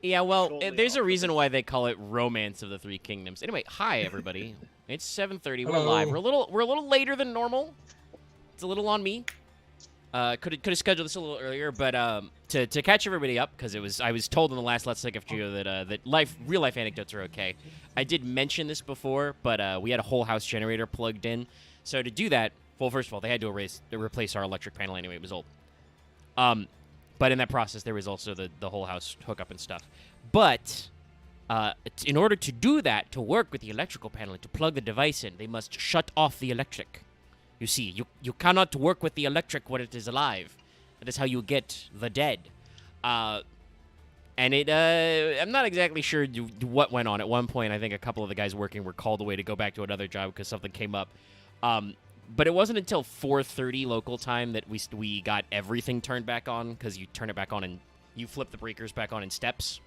Yeah, well, Fully there's a reason optimistic. why they call it Romance of the Three Kingdoms. Anyway, hi everybody. It's 7:30. We're live. Hello. We're a little later than normal. It's a little on me. Could have scheduled this a little earlier, but to catch everybody up, because I was told in the last Let's Take of Geo that real life anecdotes are okay. I did mention this before, but we had a whole house generator plugged in, so to do that, well, first of all, they had to replace our electric panel anyway. It was old. But in that process, there was also the whole house hookup and stuff. But in order to do that, to work with the electrical panel and to plug the device in, they must shut off the electric. You see, you cannot work with the electric when it is alive. That is how you get the dead. And I'm not exactly sure what went on. At one point, I think a couple of the guys working were called away to go back to another job because something came up. But it wasn't until 4:30 local time that we got everything turned back on, because you turn it back on and you flip the breakers back on in steps.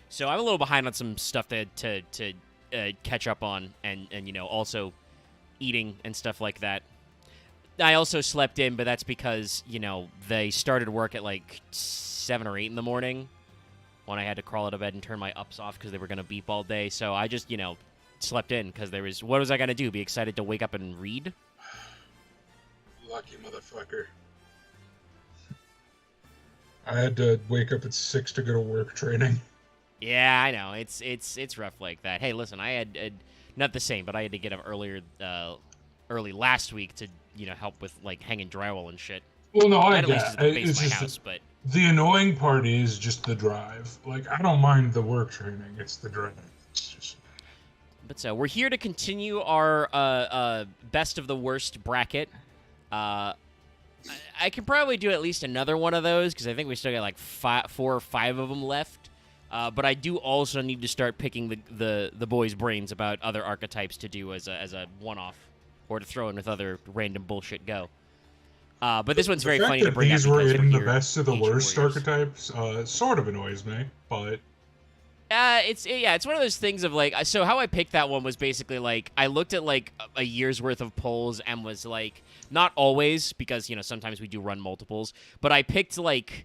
So I'm a little behind on some stuff to catch up on, and also eating and stuff like that. I also slept in, but that's because they started work at like 7 or 8 in the morning when I had to crawl out of bed and turn my ups off because they were gonna beep all day. So I just slept in because what was I gonna do? Be excited to wake up and read? Lucky motherfucker. I had to wake up at 6 to go to work training. Yeah, I know. It's rough like that. Hey, listen, I had not the same, but I had to get up early last week to help with like hanging drywall and shit. Well, no, I That at least get is the base it's of my just house, but the annoying part is just the drive. Like, I don't mind the work training. It's the drive. It's just... But so we're here to continue our best of the worst bracket. I can probably do at least another one of those because I think we still got like 4 or 5 of them left. But I do also need to start picking the boys' brains about other archetypes to do as a one-off, or to throw in with other random bullshit go. But this one's very funny to bring up because these were in the here, best of the Ancient worst Warriors. archetypes sort of annoys me, but It's one of those things of like, so how I picked that one was basically like I looked at like a year's worth of polls and was like, not always, because sometimes we do run multiples, but I picked like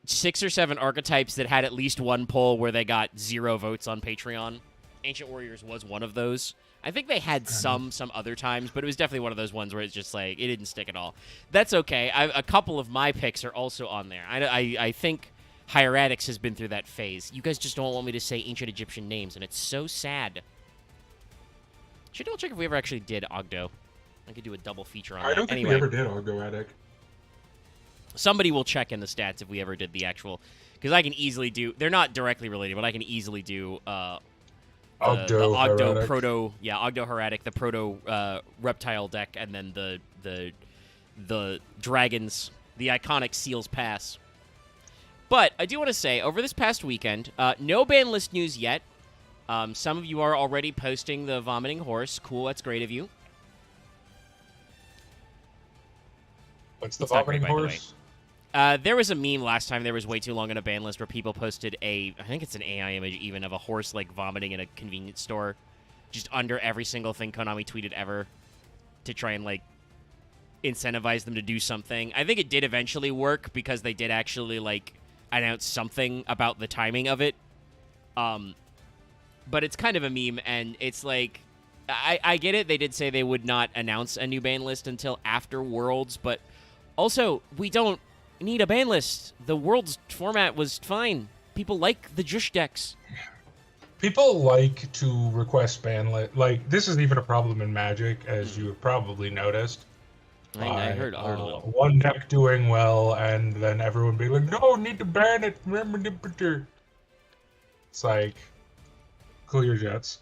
6 or 7 archetypes that had at least one poll where they got 0 votes on Patreon. Ancient Warriors was one of those. I think they had some other times, but it was definitely one of those ones where it's just like it didn't stick at all. That's okay. A couple of my picks are also on there. I think Hieratics has been through that phase. You guys just don't want me to say ancient Egyptian names, and it's so sad. Should double check if we ever actually did Ogdo. I could do a double feature on that. I don't think Anyway, we ever did Ogdoadic. somebody will check in the stats if we ever did the actual, because I can easily do. They're not directly related, but I can easily do the Ogdo Hieratic. Ogdo Hieratic, the proto reptile deck, and then the dragons, the iconic Seals Pass. But I do want to say, over this past weekend, no ban list news yet. Some of you are already posting the vomiting horse. Cool, that's great of you. What's the It's not great, vomiting by the way. horse? There was a meme last time. There was way too long on a ban list where people posted I think it's an AI image even, of a horse like vomiting in a convenience store, just under every single thing Konami tweeted ever, to try and like incentivize them to do something. I think it did eventually work because they did actually like announce something about the timing of it. But it's kind of a meme, and it's like I get it. They did say they would not announce a new ban list until after Worlds, but also we don't need a ban list. The Worlds format was fine. People like the Jush decks. People like to request ban list. Like, this isn't even a problem in Magic, as you have probably noticed. I heard a little. One deck doing well, and then everyone being like, no, need to ban it. It's like, cool your jets.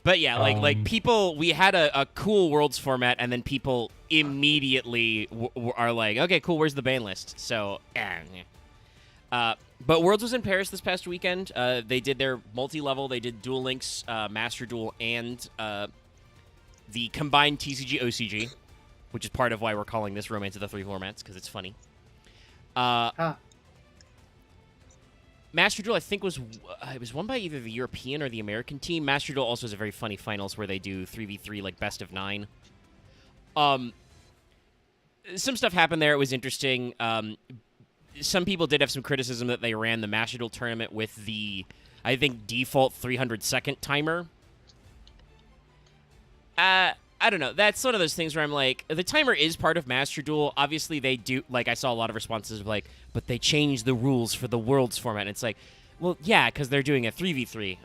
But yeah, like people, we had a cool Worlds format, and then people immediately are like, okay, cool, where's the ban list? So, but Worlds was in Paris this past weekend. They did their multi-level. They did Duel Links, Master Duel, and the combined TCG OCG, which is part of why we're calling this Romance of the Three Formats, because it's funny. Master Duel, I think, it was won by either the European or the American team. Master Duel also has a very funny finals where they do 3v3, like best of 9. Some stuff happened there. It was interesting. some people did have some criticism that they ran the Master Duel tournament with the, I think, default 300-second timer. I don't know. That's one of those things where I'm like, the timer is part of Master Duel. Obviously, they do, like, I saw a lot of responses of like, but they changed the rules for the Worlds format. And it's like, well, yeah, because they're doing a 3v3.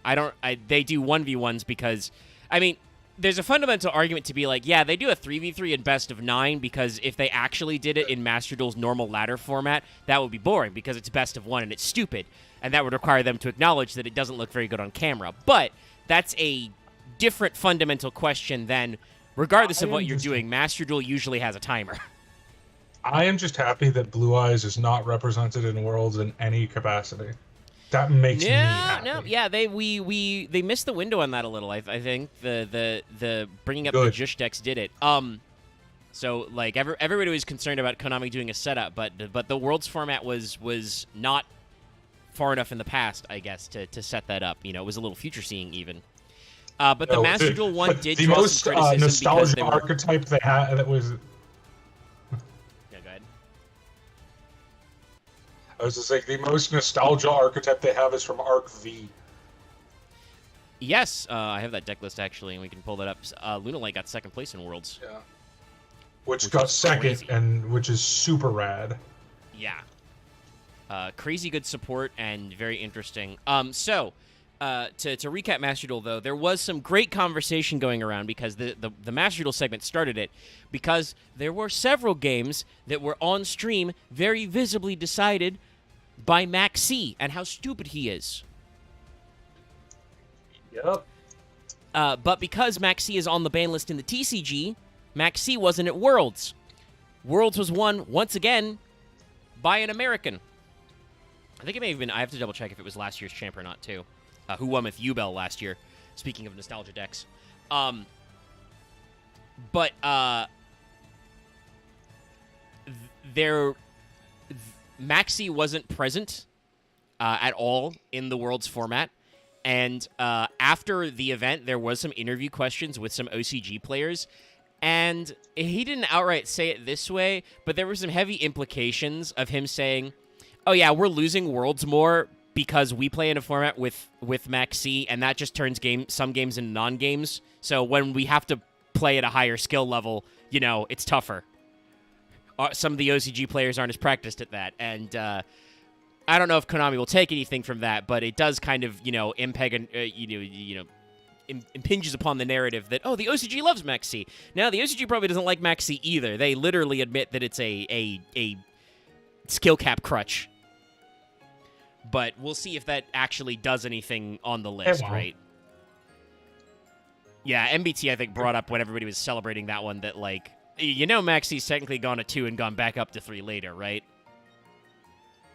They do 1v1s because, I mean, there's a fundamental argument to be like, yeah, they do a 3v3 in best of 9 because if they actually did it in Master Duel's normal ladder format, that would be boring because it's best of 1 and it's stupid. And that would require them to acknowledge that it doesn't look very good on camera. But that's a different fundamental question than, regardless of what you're doing, Master Duel usually has a timer. I am just happy that Blue Eyes is not represented in Worlds in any capacity. That makes me happy. Yeah, they missed the window on that a little. I think the bringing up the Jush decks did it. So like everybody was concerned about Konami doing a setup, but the Worlds format was not far enough in the past, I guess, to set that up. You know, it was a little future seeing even. But the Master Duel one did draw some criticism the most nostalgia archetype they had that was. Yeah, go ahead. I was just like, the most nostalgia archetype they have is from Arc V. Yes, I have that deck list actually, and we can pull that up. Lunalight got second place in Worlds. Yeah. Which got second, crazy. And which is super rad. Yeah. Crazy good support and very interesting. To recap Master Duel, though, there was some great conversation going around because the Master Duel segment started it because there were several games that were on stream very visibly decided by Max C and how stupid he is. Yep. But because Max C is on the ban list in the TCG, Max C wasn't at Worlds. Worlds was won, once again, by an American. I think it may have been, I have to double check if it was last year's champ or not, too. Who won with Ubel last year, speaking of nostalgia decks. Maxi wasn't present at all in the Worlds format. And after the event, there was some interview questions with some OCG players. And he didn't outright say it this way, but there were some heavy implications of him saying, oh yeah, we're losing Worlds more because we play in a format with Maxi, and that just turns some games into non-games. So when we have to play at a higher skill level, you know, it's tougher. Some of the OCG players aren't as practiced at that, and I don't know if Konami will take anything from that, but it does kind of, impinges upon the narrative that, oh, the OCG loves Maxi. Now, the OCG probably doesn't like Maxi either. They literally admit that it's a skill cap crutch. But we'll see if that actually does anything on the list, right? Yeah, MBT, I think, brought up when everybody was celebrating that one that, like, Maxi's technically gone to 2 and gone back up to 3 later, right?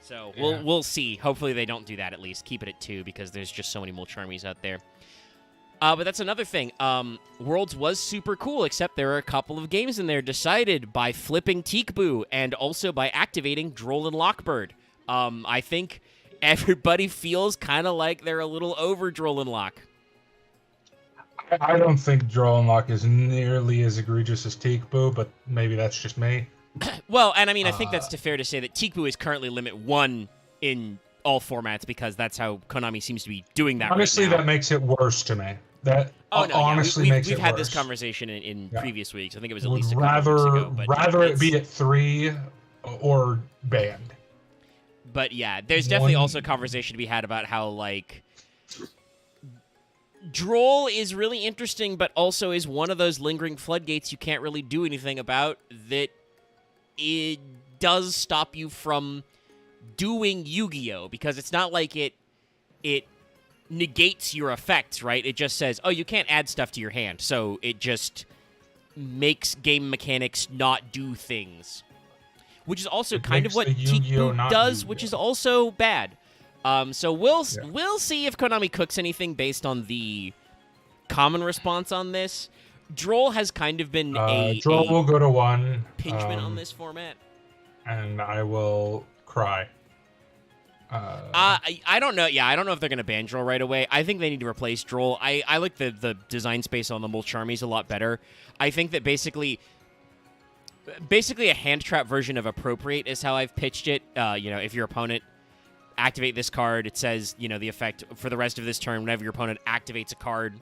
So we'll see. Hopefully they don't do that, at least. Keep it at 2 because there's just so many more Charmies out there. But that's another thing. Worlds was super cool, except there are a couple of games in there decided by flipping Teekboo and also by activating Droll and Lockbird. I think everybody feels kind of like they're a little over Droll and Lock. I don't think Droll and Lock is nearly as egregious as Teekboo, but maybe that's just me. Well, and I mean, I think that's fair to say that Teekboo is currently limit 1 in all formats because that's how Konami seems to be doing that. Honestly, right now. That makes it worse to me. That honestly makes it worse. We've had this conversation in previous weeks. I think it was at least a couple weeks ago. But rather it be at 3 or banned. But yeah, there's definitely also a conversation to be had about how, like, Droll is really interesting, but also is one of those lingering floodgates you can't really do anything about, that it does stop you from doing Yu-Gi-Oh! Because it's not like it negates your effects, right? It just says, oh, you can't add stuff to your hand, so it just makes game mechanics not do things. Which is also kind of what Teekboo does, which is also bad. So we'll see if Konami cooks anything based on the common response on this. Droll has kind of been Droll will go to 1. Pinchman on this format. And I will cry. I don't know. Yeah, I don't know if they're going to ban Droll right away. I think they need to replace Droll. I like the design space on the Mulcharmies a lot better. I think that basically basically a hand trap version of appropriate is how I've pitched it. If your opponent activate this card, it says, the effect for the rest of this turn, whenever your opponent activates a card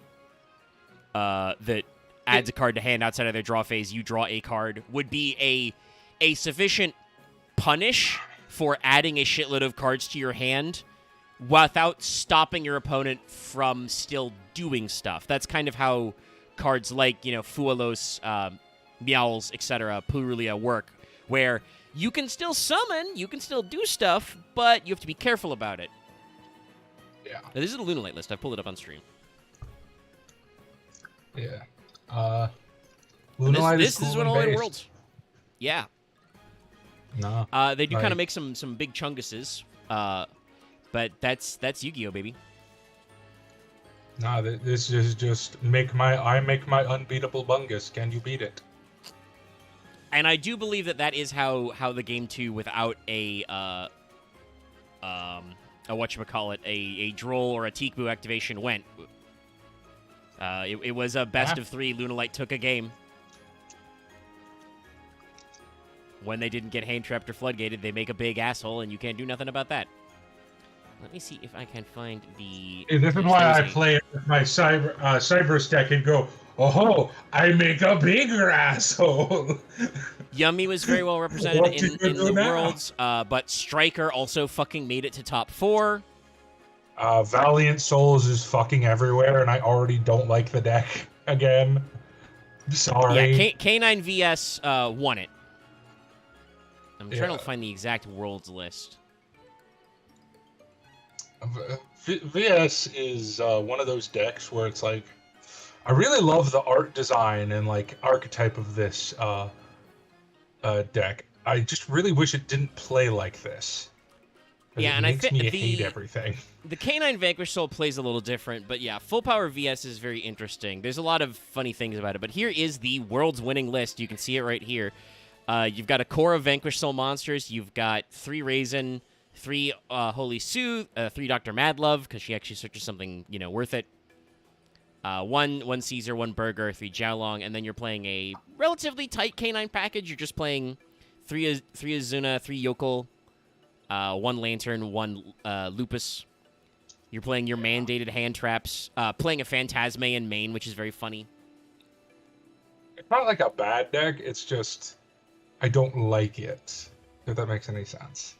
that adds a card to hand outside of their draw phase, you draw a card, would be a sufficient punish for adding a shitload of cards to your hand without stopping your opponent from still doing stuff. That's kind of how cards like, Fualos, Meowls, etc., Purulia work, where you can still summon, you can still do stuff, but you have to be careful about it. Yeah. Now, this is the Lunalight list. I pulled it up on stream. Yeah. Lunalight this is what all in worlds. Yeah. No. They do kind of make some big chunguses, but that's Yu-Gi-Oh, baby. Nah, this is just I make my unbeatable bungus. Can you beat it? And I do believe that is how the game 2 without a whatchamacallit, a Droll or a Teekboo activation went. It was a best of 3. Lunalight took a game. When they didn't get Hand Trapped or Floodgated, they make a big asshole, and you can't do nothing about that. Let me see if I can find the... This is why I play it with my Cyber deck and go, oh, I make a bigger asshole. Yummy was very well represented in the worlds, but Striker also fucking made it to top 4. Valiant Souls is fucking everywhere, and I already don't like the deck again. Sorry. Yeah, K9 VS won it. I'm trying to find the exact worlds list. VS is one of those decks where it's like, I really love the art design and like archetype of this deck. I just really wish it didn't play like this. Yeah, and I think me hate everything. The K9 Vanquish Soul plays a little different, but yeah, Full Power VS is very interesting. There's a lot of funny things about it, but here is the world's winning list. You can see it right here. You've got a core of Vanquish Soul monsters. You've got 3 Raisin, 3 Holy Soothe, 3 Dr. Madlove, because she actually searches something, worth it. 1 Caesar, 1 Burger, 3 Jiaolong, and then you're playing a relatively tight K9 package. You're just playing 3 Azuna, 3 Yokel, 1 Lantern, 1 Lupus. You're playing your mandated hand traps, playing a Phantasmaean main, which is very funny. It's not like a bad deck, it's just I don't like it, if that makes any sense.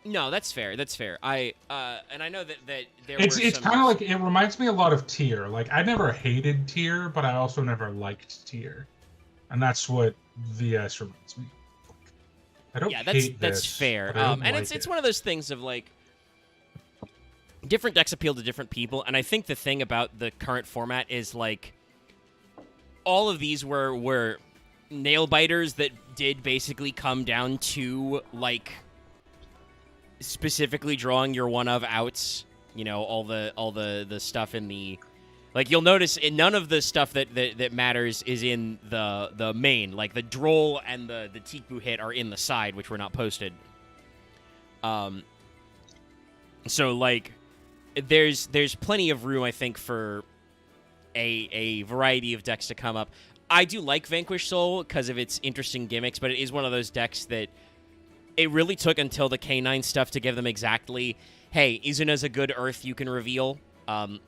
No, that's fair. That's fair. And I know that there it's were kind of like, it reminds me a lot of Tier. Like, I never hated Tier, but I also never liked Tier. And that's what VS reminds me of. I don't hate that's this, fair. and like it's one of those things of like different decks appeal to different people, and I think the thing about the current format is like all of these were nail biters that did basically come down to like specifically drawing your one of outs, all the stuff in the, like, you'll notice none of the stuff that matters is in the main, like the Droll and the Teekboo hit are in the side, which were not posted. So like there's plenty of room, I think, for a variety of decks to come up. I do like Vanquish Soul because of its interesting gimmicks, but it is one of those decks that it really took until the K9 stuff to give them exactly, hey, Izuna's a good Earth you can reveal,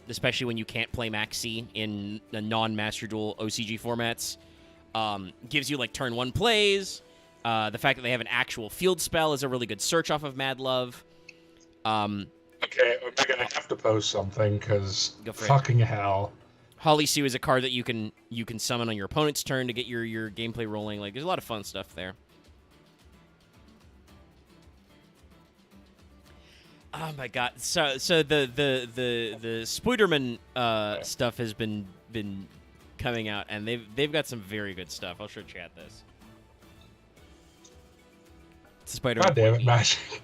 especially when you can't play Maxi in the non-Master Duel OCG formats. Gives you, like, turn 1 plays. The fact that they have an actual field spell is a really good search off of Mad Love. Okay, Omega, I have to post something, because fucking hell. Holly Sue is a card that you can summon on your opponent's turn to get your gameplay rolling. Like, there's a lot of fun stuff there. Oh my god! So the Spoiderman stuff has been coming out, and they've got some very good stuff. I'll show chat this. It's Spider-Man. God damn it, Magic.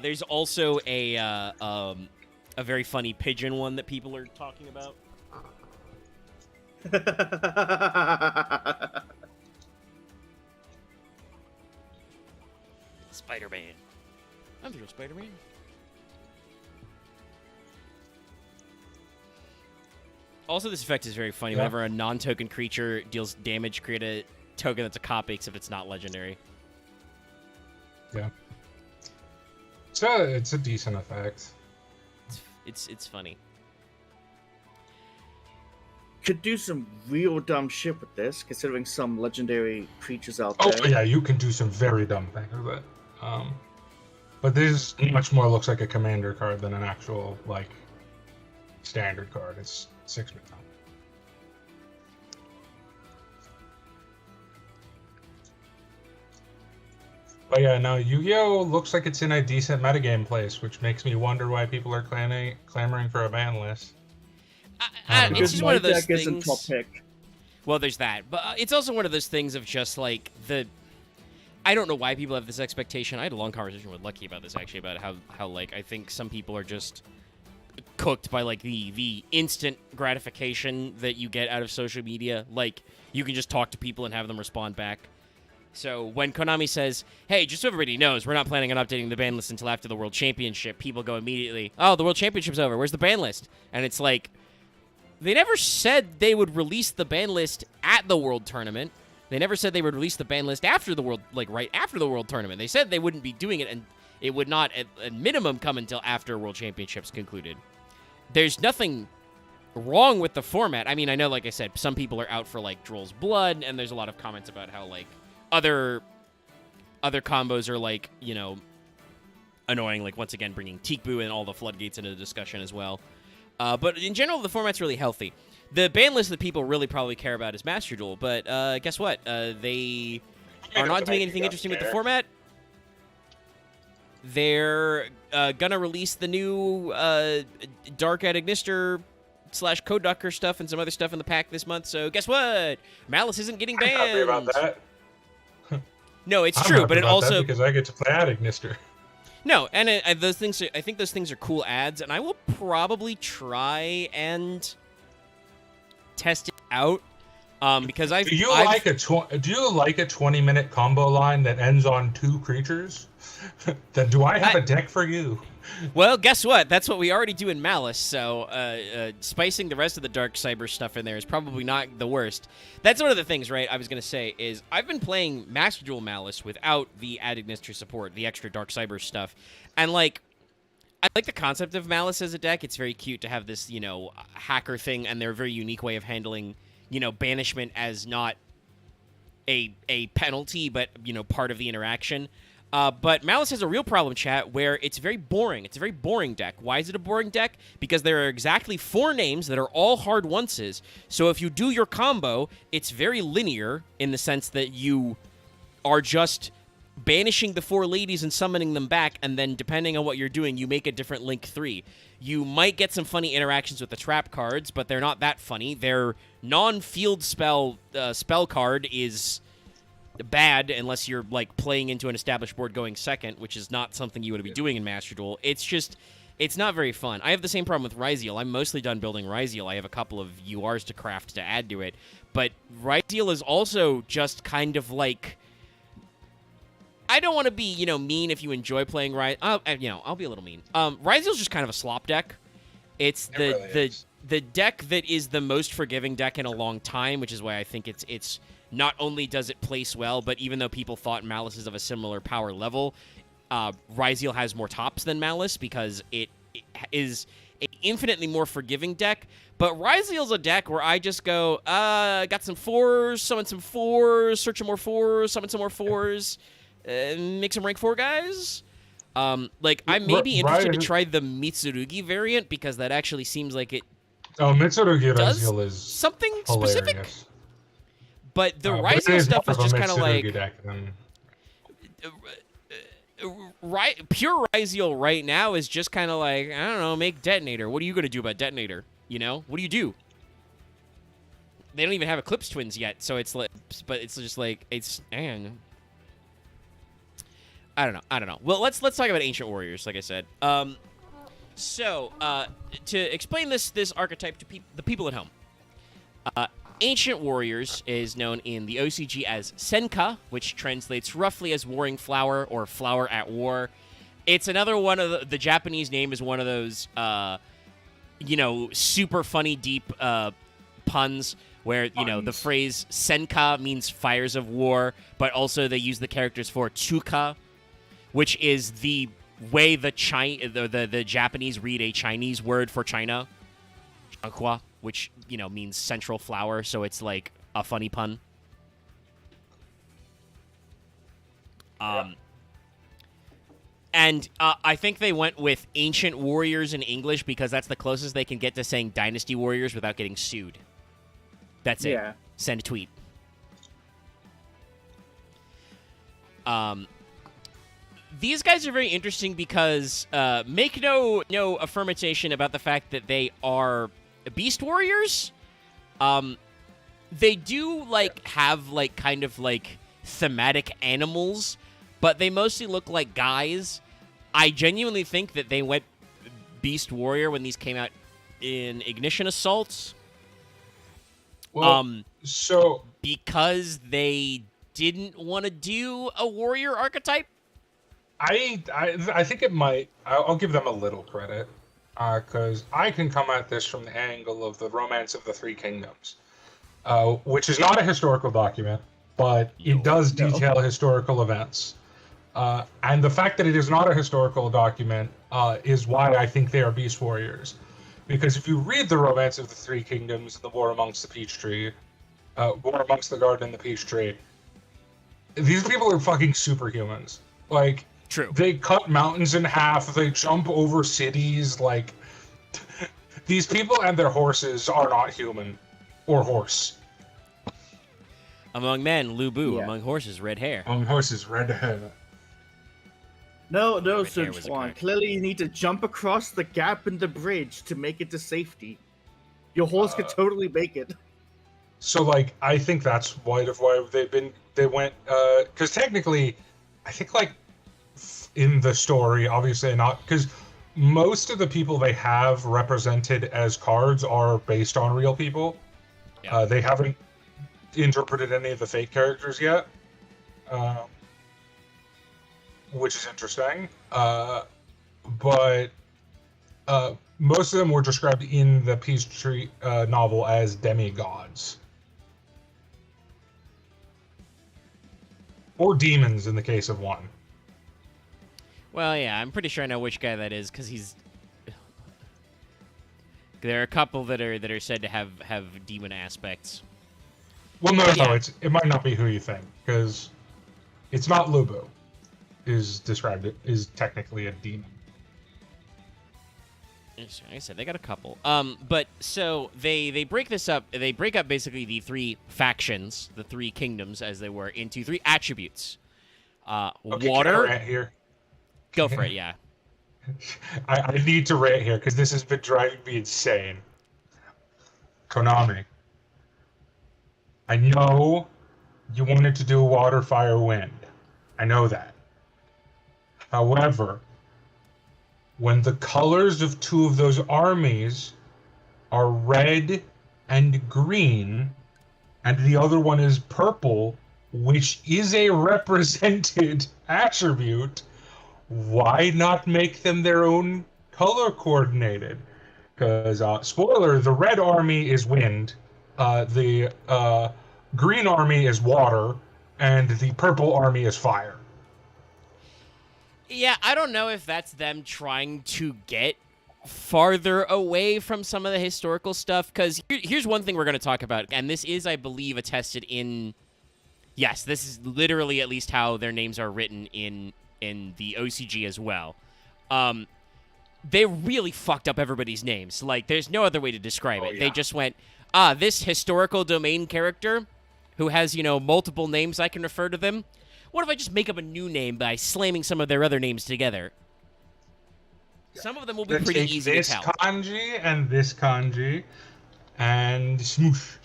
There's also a very funny pigeon one that people are talking about. Spider-Man. I'm the real Spider-Man. Also, this effect is very funny. Yeah. Whenever a non-token creature deals damage, create a token that's a copy, except it's not legendary. Yeah. It's a decent effect. It's funny. Could do some real dumb shit with this, considering some legendary creatures out Oh there. yeah, you can do some very dumb things with it. But this much more looks like a commander card than an actual like standard card. It's 6 mana. But yeah, no, Yu-Gi-Oh! Looks like it's in a decent metagame place, which makes me wonder why people are clamoring for a ban list. It's just one of those deck isn't things. top pick. Well, there's that, but it's also one of those things of just like I don't know why people have this expectation. I had a long conversation with Lucky about this actually, about how like I think some people are just cooked by like the instant gratification that you get out of social media. Like you can just talk to people and have them respond back. So when Konami says, hey, just so everybody knows, we're not planning on updating the ban list until after the World Championship, people go immediately, oh, the World Championship's over. Where's the ban list? And it's like, they never said they would release the ban list at the World Tournament. They never said they would release the ban list after the World, like right after the World Tournament. They said they wouldn't be doing it, and it would not, at minimum, come until after World Championships concluded. There's nothing wrong with the format. I mean, I know, like I said, some people are out for, like, Droll's Blood, and there's a lot of comments about how, like, other combos are, like, you know, annoying, like, once again, bringing Teekboo and all the floodgates into the discussion as well. But in general, the format's really healthy. The ban list that people really probably care about is Master Duel, but guess what? They are not doing anything interesting with the format. They're gonna release the new Dark Adagnister / Code Ducker stuff and some other stuff in the pack this month, so guess what? Malice isn't getting banned. I'm happy about that. No, it's I'm true, happy but it about also... that because I get to play Adagnister. No, and I think those things are cool ads, and I will probably try and test it out. Because Do you like a 20-minute combo line that ends on 2 creatures? Then do I have a deck for you? Well, guess what? That's what we already do in Malice, so spicing the rest of the Dark Cyber stuff in there is probably not the worst. That's one of the things, right, I was going to say, is I've been playing Master Duel Malice without the Adagnister support, the extra Dark Cyber stuff, and, like, I like the concept of Malice as a deck. It's very cute to have this, you know, hacker thing, and their very unique way of handling, you know, banishment as not a penalty, but, you know, part of the interaction. But Malice has a real problem, chat, where it's very boring. It's a very boring deck. Why is it a boring deck? Because there are exactly 4 names that are all hard onces. So if you do your combo, it's very linear in the sense that you are just banishing the 4 ladies and summoning them back, and then depending on what you're doing, you make a different Link 3. You might get some funny interactions with the trap cards, but they're not that funny. Their non-field spell card is bad unless you're, like, playing into an established board going second, which is not something you would be doing in Master Duel. It's just, it's not very fun. I have the same problem with Ryzeal. I'm mostly done building Ryzeal. I have a couple of URs to craft to add to it, but Ryzeal is also just kind of like, I don't want to be, you know, mean if you enjoy playing Ryzeal. You know, I'll be a little mean. Ryzeal's just kind of a slop deck. It's the deck that is the most forgiving deck in a long time, which is why I think it's not only does it place well, but even though people thought Malice is of a similar power level, Ryzeal has more tops than Malice because it is an infinitely more forgiving deck. But Ryzeal's a deck where I just go, got some 4s, summon some 4s, search some more 4s, summon some more 4s, make some rank 4 guys. Like, I may be interested to try the Mitsurugi variant because that actually seems like it Mitsurugi does Ryzeal is something hilarious. specific. But the Ryzeal stuff is just kind of like pure Ryzeal right now is just kind of like, I don't know, make Detonator. What are you going to do about Detonator? You know, what do you do? They don't even have Eclipse Twins yet, so it's like, but it's just like it's man. I don't know. Well, let's talk about Ancient Warriors, like I said. So to explain this archetype to the people at home. Ancient Warriors is known in the OCG as Senka, which translates roughly as Warring Flower or Flower at War. It's another one of the Japanese name is one of those, you know, super funny, deep puns where, the phrase senka means fires of war, but also they use the characters for chuka, which is the way the Japanese read a Chinese word for China, changhua, which, means central flower, so it's like a funny pun. And I think they went with ancient warriors in English because that's the closest they can get to saying dynasty warriors without getting sued. That's it. Yeah. Send a tweet. These guys are very interesting because make no affirmation about the fact that they are beast warriors. They do have kind of thematic animals, but they mostly look like guys. I genuinely think that they went beast warrior when these came out in Ignition Assaults. Well, so because they didn't want to do a warrior archetype. I think it might. I'll give them a little credit, because I can come at this from the angle of the Romance of the Three Kingdoms, which is not a historical document, but it does detail historical events. And the fact that it is not a historical document is why I think they are beast warriors. Because if you read the Romance of the Three Kingdoms, the War Amongst the Peach Tree, War Amongst the Garden and the Peach Tree, these people are fucking superhumans. True. They cut mountains in half, they jump over cities, these people and their horses are not human. Or horse. Among men, Lu Bu. Yeah. Among horses, red hair. Among horses, red hair. No, Right there was a Sichuan. crack. Clearly, you need to jump across the gap in the bridge to make it to safety. Your horse could totally make it. So, I think that's why they went, because technically, I think, in the story, obviously not, because most of the people they have represented as cards are based on real people. Yeah. They haven't interpreted any of the fake characters yet, which is interesting. But most of them were described in the Peachtree novel as demigods. Or demons in the case of one. Well, yeah, I'm pretty sure I know which guy that is because he's. There are a couple that are said to have demon aspects. Well, no, Yeah. it might not be who you think, because it's not Lubu. Is technically a demon. Like I said, they got a couple. But so they break this up. They break up basically the three factions, the three kingdoms, as they were, into three attributes. Okay, can I Water. rant here? Go for it. Yeah. I need to rant here because this has been driving me insane. Konami. I know you wanted to do water, fire, wind. I know that. However, when the colors of two of those armies are red and green, and the other one is purple, which is a represented attribute, why not make them their own color coordinated? Because, spoiler, the red army is wind, the green army is water, and the purple army is fire. Yeah, I don't know if that's them trying to get farther away from some of the historical stuff, because here's one thing we're going to talk about, and this is, I believe, attested in... Yes, this is literally at least how their names are written in the OCG as well. They really fucked up everybody's names. There's no other way to describe it. Yeah. They just went, this historical domain character who has, multiple names I can refer to them. What if I just make up a new name by slamming some of their other names together? Some of them will be Then pretty take easy to this tell. kanji and this kanji, and smoosh.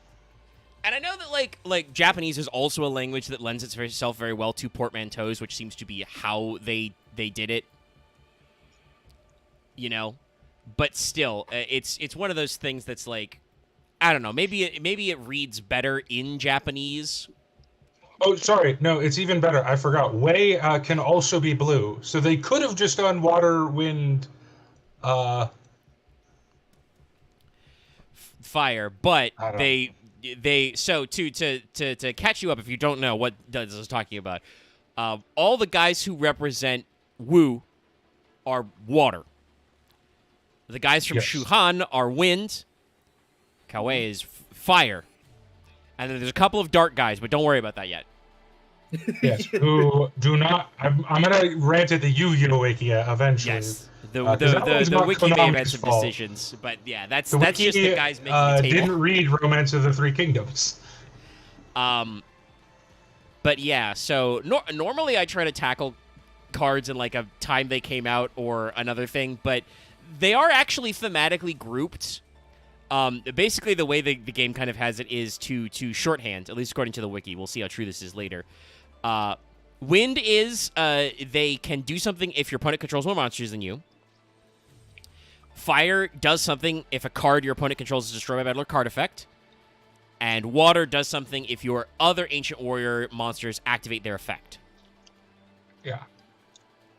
And I know that like Japanese is also a language that lends itself very well to portmanteaus, which seems to be how they did it. But still, it's one of those things that's I don't know. Maybe it reads better in Japanese. Oh, sorry. No, it's even better. I forgot. Wei can also be blue. So they could have just done water, wind, Fire, but I don't they to catch you up if you don't know what Douglas is talking about. All the guys who represent Wu are water. The guys from Shuhan are wind. Kawei is fire. And then there's a couple of dark guys, but don't worry about that yet. Yes, who do not. I'm gonna rant at the Yu-Gi-Oh wiki eventually. Yes, the wiki may have had some decisions, but yeah, that's wiki, just the guys making the table. Didn't read Romance of the Three Kingdoms. But yeah, so normally I try to tackle cards in like a time they came out or another thing, but they are actually thematically grouped. Basically, the way the game kind of has it is to shorthand, at least according to the wiki. We'll see how true this is later. Wind is they can do something if your opponent controls more monsters than you. Fire does something if a card your opponent controls is destroyed by battle or card effect. And water does something if your other Ancient Warrior monsters activate their effect. Yeah.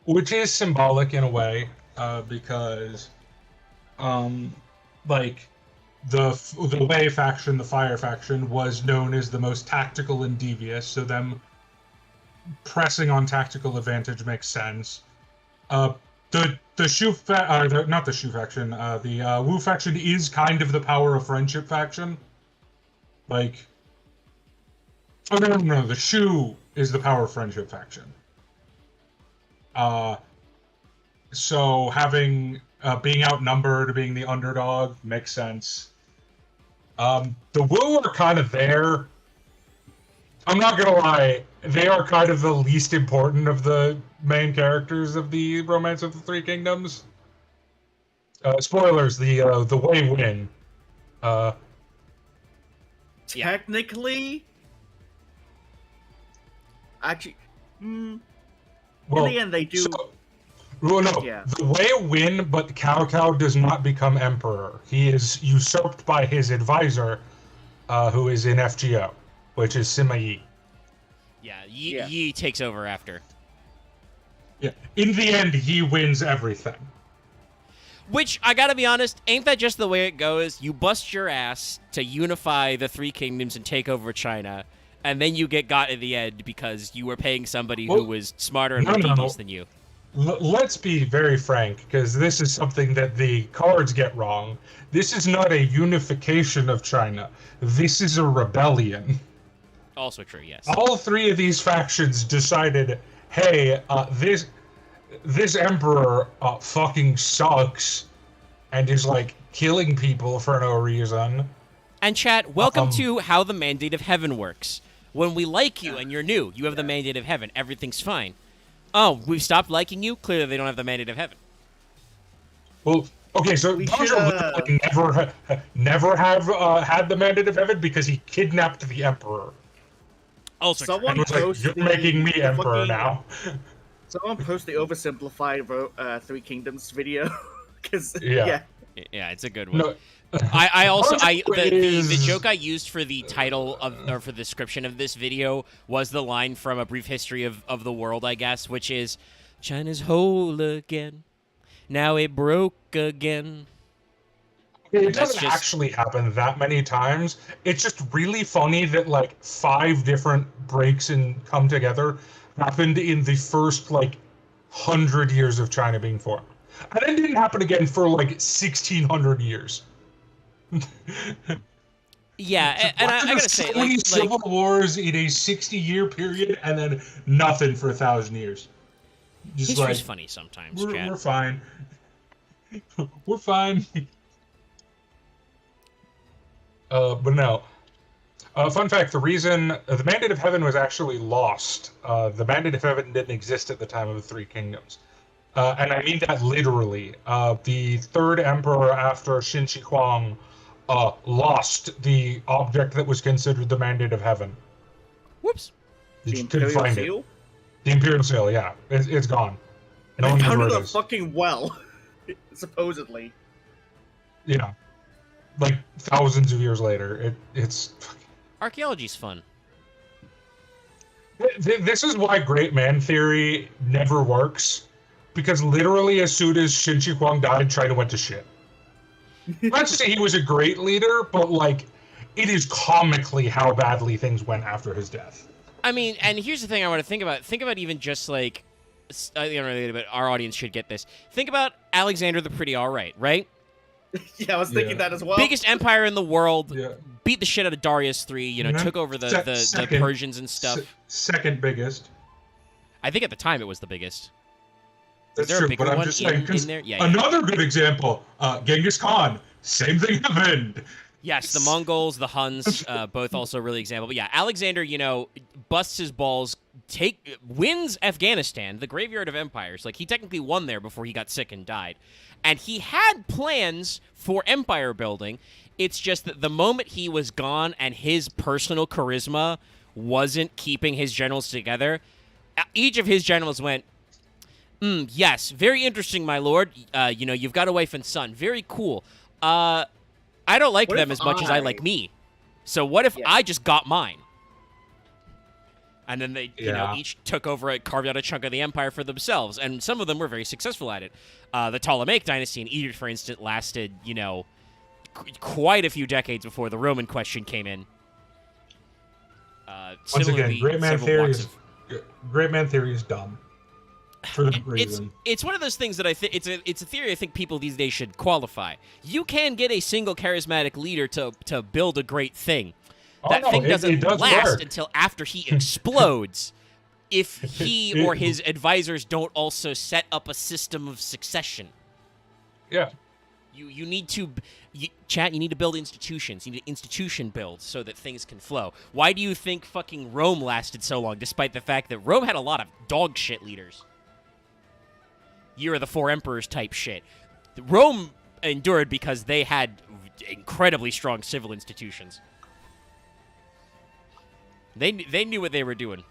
Which is symbolic in a way, because, like, the Wei faction, the Fire faction, was known as the most tactical and devious, so them pressing on tactical advantage makes sense. The Shu not the Shu faction, the Wu faction is kind of the power of friendship faction. Like, oh no, the Shu is the power of friendship faction. So having being outnumbered, being the underdog makes sense. The Wu are kind of there. I'm not gonna lie, they are kind of the least important of the main characters of the Romance of the Three Kingdoms. Spoilers: the Wei win. Technically, actually, well, in the end, they do. Well, no, Yeah. the Wei win, but Cao Cao does not become emperor. He is usurped by his advisor, who is in FGO, which is Sima Yi. Yeah, Yi takes over after. Yeah, in the end, Yi wins everything. Which, I gotta be honest, ain't that just the way it goes? You bust your ass to unify the Three Kingdoms and take over China, and then you get got in the end because you were paying somebody who was smarter and more devious than you. Let's be very frank, because this is something that the cards get wrong. This is not a unification of China. This is a rebellion. Also true, yes. All three of these factions decided, hey, this emperor fucking sucks and is like killing people for no reason. And chat, welcome to how the Mandate of Heaven works. When we like you and you're new, you have the Mandate of Heaven. Everything's fine. Oh, we've stopped liking you? Clearly they don't have the Mandate of Heaven. Well, okay, so Doja never have had the Mandate of Heaven because he kidnapped the emperor. Also Someone was like, you're making me emperor now. Someone post the oversimplified Three Kingdoms video, because yeah, it's a good one. No, the joke I used for the title or for the description of this video was the line from A Brief History of the World, I guess, which is, China's whole again, now it broke again. It doesn't actually happen that many times. It's just really funny that like 5 different breaks and come together happened in the first like 100 years of China being formed. And then didn't happen again for like 1600 years. Yeah, and I gotta say, so many civil wars in a 60-year period, and then nothing for 1,000 years. Just history's funny sometimes. We're fine. We're fine. But no. Fun fact: the reason the Mandate of Heaven was actually lost. The Mandate of Heaven didn't exist at the time of the Three Kingdoms, and I mean that literally. The third emperor after Qin Shi Huang lost the object that was considered the Mandate of Heaven. Whoops. The Imperial Seal? The Imperial Seal, yeah. It's gone. No one knows where it is. Fucking well, supposedly. Yeah. Like, thousands of years later. It's... Archaeology's fun. This is why great man theory never works. Because literally as soon as Qin Shi Huang died, China went to shit. Not to say he was a great leader, but like it is comically how badly things went after his death. I mean, and here's the thing I want to think about. Think about even just like, I don't know, but our audience should get this. Think about Alexander the Pretty Alright, right? Yeah, I was thinking that as well. Biggest empire in the world, Yeah. beat the shit out of Darius III, you know, took over the second, Persians and stuff. Second biggest. I think at the time it was the biggest. That's there a true, bigger but I'm one just saying, in there? Yeah, another good example, Genghis Khan, same thing happened. Yes, the Mongols, the Huns, both also really example. But yeah, Alexander, you know, busts his balls, wins Afghanistan, the graveyard of empires. Like, he technically won there before he got sick and died. And he had plans for empire building. It's just that the moment he was gone and his personal charisma wasn't keeping his generals together, each of his generals went, yes, very interesting, my lord. You know, you've got a wife and son. Very cool. I don't like them as much as I like me. So what if I just got mine? And then they, you know, each took over it, carved out a chunk of the empire for themselves. And some of them were very successful at it. The Ptolemaic dynasty in Egypt, for instance, lasted, you know, quite a few decades before the Roman question came in. Once again, great man theory is dumb. For the reason. It's one of those things that I think it's a theory I think people these days should qualify. You can get a single charismatic leader to build a great thing. That thing doesn't last until after he explodes. If he or his advisors don't also set up a system of succession. Yeah. You need to chat. You need to build institutions. You need to institution build so that things can flow. Why do you think fucking Rome lasted so long, despite the fact that Rome had a lot of dog shit leaders? Year of the Four Emperors type shit. Rome endured because they had incredibly strong civil institutions. They knew what they were doing.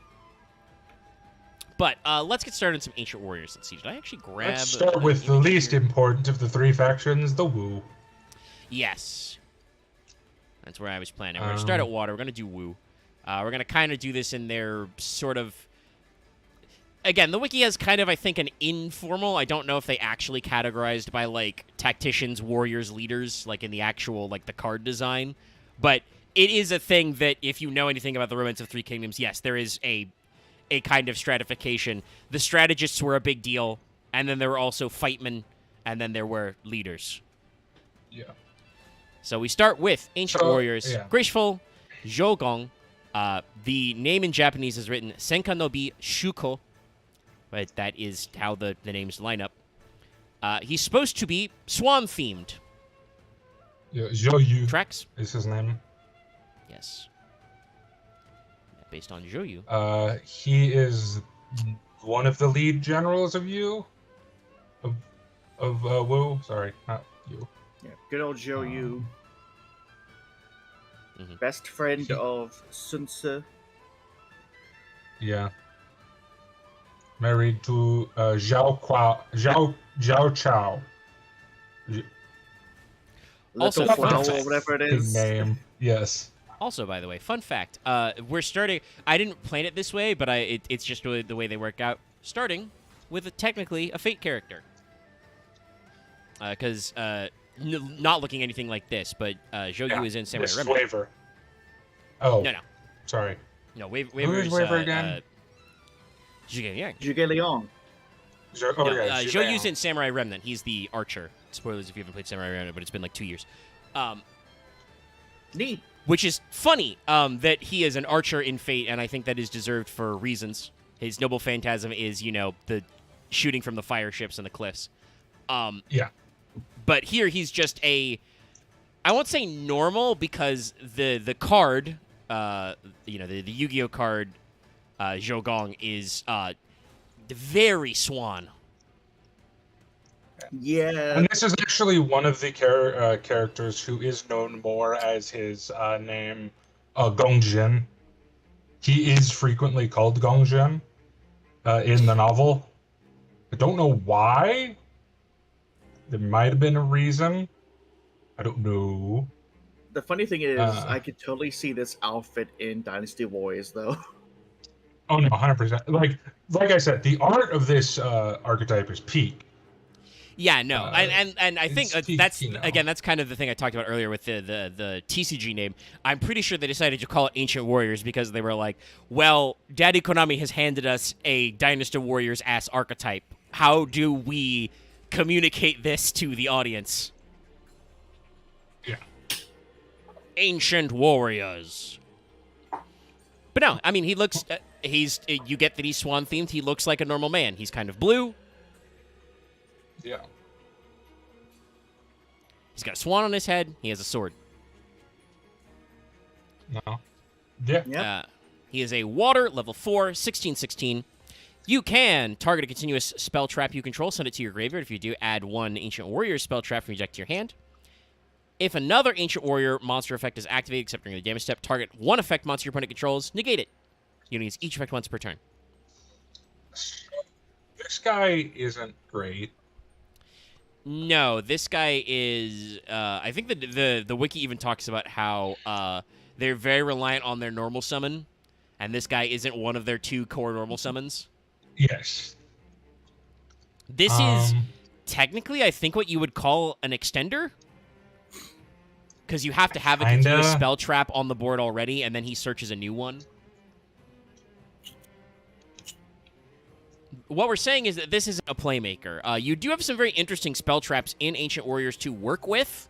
But let's get started on some Ancient Warriors. Let's see. Did I actually grab? Let's start with the least important of the three factions, the Wu. Yes. That's where I was planning. We're going to start at water. We're going to do Wu. We're going to kind of do this in their sort of... Again, the wiki has kind of, I think, an informal... I don't know if they actually categorized by, like, tacticians, warriors, leaders, like, in the actual, like, the card design. But it is a thing that, if you know anything about the Romance of Three Kingdoms, yes, there is a kind of stratification. The strategists were a big deal, and then there were also fightmen, and then there were leaders. Yeah. So we start with Ancient Warriors. Yeah. Graceful Jogong. The name in Japanese is written Senkanobi Shuko. But that is how the names line up. He's supposed to be swan-themed. Yeah, Zhou Tracks? is his name. Yes. Based on Zhou. He is one of the lead generals of Yu. Of Wu. Sorry, not Yu. Yeah, good old Zhou Yu. Mhm. Best friend of Sun Tzu. Yeah. Married to Zhao Chao. Also, Little fun Flower, fact. whatever it Big is. name. Yes. Also, by the way, fun fact. We're starting... I didn't plan it this way, but it's just really the way they work out. Starting with technically a Fate character. Because... not looking anything like this, but Zhou Yu is in Samurai This Remnant. Waver. Oh. No. Sorry. No, Waver Who is is... Waver again? Zhuge Liang. Zhuge Liang. Zhou Yu's in Samurai Remnant. He's the archer. Spoilers if you haven't played Samurai Remnant, but it's been like 2 years. Neat. Which is funny that he is an archer in Fate, and I think that is deserved for reasons. His noble phantasm is, you know, the shooting from the fire ships and the cliffs. Yeah. But here he's just I won't say normal, because the card, you know, the Yu-Gi-Oh card, Zhogong, is very swan. Yeah. And this is actually one of the characters who is known more as his name, Gongjin. He is frequently called Gongjin in the novel. I don't know why. There might have been a reason. I don't know. The funny thing is, I could totally see this outfit in Dynasty Warriors, though. Oh no, 100%. Like I said, the art of this archetype is peak. Yeah, no, and I think it's peak, that's you know. again that's kind of the thing I talked about earlier with the TCG name. I'm pretty sure they decided to call it Ancient Warriors because they were like, well, Daddy Konami has handed us a Dynasty Warriors ass archetype. How do we communicate this to the audience? Yeah. Ancient Warriors. But no, I mean he looks. You get that he's swan themed. He looks like a normal man. He's kind of blue. Yeah. He's got a swan on his head. He has a sword. No. Yeah. Yep. He is a water, level 4, 16/16. You can target a continuous spell trap you control, send it to your graveyard. If you do, add 1 Ancient Warrior spell trap from your deck to your hand. If another Ancient Warrior monster effect is activated, except during the damage step, target 1 effect monster your opponent controls, negate it. You can use each effect once per turn. This guy isn't great. No, this guy is. I think the wiki even talks about how they're very reliant on their normal summon, and this guy isn't one of their 2 core normal summons. Yes. This is technically, I think, what you would call an extender, because you have to have a continuous spell trap on the board already, and then he searches a new one. What we're saying is that this isn't a playmaker. You do have some very interesting spell traps in Ancient Warriors to work with,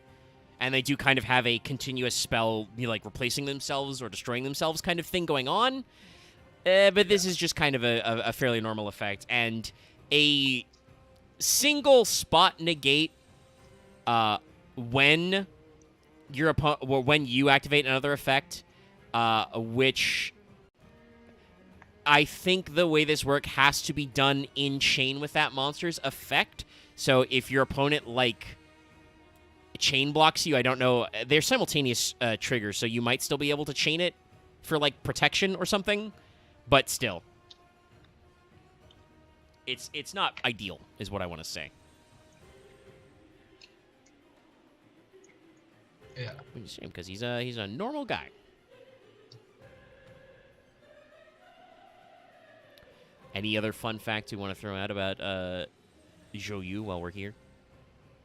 and they do kind of have a continuous spell, like replacing themselves or destroying themselves kind of thing going on. But this is just kind of a fairly normal effect. And a single spot negate when you activate another effect, which I think the way this works has to be done in chain with that monster's effect. So if your opponent, chain blocks you, I don't know. They're simultaneous triggers, so you might still be able to chain it for, protection or something. But still. It's not ideal, is what I want to say. Yeah. Which is a shame, because he's a normal guy. Any other fun facts you want to throw out about Zhou Yu while we're here?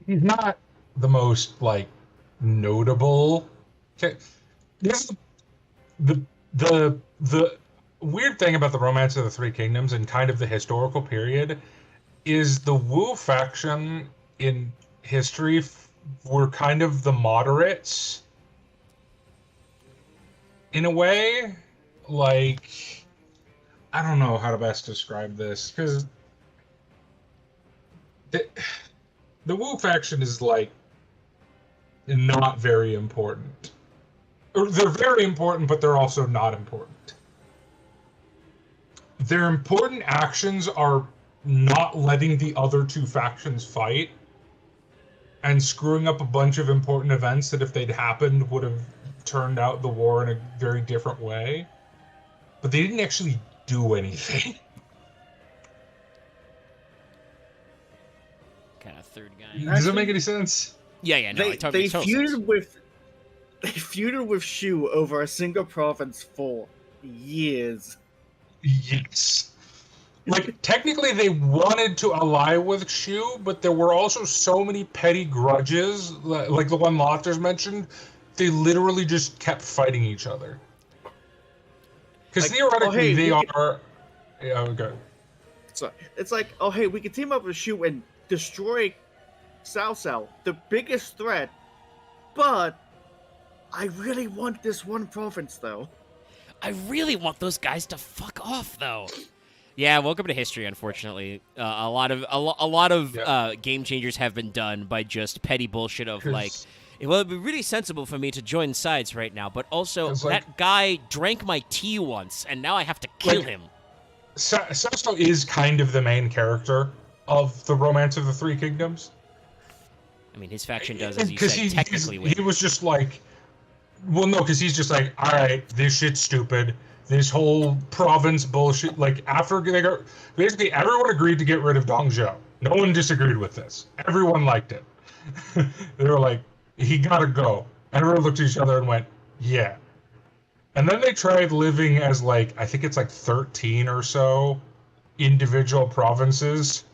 He's not the most notable. This the weird thing about the Romance of the Three Kingdoms and kind of the historical period is the Wu faction in history were kind of the moderates in a way. I don't know how to best describe this, because the Wu faction is not very important. Or they're very important, but they're also not important. Their important actions are not letting the other 2 factions fight and screwing up a bunch of important events that if they'd happened would have turned out the war in a very different way. But they didn't actually do anything. Kind of third guy. Does that make any sense? Yeah, no, They feuded with Shu over a single province for years. Yes. Technically they wanted to ally with Shu, but there were also so many petty grudges, like the one Lothers mentioned, they literally just kept fighting each other. Because theoretically they are... Yeah, okay. So it's oh hey, we can team up with Shu and destroy Cao Cao, the biggest threat, but I really want this one province, though. I really want those guys to fuck off, though. Yeah, welcome to history. Unfortunately, a lot of game changers have been done by just petty bullshit of well, it'd be really sensible for me to join sides right now, but also that guy drank my tea once, and now I have to kill him. Cao Cao is kind of the main character of the Romance of the Three Kingdoms. I mean, his faction does, as you said, technically win. He was just well, no, because he's just all right, this shit's stupid. This whole province bullshit. After they got, basically everyone agreed to get rid of Dong Zhou. No one disagreed with this. Everyone liked it. They were he gotta go. Everyone looked at each other and went, yeah. And then they tried living as I think it's 13 or so individual provinces.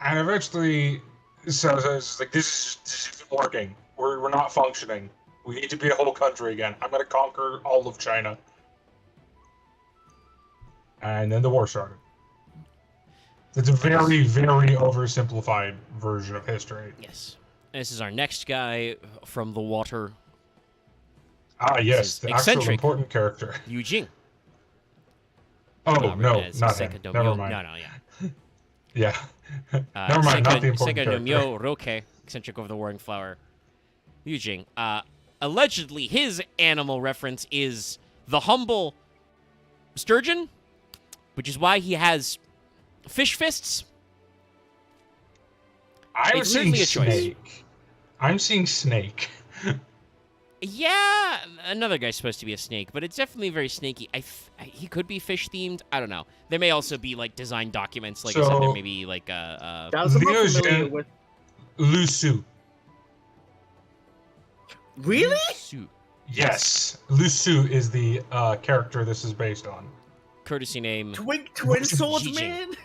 And eventually, so it's like, this isn't working. We're not functioning. We need to be a whole country again. I'm going to conquer all of China. And then the war started. It's a very, very oversimplified version of history. Yes. And this is our next guy from the water. Ah, yes, the actual eccentric important character. Yu Jing. Oh, no, not him. Seka Never mind. No, yeah. Yeah. Never mind, not the important Seka no character. Myo Roke, eccentric of the Warring Flower. Yu Jing. Allegedly, his animal reference is the humble sturgeon, which is why he has fish fists. I'm It's seeing certainly a choice. snake. I'm seeing snake. Yeah, another guy's supposed to be a snake, but it's definitely very snaky. He could be fish themed. I don't know. There may also be like design documents. Like I said, there may be like That was I'm not familiar with. Lusu. Really? Suit. Yes, Lusu is the character this is based on. Courtesy name. Twin swordsman.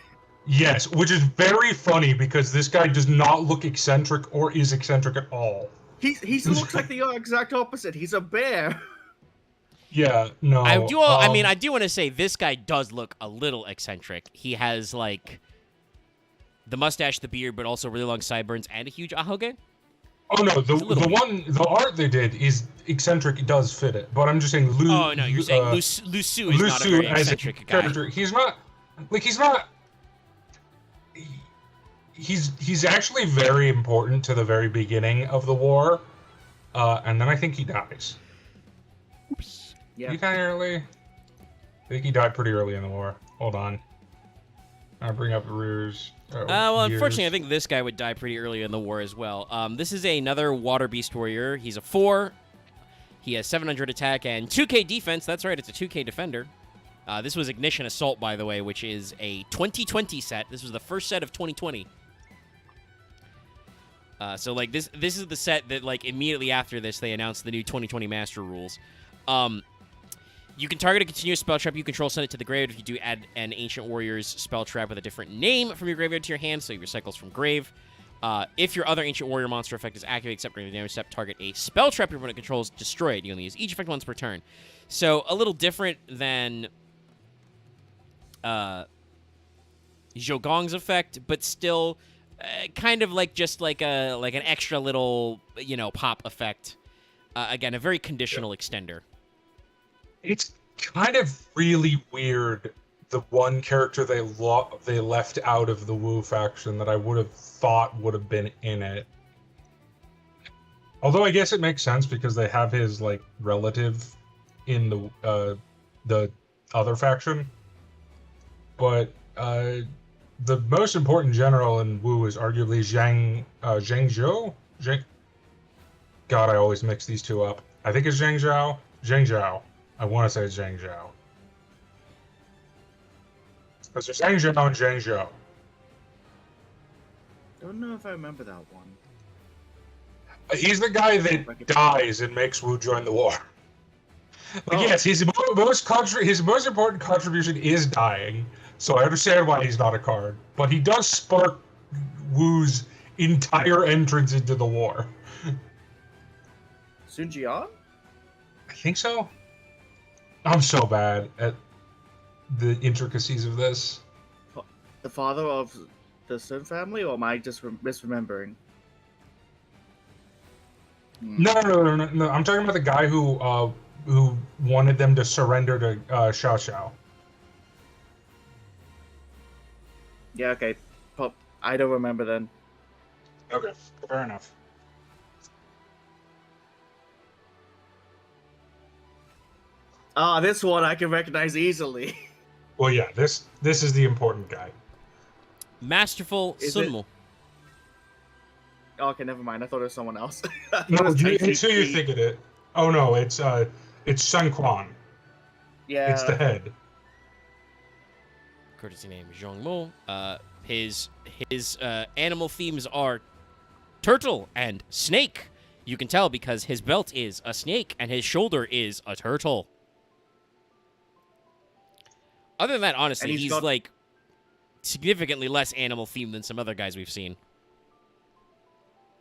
Yes, which is very funny because this guy does not look eccentric or is eccentric at all. He looks like the exact opposite. He's a bear. Yeah, no. I do want to say this guy does look a little eccentric. He has like the mustache, the beard, but also really long sideburns and a huge ahoge. Oh no, the art they did is eccentric. It does fit it, but I'm just saying. Oh no, you're saying Lusu is not a very eccentric guy. Character. He's not. He's actually very important to the very beginning of the war, and then I think he dies. Oops. Yeah. Did he die early? I think he died pretty early in the war. Hold on. I'll bring up Rue's. Well, unfortunately, I think this guy would die pretty early in the war as well. This is another Water Beast Warrior. He's a 4. He has 700 attack and 2k defense. That's right, it's a 2k defender. This was Ignition Assault, by the way, which is a 2020 set. This was the first set of 2020. So, like, this is the set that, like, immediately after this, they announced the new 2020 Master Rules. You can target a continuous spell trap you control, send it to the grave. If you do, add an Ancient Warrior's spell trap with a different name from your graveyard to your hand, so your cycles from grave. If your other Ancient Warrior monster effect is activated, except during the damage step, target a spell trap your opponent controls, destroy it. You only use each effect once per turn. So, a little different than Zhogong's effect, but still kind of like just like an extra little, pop effect. Again, a very conditional extender. It's kind of really weird. The one character they left out of the Wu faction that I would have thought would have been in it. Although I guess it makes sense because they have his like relative in the other faction. But the most important general in Wu is arguably Zhang Zhou. God, I always mix these two up. I think it's Zhang Zhao. I want to say it's Zhang Zhao. Because there's Zhang Zhao and Zhang Zhou. Don't know if I remember that one. He's the guy that dies and makes Wu join the war. Yes, his most important contribution is dying, so I understand why he's not a card. But he does spark Wu's entire entrance into the war. Sun Jian? I think so. I'm so bad at the intricacies of this. The father of the Sun family, or am I just misremembering? No. I'm talking about the guy who wanted them to surrender to Xiao Xiao. Yeah, okay. I don't remember then. Okay, fair enough. Ah, this one I can recognize easily. Well, yeah, this is the important guy. Masterful Sunmo. Okay, never mind. I thought it was someone else. No, it's who you think it is. Oh no, it's Sun Quan. Yeah. It's the head. Courtesy name Zhongmo. His animal themes are turtle and snake. You can tell because his belt is a snake and his shoulder is a turtle. Other than that, honestly, he's like significantly less animal themed than some other guys we've seen.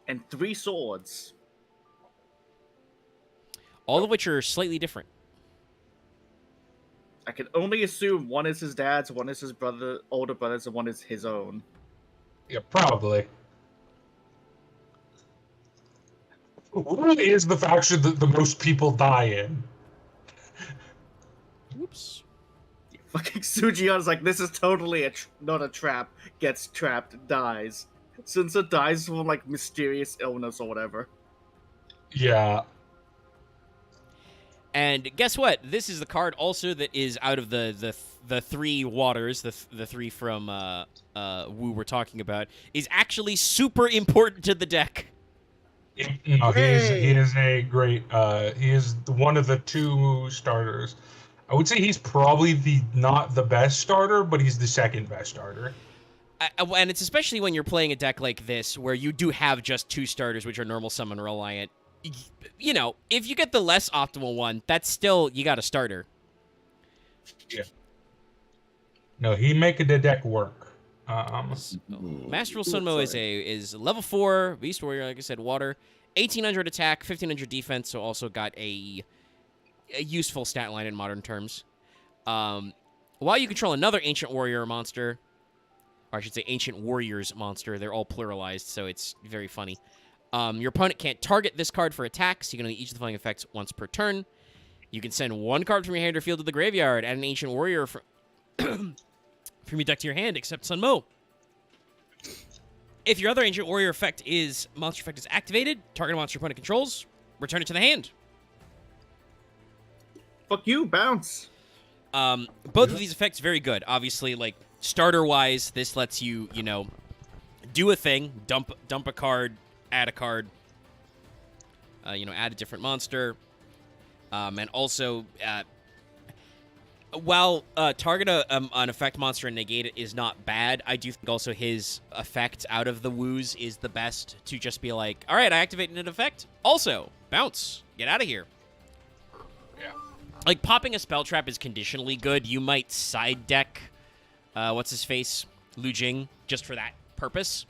And 3 swords. All of which are slightly different. I can only assume one is his dad's, one is his older brother's, and one is his own. Yeah, probably. What is the faction that the most people die in? Whoops. Fucking Sujian's like, this is totally not a trap. Gets trapped, dies. Sunsa dies from like mysterious illness or whatever. Yeah. And guess what? This is the card also that is out of the 3 waters, the 3 from Wu we're talking about, is actually super important to the deck. No, he is a great. He is one of the 2 starters. I would say he's probably not the best starter, but he's the second best starter. And it's especially when you're playing a deck like this, where you do have just 2 starters, which are normal summon reliant. You know, if you get the less optimal one, that's still, you got a starter. Yeah. No, he make the deck work. Masterful Sunmo is level 4 Beast Warrior, like I said, water, 1800 attack, 1500 defense, so also got a useful stat line in modern terms. While you control another Ancient Warrior monster, or I should say Ancient Warriors monster, they're all pluralized, so it's very funny. Your opponent can't target this card for attacks. You can only each of the following effects once per turn. You can send 1 card from your hand or field to the graveyard, add an Ancient Warrior from your deck to your hand, except Sunmo. If your other Ancient Warrior monster effect is activated, target a monster your opponent controls, return it to the hand. Fuck you, bounce. Both of these effects very good. Obviously, like, starter-wise, this lets you, do a thing, dump a card, add a card, add a different monster, and also, while target an effect monster and negate it is not bad, I do think also his effect out of the woos is the best to just be like, all right, I activated an effect. Also, bounce, get out of here. Yeah. Like, popping a spell trap is conditionally good. You might side deck, what's his face, Lu Jing, just for that purpose.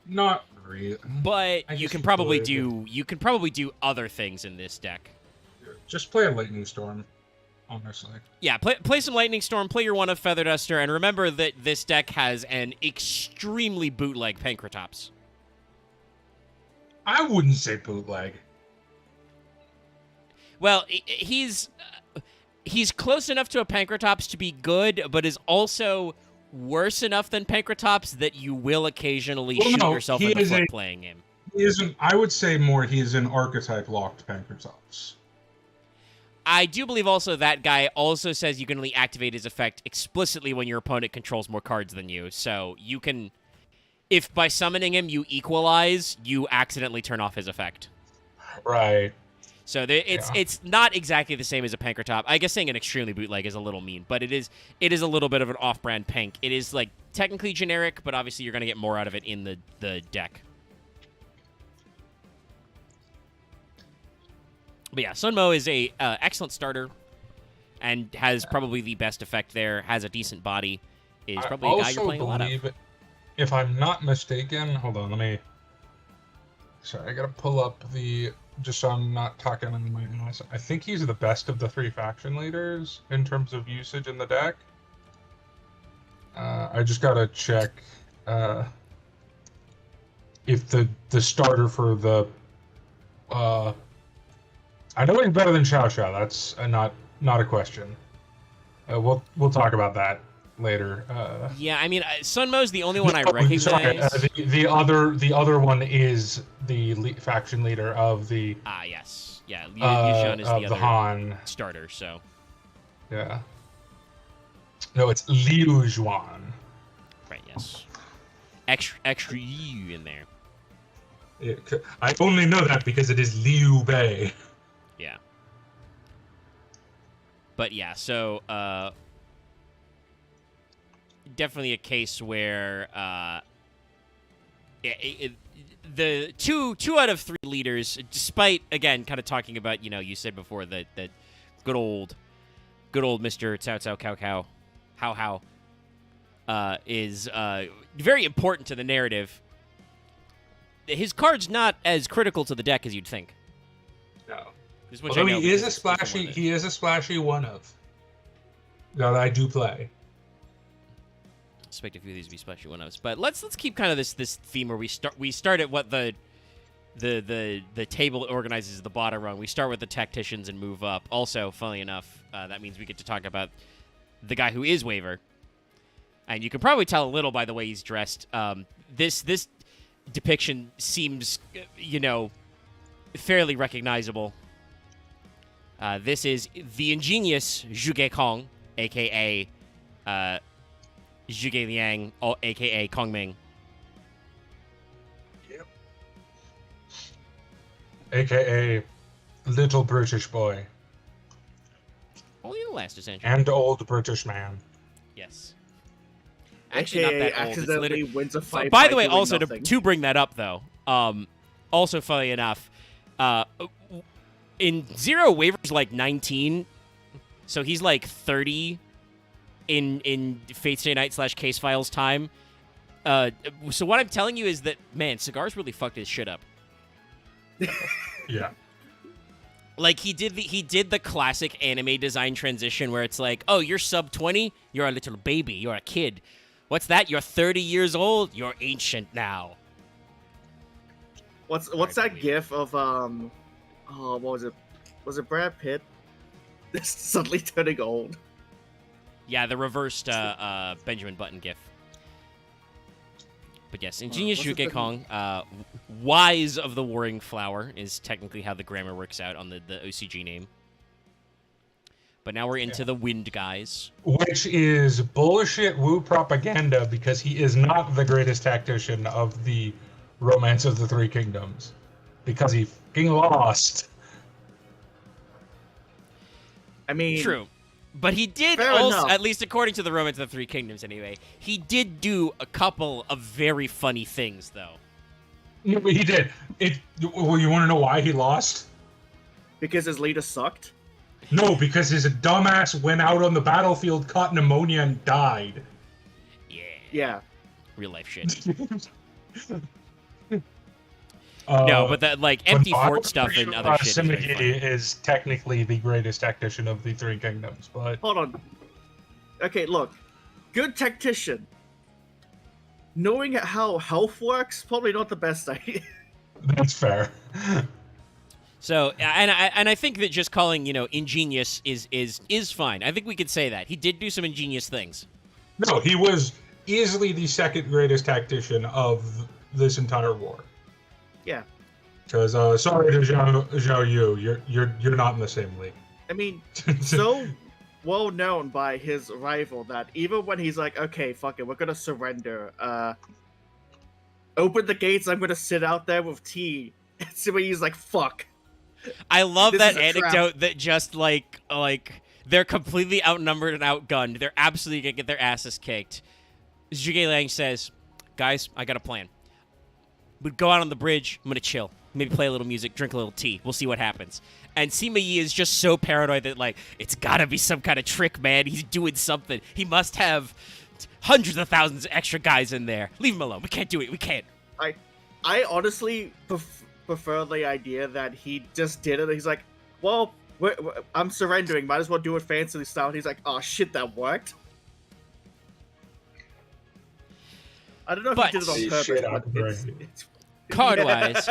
Not really. But you can probably do other things in this deck. Just play a Lightning Storm, honestly. Yeah, play some Lightning Storm, play your 1 of Feather Duster, and remember that this deck has an extremely bootleg Pankratops. I wouldn't say bootleg. Well, he's close enough to a Pankratops to be good, but is also worse enough than Pankratops that you will occasionally shoot yourself in the foot playing him. I would say more he is an archetype-locked Pankratops. I do believe also that guy also says you can only activate his effect explicitly when your opponent controls more cards than you. So you can, if by summoning him you equalize, you accidentally turn off his effect. Right. So it's not exactly the same as a Pankratops. I guess saying an extremely bootleg is a little mean, but it is a little bit of an off-brand Pank. It is like technically generic, but obviously you're going to get more out of it in the deck. But yeah, Sunmo is a excellent starter and has probably the best effect there, has a decent body, is probably a guy you're playing a lot of. If I'm not mistaken, hold on, sorry, I gotta pull up just so I'm not talking in my ass. I think he's the best of the 3 faction leaders in terms of usage in the deck. I just gotta check if the starter for the I know he's better than Xiao Xiao. That's not a question. We'll talk about that later. Yeah, I mean, Sunmo's the only one I recognize. Sorry, the other one is the faction leader of the. Yes, yeah. Liu Xun is the other Han starter. So. Yeah. No, it's Liu Xuan. Right. Yes. Extra U in there. I only know that because it is Liu Bei. Yeah. But yeah, so definitely a case where the two out of 3 leaders, despite again kind of talking about, you said before that good old Mr. Cao Cao Cao How is very important to the narrative. His card's not as critical to the deck as you'd think. No. Which Although I know he is a because splashy, one of that I do play. I expect a few of these to be splashy one-ups, but let's keep kind of this theme where we start at what the table organizes the bottom rung. We start with the tacticians and move up. Also, funnily enough, that means we get to talk about the guy who is Waver, and you can probably tell a little by the way he's dressed. This depiction seems, fairly recognizable. This is the ingenious Zhuge Kong, a.k.a. Zhuge Liang, a.k.a. Kong Ming. Yep. A.k.a. Little British Boy. Only in the last century. And Old British Man. Yes. Actually, not that old. Accidentally wins a fight. By the way, also nothing. to bring that up, though, also funny enough, in Zero, Waver's like 19, so he's like 30 in Fate Stay Night / Case Files time. So what I'm telling you is that, man, Cigars really fucked his shit up. Yeah. Like he did the classic anime design transition where it's like, oh, you're sub 20, you're a little baby, you're a kid. What's that? You're 30 years old, you're ancient now. What's that gif of what was it? Was it Brad Pitt? Suddenly turning old. Yeah, the reversed Benjamin Button gif. But yes, ingenious Zhuge Kong, wise of the Warring Flower is technically how the grammar works out on the OCG name. But now we're into the Wind guys. Which is bullshit woo propaganda because he is not the greatest tactician of the Romance of the Three Kingdoms. Because he fucking lost. I mean... True. But he did also, at least according to the Romance of the Three Kingdoms anyway, he did do a couple of very funny things, though. No, but he did. Well, you want to know why he lost? Because his leader sucked? No, because his dumbass went out on the battlefield, caught pneumonia, and died. Yeah. Real life shit. No, but that empty fort stuff and other shit. Simiki is technically the greatest tactician of the Three Kingdoms, but hold on. Okay, look, good tactician. Knowing how health works, probably not the best idea. That's fair. So, and I think that just calling ingenious is fine. I think we could say that he did do some ingenious things. No, he was easily the second greatest tactician of this entire war. Yeah. Because sorry to Zhao Yu, you're not in the same league. I mean, so well known by his rival that even when he's like, okay, fuck it, we're gonna surrender. Open the gates. I'm gonna sit out there with tea. And Simi's like, fuck. I love that anecdote that just like they're completely outnumbered and outgunned. They're absolutely gonna get their asses kicked. Zhuge Liang says, guys, I got a plan. We'd go out on the bridge. I'm gonna chill. Maybe play a little music, drink a little tea. We'll see what happens. And Sima Yi is just so paranoid that it's gotta be some kind of trick, man. He's doing something. He must have hundreds of thousands of extra guys in there. Leave him alone. We can't do it. We can't. I honestly prefer the idea that he just did it. He's like, well, I'm surrendering. Might as well do it fancy style. And he's like, oh shit, that worked. I don't know if he did it on purpose. Card-wise,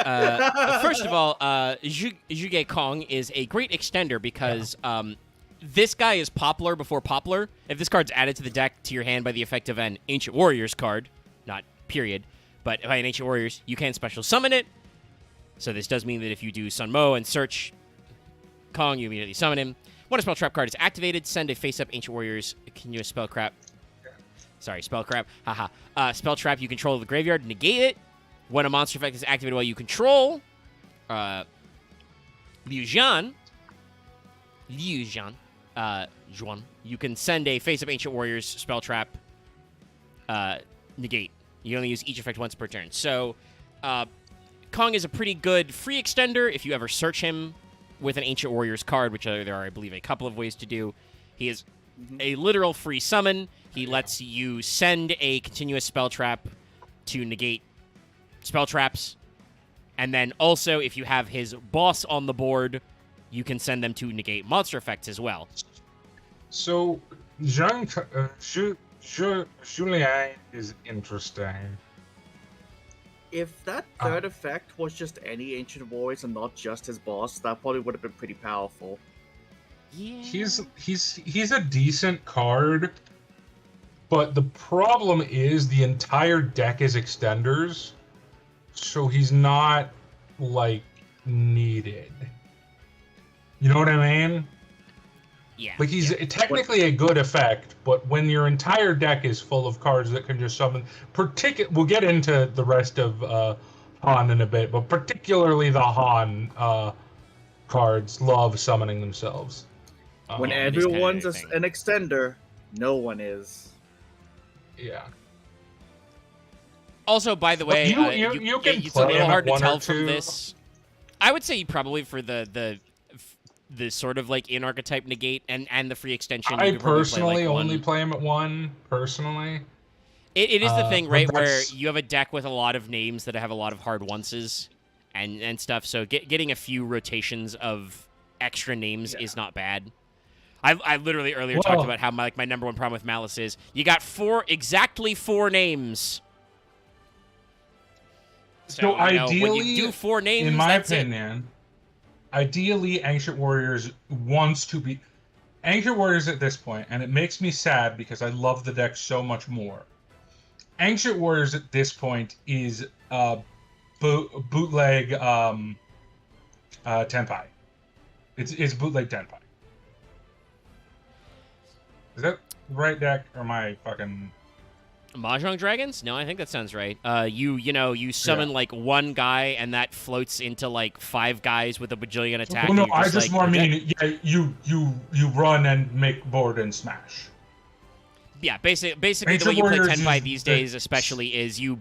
first of all, Zhuge Kong is a great extender because this guy is Poplar before Poplar. If this card's added to the deck to your hand by the effect of an Ancient Warriors card, not period, but by an Ancient Warriors, you can special summon it. So this does mean that if you do Sun Mo and search Kong, you immediately summon him. When a spell trap card is activated, send a face-up Ancient Warriors. Can you spell crap? Sorry, spell crap. Haha. Spell trap you control the graveyard, negate it. When a monster effect is activated while you control Liu Jian, Juan, you can send a face-up Ancient Warriors spell trap, negate. You only use each effect once per turn. So, Kong is a pretty good free extender if you ever search him with an Ancient Warriors card, which there are, I believe, a couple of ways to do. He is a literal free summon. He lets you send a continuous spell trap to negate spell traps. And then also, if you have his boss on the board, you can send them to negate monster effects as well. So, Julien is interesting. If that third effect was just any Ancient Warriors and not just his boss, that probably would have been pretty powerful. Yeah. He's a decent card, but the problem is the entire deck is extenders, so he's not like needed. You know what I mean? Yeah. Like he's technically a good effect, but when your entire deck is full of cards that can just summon, we'll get into the rest of Han in a bit, but particularly the Han cards love summoning themselves. When it is kinda everyone's anything. an extender, no one is. Yeah. Also, by the But way, you can it's a play little him hard to at one or tell from two. this. I would say probably for the sort of like in archetype negate and the free extension. I you could probably personally play, like, only one. play him at one. Personally, It is the thing, but right, where that's- you have a deck with a lot of names that have a lot of hard onces and stuff. So getting a few rotations of extra names is not bad. I literally earlier talked Well- about how my number one problem with Malice is you got exactly four names. So when you ideally, do four names, in my that's it. opinion, ideally, Ancient Warriors wants to be Ancient Warriors at this point, and it makes me sad because I love the deck so much more. Ancient Warriors at this point is bootleg Tenpai. It's bootleg Tenpai. Is that the right deck, or am I fucking... Mahjong Dragons? No, I think that sounds right. You summon like one guy and that floats into like five guys with a bajillion attack. Oh no, and you're I just more protect- mean you run and make board and smash. Yeah, basically the way Ancient you play Warriors Tenpai is these the- days, especially, is you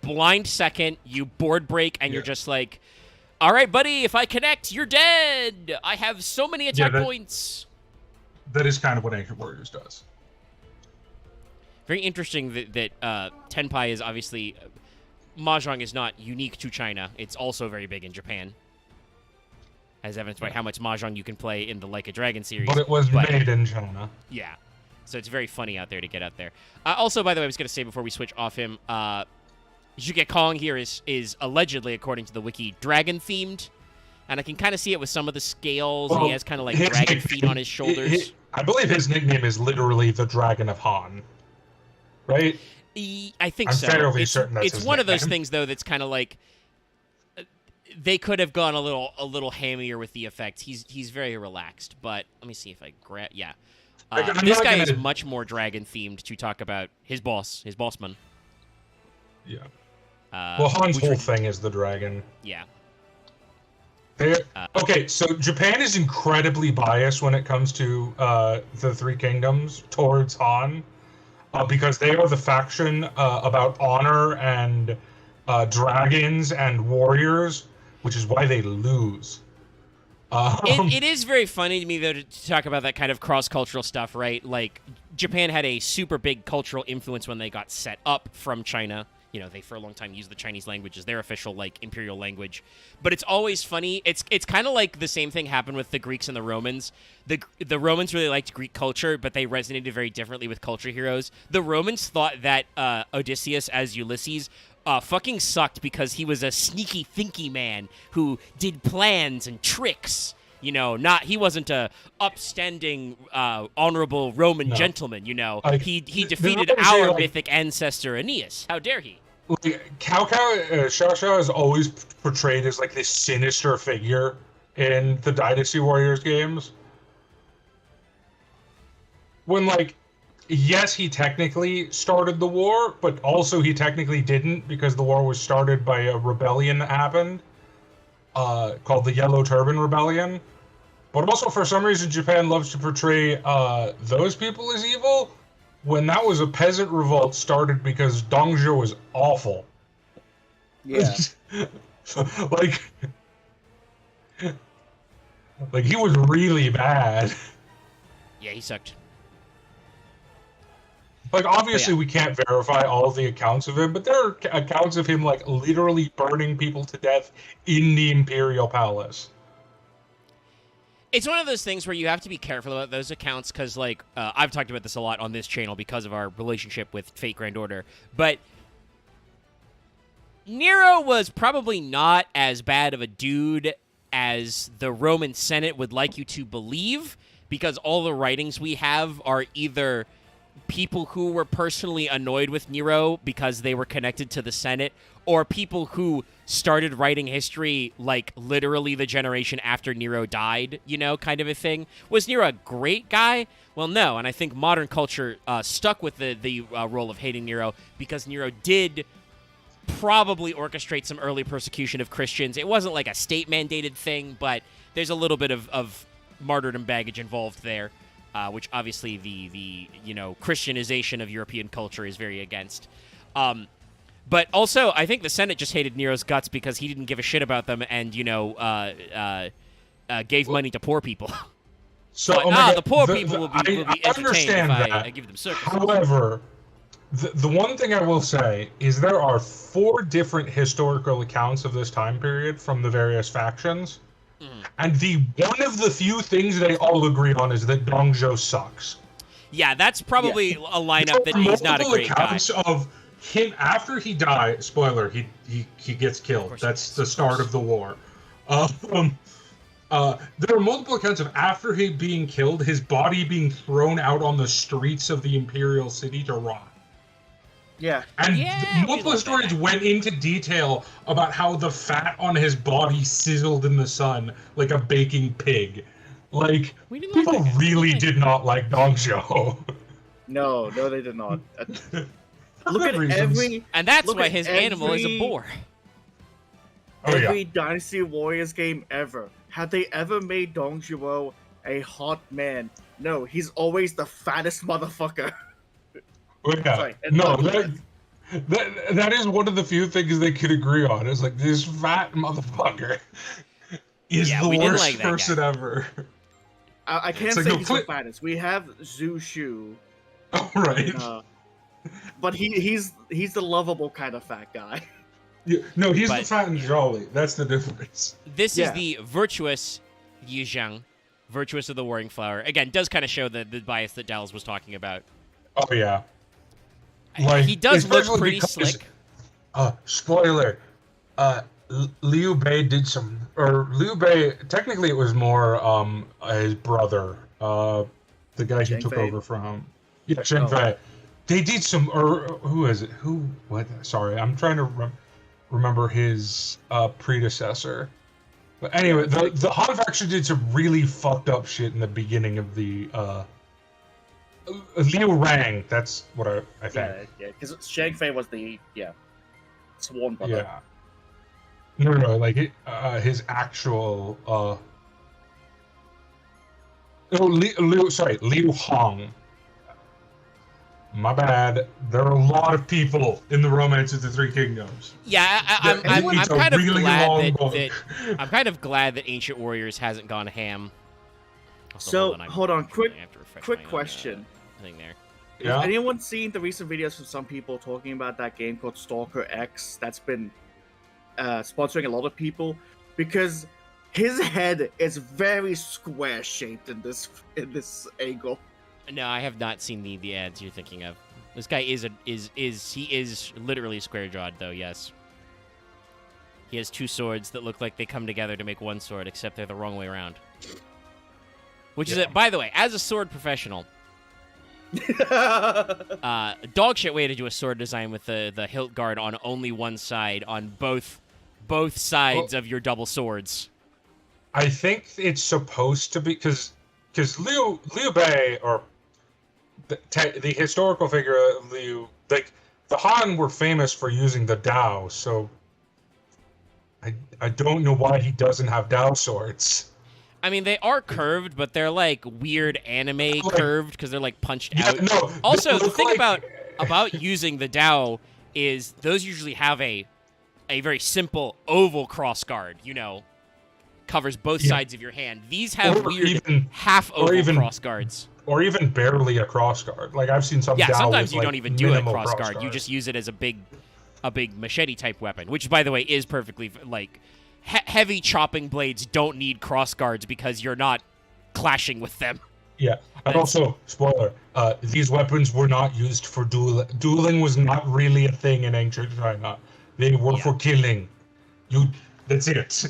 blind second, you board break, and you're just like, all right, buddy, if I connect, you're dead. I have so many attack points. That is kind of what Ancient Warriors does. Very interesting that Tenpai is obviously... Mahjong is not unique to China. It's also very big in Japan. As evidenced by how much Mahjong you can play in the Like a Dragon series. But it was made in China. Yeah. So it's very funny out there to get out there. Also, by the way, I was going to say before we switch off him, Zhuge Kong here is allegedly, according to the wiki, dragon-themed. And I can kind of see it with some of the scales. Well, He has kind of like his dragon nickname- feet on his shoulders. I believe his nickname is literally the Dragon of Han. Right? I think I'm so. fairly It's, certain that's it's his one of those nickname. things, though, that's kind of like they could have gone a little hammier with the effects. He's very relaxed, but let me see if I grab. Yeah, Like, I'm this not guy is gonna- much more dragon themed to talk about his bossman. Yeah. Well, Han's which whole would- thing is the dragon. Yeah. Okay, so Japan is incredibly biased when it comes to the Three Kingdoms towards Han, because they are the faction about honor and dragons and warriors, which is why they lose. It is very funny to me, though, to talk about that kind of cross-cultural stuff, right? Like, Japan had a super big cultural influence when they got set up from China. You know, they for a long time used the Chinese language as their official, like, imperial language. But it's always funny. It's kind of like the same thing happened with the Greeks and the Romans. The Romans really liked Greek culture, but they resonated very differently with culture heroes. The Romans thought that Odysseus as Ulysses fucking sucked because he was a sneaky, thinky man who did plans and tricks. You know, he wasn't a upstanding, honorable Roman gentleman. You know, he defeated our mythic ancestor Aeneas. How dare he? Like, Xiao Xiao is always portrayed as like this sinister figure in the Dynasty Warriors games. When, like, yes, he technically started the war, but also he technically didn't, because the war was started by a rebellion that happened called the Yellow Turban Rebellion. But also, for some reason, Japan loves to portray those people as evil, when that was a peasant revolt started because Dongzhou was awful. Yeah. like he was really bad. Yeah, he sucked. Like, obviously, yeah. we can't verify all the accounts of him, but there are accounts of him, like, literally burning people to death in the Imperial Palace. It's one of those things where you have to be careful about those accounts because, like, I've talked about this a lot on this channel because of our relationship with Fate Grand Order, but Nero was probably not as bad of a dude as the Roman Senate would like you to believe, because all the writings we have are either people who were personally annoyed with Nero because they were connected to the Senate, or people who started writing history like literally the generation after Nero died, you know, kind of a thing. Was Nero a great guy? Well, no, and I think modern culture stuck with the role of hating Nero because Nero did probably orchestrate some early persecution of Christians. It wasn't like a state-mandated thing, but there's a little bit of martyrdom baggage involved there, which obviously the Christianization of European culture is very against. But also, I think the Senate just hated Nero's guts because he didn't give a shit about them and, gave money to poor people. So, the poor people will be entertained if I give them circus. However, the one thing I will say is there are 4 different historical accounts of this time period from the various factions, and one of the few things they all agree on is that Dongzhou sucks. Yeah, that's probably a lineup that he's not a great guy. Accounts of him after he died. Spoiler: he gets killed. That's the start of the war. There are multiple accounts of after he being killed, his body being thrown out on the streets of the imperial city to rot. Yeah. And multiple historians went into detail about how the fat on his body sizzled in the sun like a baking pig. Like, people really did not like Dongzhou. No, they did not. Look at every... And that's why his animal is a boar. Every Dynasty Warriors game ever. Had they ever made Dongzhou a hot man? No, he's always the fattest motherfucker. Yeah. Sorry, no, that is one of the few things they could agree on. It's like, this fat motherfucker is the worst person ever. I can't say he's the fattest. We have Zhu Shu. Oh, right. But he's the lovable kind of fat guy. Yeah, no, he's the fat and jolly. That's the difference. This is the virtuous Yi Zhang, virtuous of the Warring Flower. Again, does kind of show the bias that Dallas was talking about. Oh, yeah. Like, he does look pretty slick. Spoiler. Liu Bei did some... Or Liu Bei... Technically, it was more his brother. The guy who took over from... Yeah, Zheng Fei. They did some... Or who is it? What? Sorry, I'm trying to remember his predecessor. But anyway, the Han faction did some really fucked up shit in the beginning of the... Liu Rang, that's what I think. Yeah, because Zheng Fei was the sworn brother. Yeah. No, like his actual Liu Hong. My bad. There are a lot of people in the Romance of the Three Kingdoms. Yeah, I'm kind of glad I'm kind of glad that Ancient Warriors hasn't gone ham. Also, hold on, quick question. Thing there. Has anyone seen the recent videos from some people talking about that game called Stalker X that's been sponsoring a lot of people? Because his head is very square shaped in this angle. No, I have not seen the ads you're thinking of. This guy is literally square jawed though. Yes. He has 2 swords that look like they come together to make one sword, except they're the wrong way around. Which is, by the way, as a sword professional. Dog shit way to do a sword design with the hilt guard on only one side on both sides of your double swords. I think it's supposed to be because Liu Bei, or the historical figure of Liu, like the Han were famous for using the Dao, so I don't know why he doesn't have Dao swords. I mean, they are curved, but they're like weird anime curved because they're like punched out. No, also, the thing about using the Dao is those usually have a very simple oval cross guard, covers both sides of your hand. These have weird half oval cross guards. or even barely a cross guard. Like I've seen some Yeah, Dao sometimes with, you like, don't even do a minimal cross guard. You just use it as a big machete type weapon, which, by the way, is perfectly like heavy chopping blades don't need cross guards because you're not clashing with them. Yeah, and also, spoiler, these weapons were not used for dueling. Dueling was not really a thing in ancient China. They were for killing. That's it.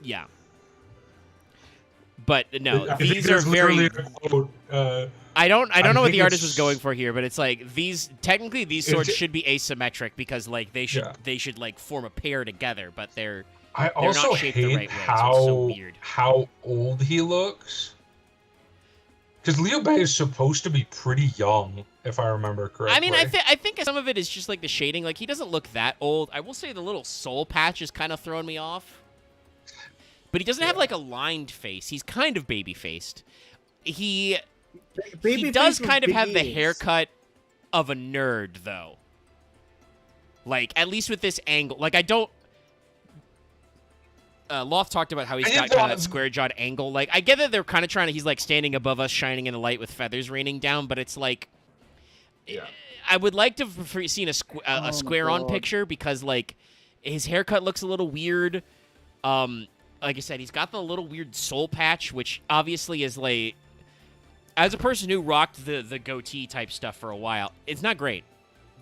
Yeah. But no, I think these are there's literally very... a quote, I don't know what think the artist was it's- going for here, but it's like these swords should be asymmetric because like they should like form a pair together, but they're also not shaped the hate right way, so it's so weird. how old he looks. Because Liu Bei is supposed to be pretty young, if I remember correctly. I mean, I think some of it is just like the shading. Like he doesn't look that old. I will say the little soul patch is kind of throwing me off. But he doesn't have like a lined face. He's kind of baby faced. He does kind of have the haircut of a nerd though. Like at least with this angle. Like I don't. Loth talked about how he's got kind of that square-jawed angle. Like, I get that they're kind of trying to... He's, like, standing above us, shining in the light with feathers raining down, but it's like... Yeah. I would like to have seen a square-on picture because, like, his haircut looks a little weird. Like I said, he's got the little weird soul patch, which obviously is, like... As a person who rocked the goatee-type stuff for a while, it's not great.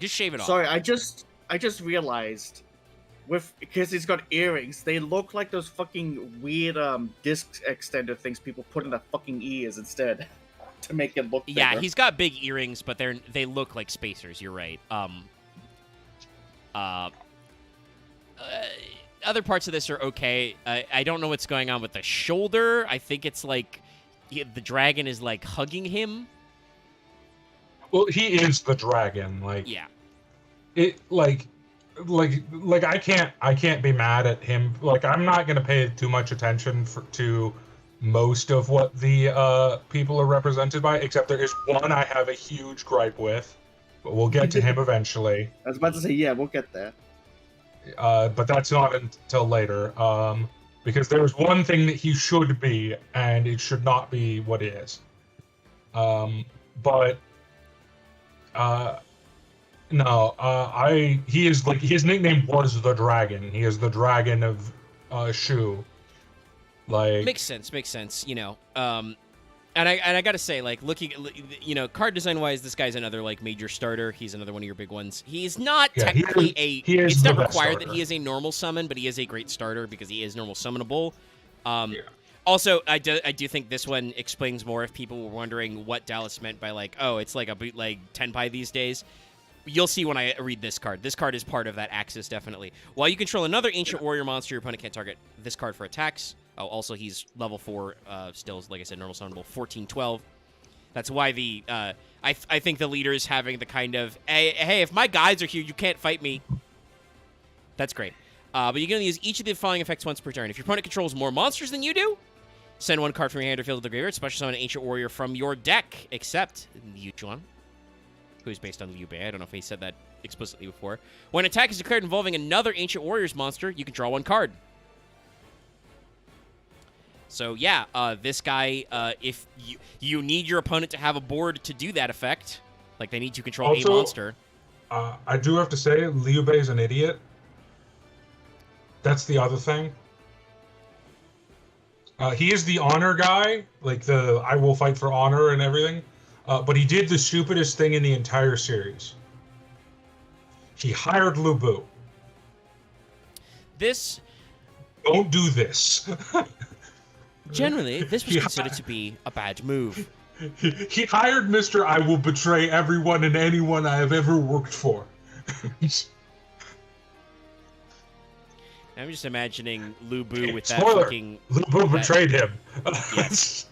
Just shave it off. Sorry, I just realized... because he's got earrings, they look like those fucking weird disc extender things people put in their fucking ears instead to make it look bigger. Yeah, he's got big earrings, but they look like spacers. You're right. Other parts of this are okay. I don't know what's going on with the shoulder. I think it's like the dragon is like hugging him. Well, he is the dragon. Like yeah, it like I can't be mad at him. Like I'm not gonna pay too much attention to most of what the people are represented by, except there is one I have a huge gripe with, but we'll get to him eventually. I was about to say, yeah, we'll get there. But that's not until later. Because there's one thing that he should be, and it should not be what it is. He is like, his nickname was the Dragon. He is the Dragon of Shu. Like makes sense. You know, and I gotta say, like looking, you know, card design wise, this guy's another like major starter. He's another one of your big ones. He's not technically it's not required that he is a normal summon, but he is a great starter because he is normal summonable. Also, I do think this one explains more if people were wondering what Dallas meant by like, oh, it's like a bootleg Tenpai these days. You'll see when I read this card. This card is part of that axis, definitely. While you control another Ancient Warrior monster, your opponent can't target this card for attacks. Oh, also, he's level 4, still, like I said, normal summonable, 14-12. That's why the, I think the leader is having the kind of, hey, if my guides are here, you can't fight me. That's great. But you're going to use each of the following effects once per turn. If your opponent controls more monsters than you do, send one card from your hand or field to the graveyard. Special summon an Ancient Warrior from your deck, except Yuchuan, who's based on Liu Bei. I don't know if he said that explicitly before. When an attack is declared involving another Ancient Warriors monster, you can draw one card. So yeah, this guy, if you need your opponent to have a board to do that effect, like they need to control a monster. I do have to say, Liu Bei is an idiot. That's the other thing. He is the honor guy, like the I will fight for honor and everything. But he did the stupidest thing in the entire series. He hired Lu Bu. Don't do this. Generally, this was considered to be a bad move. He hired Mr. I will betray everyone and anyone I have ever worked for. I'm just imagining Lu Bu with that Spoiler, fucking... Lu Bu betrayed him. Yes.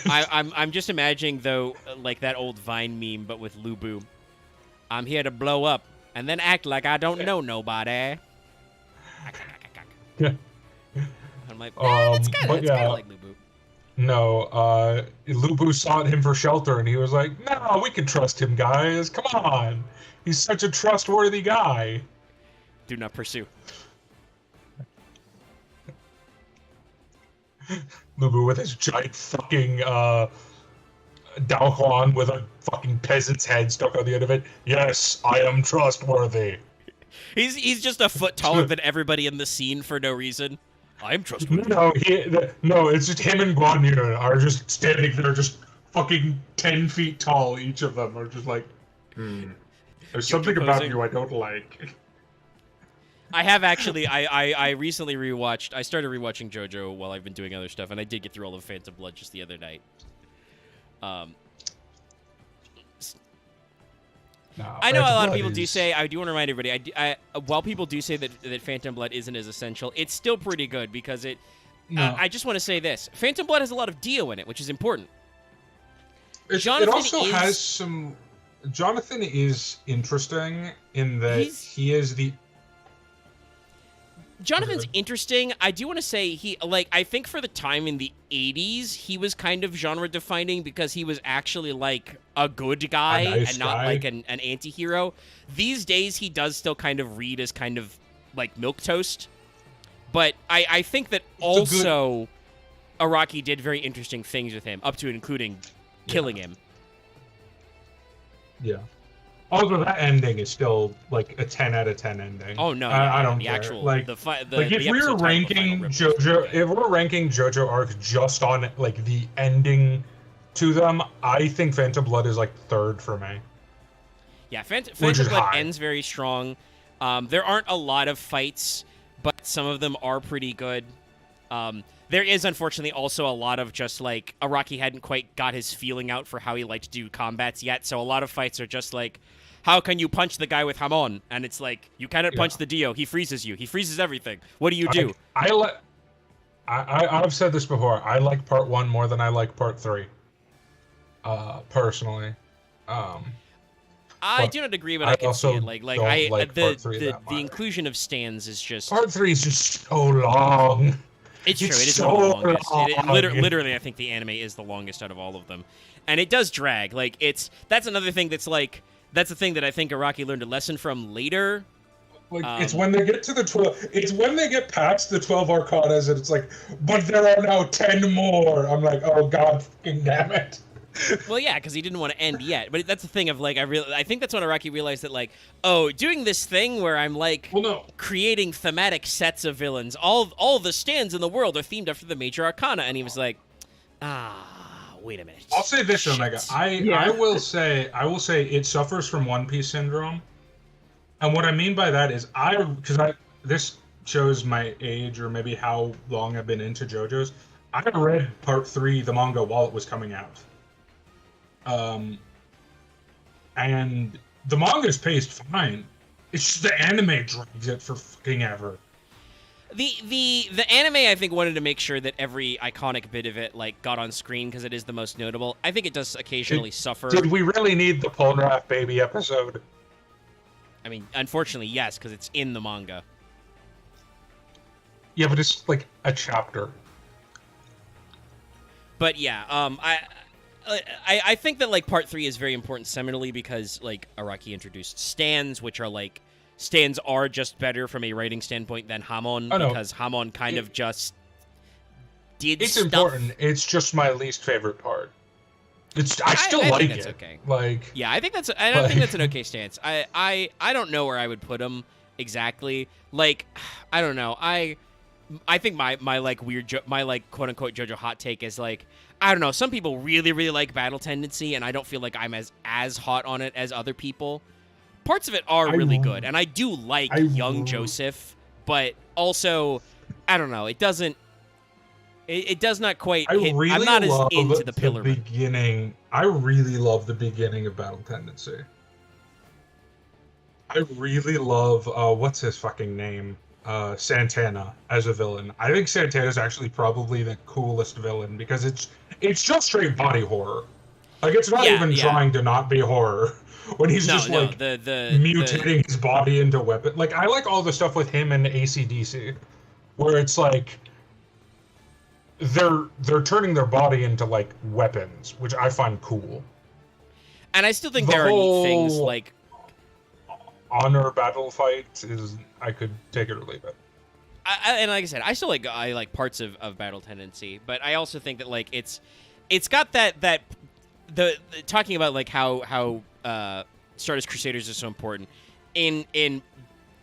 I'm just imagining, though, like that old Vine meme, but with Lu Bu. I'm here to blow up, and then act like I don't know nobody. Yeah. I'm like, that's kind of like Lu Bu. No, Lu Bu sought him for shelter, and he was like, no, we can trust him, guys. Come on. He's such a trustworthy guy. Do not pursue. Lu Bu with his giant fucking Dao Huan with a fucking peasant's head stuck on the end of it. Yes, I am trustworthy. He's just a foot taller than everybody in the scene for no reason. I'm trustworthy. No, it's just him and Guan Yu are just standing there, just fucking 10 feet tall. Each of them are just like, there's something about you I don't like. I have actually. I recently rewatched. I started rewatching JoJo while I've been doing other stuff, and I did get through all of Phantom Blood just the other night. No, I know a lot of people do say. I do want to remind everybody. While people do say that Phantom Blood isn't as essential, it's still pretty good because it. No. I just want to say this: Phantom Blood has a lot of Dio in it, which is important. It also has some. Jonathan is interesting in that he is the. Jonathan's interesting. I do want to say I think for the time in the 80s, he was kind of genre defining because he was actually like a good guy and not like an anti-hero. These days, he does still kind of read as kind of like milquetoast. But I think that also Araki did very interesting things with him, up to and including killing him. Yeah. Although that ending is still like a 10 out of 10 ending. Oh no, I don't the care. actual like the if we were ranking JoJo, if we're ranking JoJo arcs just on like the ending to them, I think Phantom Blood is like third for me. Yeah, Phantom Blood ends very strong. There aren't a lot of fights, but some of them are pretty good. There is unfortunately also a lot of just like Araki hadn't quite got his feeling out for how he liked to do combats yet, so a lot of fights are just like, how can you punch the guy with Hamon? And it's like, you cannot punch the Dio. He freezes you. He freezes everything. What do you do? I've said this before. I like part 1 more than I like part 3. Personally. I do not agree, but I can see it. The inclusion of stands is just part 3 is just so long. It's true. It is so one of the longest. Literally, I think the anime is the longest out of all of them, and it does drag. Like that's another thing that's like. That's the thing that I think Araki learned a lesson from later. Like it's when they get to the 12. It's when they get past the 12 arcanas, and it's like, but there are now 10 more. I'm like, oh god, fucking damn it. Well, yeah, because he didn't want to end yet. But that's the thing of like, I think that's when Araki realized that like, oh, doing this thing where I'm like, creating thematic sets of villains. All the stands in the world are themed after the major arcana, and he was like, wait a minute. I'll say this, Omega. I will say it suffers from One Piece syndrome. And what I mean by that is this shows my age or maybe how long I've been into JoJo's. I read part 3, the manga, while it was coming out. And the manga's paced fine. It's just the anime drags it for fucking ever. The anime, I think, wanted to make sure that every iconic bit of it like got on screen because it is the most notable. I think it does occasionally suffer. Did we really need the Polnareff baby episode? I mean, unfortunately, yes, because it's in the manga. Yeah, but it's like a chapter. But yeah, I think that like part 3 is very important seminally because like Araki introduced stands, which are like. Stands are just better from a writing standpoint than Hamon because Hamon kind of just did it's stuff. It's important. It's just my least favorite part. I still like it. Okay. Like yeah, I think that's an okay stance. I don't know where I would put him exactly. Like I don't know. I think my like weird my like quote unquote JoJo hot take is like I don't know. Some people really like battle tendency, and I don't feel like I'm as hot on it as other people. Parts of it are really good, and I do like young Joseph, but also, I don't know, it doesn't. It does not quite hit. I'm not as into the pillar. I really love the beginning of Battle Tendency. I really love what's his fucking name? Santana as a villain. I think Santana is actually probably the coolest villain because it's just straight body horror. Like it's not even trying to not be horror. When he's mutating his body into weapon. Like, I like all the stuff with him and AC/DC, where it's like they're turning their body into like weapons, which I find cool. And I still think there are neat things like honor battle fight is I could take it or leave it. And like I said, I like parts of Battle Tendency, but I also think that like it's got that talking about like how Stardust Crusaders is so important in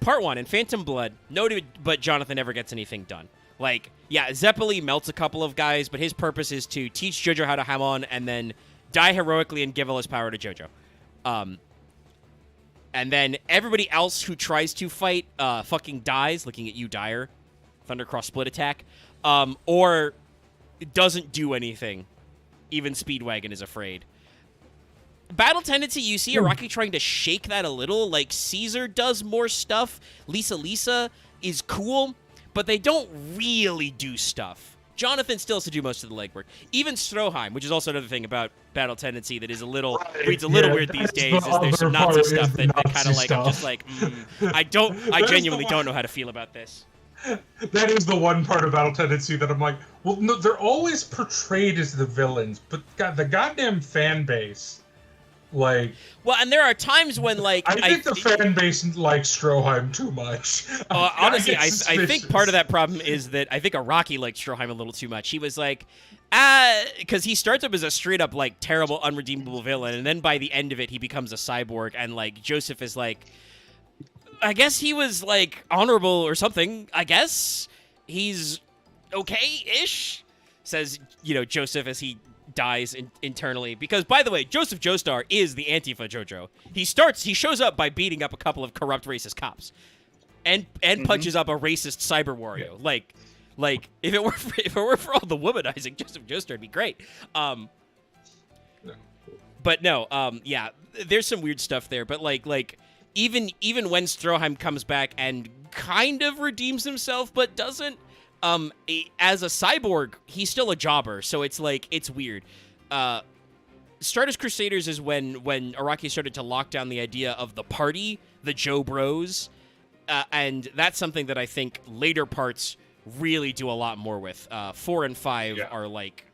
part 1 in Phantom Blood. Nobody but Jonathan ever gets anything done. Like, yeah, Zeppeli melts a couple of guys, but his purpose is to teach JoJo how to Hamon and then die heroically and give all his power to JoJo. And then everybody else who tries to fight fucking dies, looking at you, Dire. Thundercross split attack. Or doesn't do anything. Even Speedwagon is afraid. Battle tendency, you see Araki trying to shake that a little. Like, Caesar does more stuff. Lisa is cool, but they don't really do stuff. Jonathan still has to do most of the legwork. Even Stroheim, which is also another thing about battle tendency that is a little reads a little weird these days, is there's some Nazi stuff that kind of like, I'm just like, I genuinely don't know how to feel about this. That is the one part of battle tendency that I'm like, well, no, they're always portrayed as the villains, but the goddamn fan base. Like, well, and there are times when, like, I think the fan base likes Stroheim too much. Honestly, I think part of that problem is that I think Araki liked Stroheim a little too much. He was like, because he starts up as a straight up like terrible, unredeemable villain, and then by the end of it, he becomes a cyborg, and like Joseph is like, I guess he was like honorable or something. I guess he's okay-ish, says Joseph as he dies internally, because by the way, Joseph Joestar is the Antifa JoJo. He shows up by beating up a couple of corrupt racist cops and punches up a racist cyber warrior. Yeah. Like if it were for all the womanizing, Joseph Joestar would be great. But no, yeah, there's some weird stuff there, but like even when Stroheim comes back and kind of redeems himself but doesn't, as a cyborg, he's still a jobber, so it's like, it's weird. Stardust Crusaders is when Araki started to lock down the idea of the party, the Joe Bros, and that's something that I think later parts really do a lot more with. 4 and 5 are like...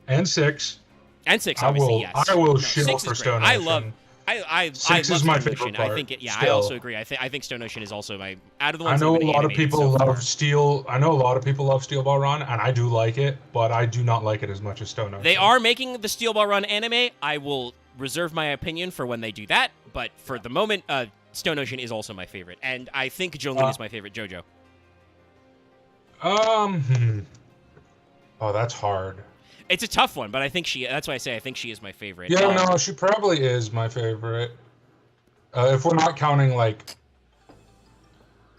And 6. And 6, obviously, yes. I will shill for Stone Ocean. I love 6 is my favorite part. I think I also agree. I think Stone Ocean is also my out of the ones. I know a lot of people love Steel. I know a lot of people love Steel Ball Run, and I do like it, but I do not like it as much as Stone Ocean. They are making the Steel Ball Run anime. I will reserve my opinion for when they do that, but for the moment, Stone Ocean is also my favorite, and I think Jolene is my favorite JoJo. Oh, that's hard. It's a tough one, but I think that's why I say I think she is my favorite. Yeah, no, she probably is my favorite. If we're not counting, like,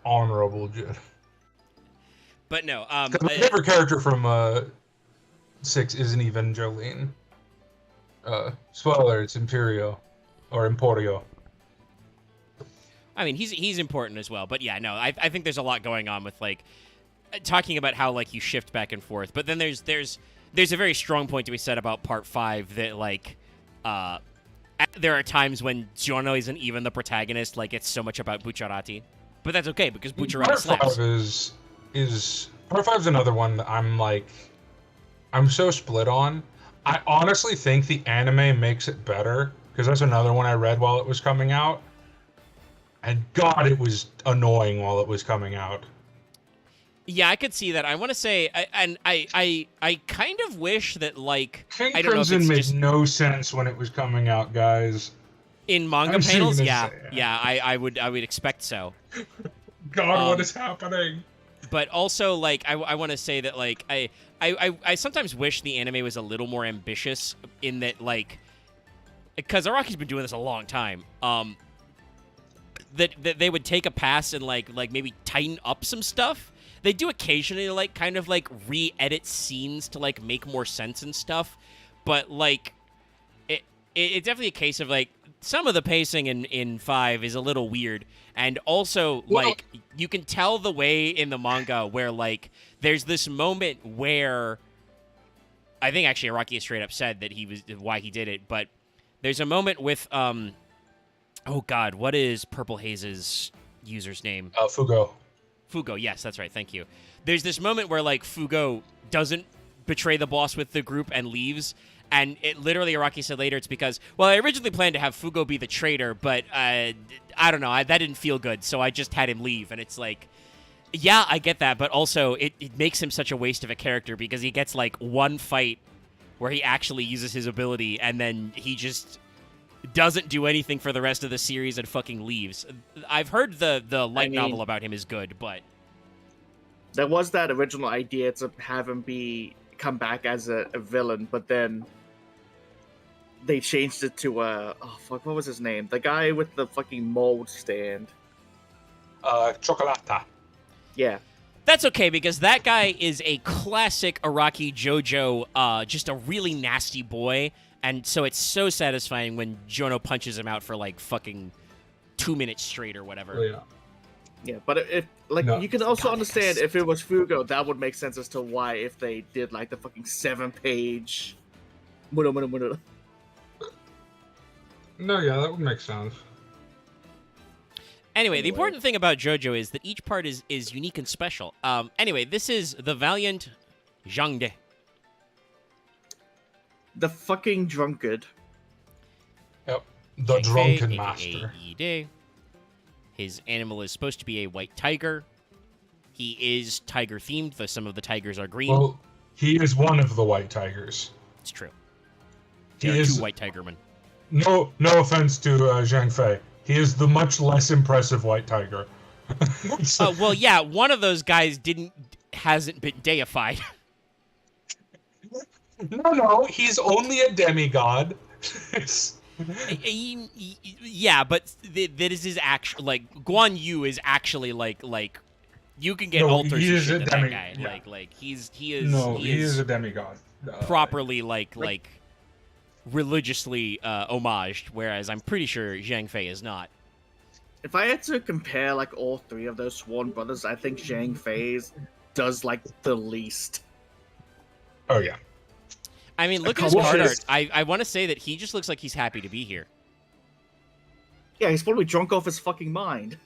honorable Jed. But no, my favorite character from 6 isn't even Jolene. Spoiler, it's Imperio. Or Emporio. I mean, he's important as well. But yeah, no, I think there's a lot going on with, like, talking about how, like, you shift back and forth. But then there's a very strong point to be said about Part 5 that, like, there are times when Giorno isn't even the protagonist. Like, it's so much about Bucciarati. But that's okay, because Bucciarati slaps. Part 5 is another one that I'm so split on. I honestly think the anime makes it better, because that's another one I read while it was coming out. And God, it was annoying while it was coming out. Yeah, I could see that. I want to say, I kind of wish that, like, King I don't Crimson know if made it's just no sense when it was coming out, guys. In manga panels, yeah, I would expect so. God, what is happening? But also, like, I want to say that, like, I sometimes wish the anime was a little more ambitious in that, like, because Araki's been doing this a long time. That they would take a pass and like maybe tighten up some stuff. They do occasionally, like, kind of, like, re-edit scenes to, like, make more sense and stuff. But, like, it's definitely a case of, like, some of the pacing in 5 is a little weird. And also, like, you can tell the way in the manga where, like, there's this moment where... I think, actually, Araki straight up said that why he did it. But there's a moment with, oh, God, what is Purple Haze's user's name? Fugo. Fugo, yes, that's right, thank you. There's this moment where, like, Fugo doesn't betray the boss with the group and leaves, and it literally, Araki said later, it's because, well, I originally planned to have Fugo be the traitor, but, I don't know, that didn't feel good, so I just had him leave, and it's like, yeah, I get that, but also, it makes him such a waste of a character, because he gets, like, one fight where he actually uses his ability and then he just doesn't do anything for the rest of the series and fucking leaves. I've heard the light novel about him is good, but there was that original idea to have him come back as a villain, but then they changed it to what was his name? The guy with the fucking mold stand. Chocolata. Yeah. that's okay because that guy is a classic Araki JoJo, just a really nasty boy, and so it's so satisfying when Jono punches him out for like fucking 2 minutes straight or whatever. Oh, yeah. Yeah, but if you can also understand if it was Fugo, that would make sense as to why if they did like the fucking 7-page. No, yeah, that would make sense. Anyway, the important thing about JoJo is that each part is unique and special. Anyway, this is the Valiant Zhangde. The fucking drunkard. Yep. The drunken master. His animal is supposed to be a white tiger. He is tiger themed, though some of the tigers are green. Well, he is one of the white tigers. It's true. He There are is two white tigermen. no offense to Zhang Fei. He is the much less impressive white tiger. Well, yeah, one of those guys hasn't been deified. No, he's only a demigod. Yeah, but that is his actual, like, Guan Yu is actually like you can get altars he and is shit a to demi- that guy. yeah. Like he is He is a demigod. properly like religiously homaged, whereas I'm pretty sure Zhang Fei is not. If I had to compare like all three of those Sworn brothers, I think Zhang Fei's does like the least. Oh yeah. I mean, look at his card art. I want to say that he just looks like he's happy to be here. Yeah, he's probably drunk off his fucking mind.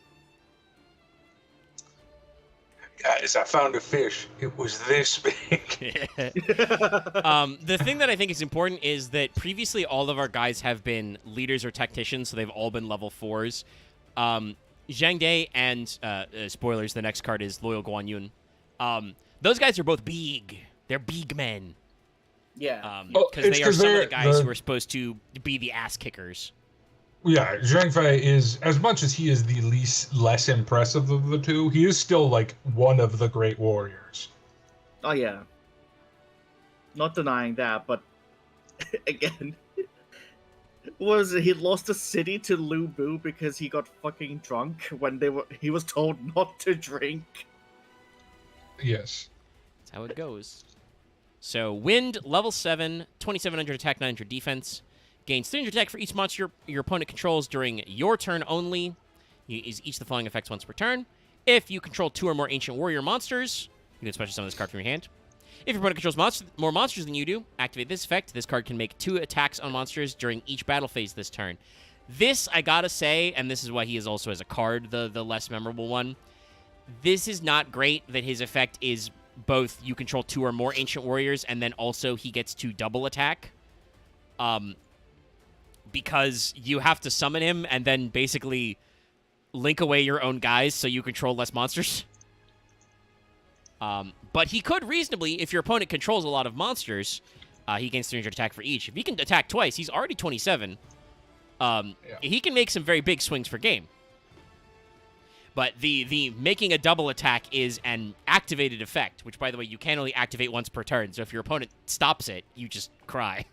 Guys, I found a fish. It was this big. The thing that I think is important is that previously all of our guys have been leaders or technicians, so they've all been level 4s. Zhang De and, spoilers, the next card is Loyal Guan Yun. Those guys are both big. They're big men. Yeah. Because they are some of the guys who are supposed to be the ass kickers. Yeah, Zhang Fei is, as much as he is the less impressive of the two, he is still, like, one of the great warriors. Oh, yeah. Not denying that, but, again, he lost a city to Lu Bu because he got fucking drunk when he was told not to drink. Yes. That's how it goes. So, Wind, level 7, 2700 attack, 900 defense. Gains 300 attack for each monster your opponent controls during your turn only. Use each of the following effects once per turn. If you control 2 or more Ancient Warrior monsters, you can special summon this card from your hand. If your opponent controls more monsters than you do, activate this effect. This card can make 2 attacks on monsters during each battle phase this turn. This, I gotta say, and this is why he is also as a card the less memorable one, this is not great that his effect is both you control 2 or more Ancient Warriors, and then also he gets to double attack. Because you have to summon him and then basically link away your own guys so you control less monsters. But he could reasonably, if your opponent controls a lot of monsters, he gains 300 attack for each. If he can attack twice, he's already 27. He can make some very big swings for game. But the making a double attack is an activated effect, which, by the way, you can only activate once per turn. So if your opponent stops it, you just cry.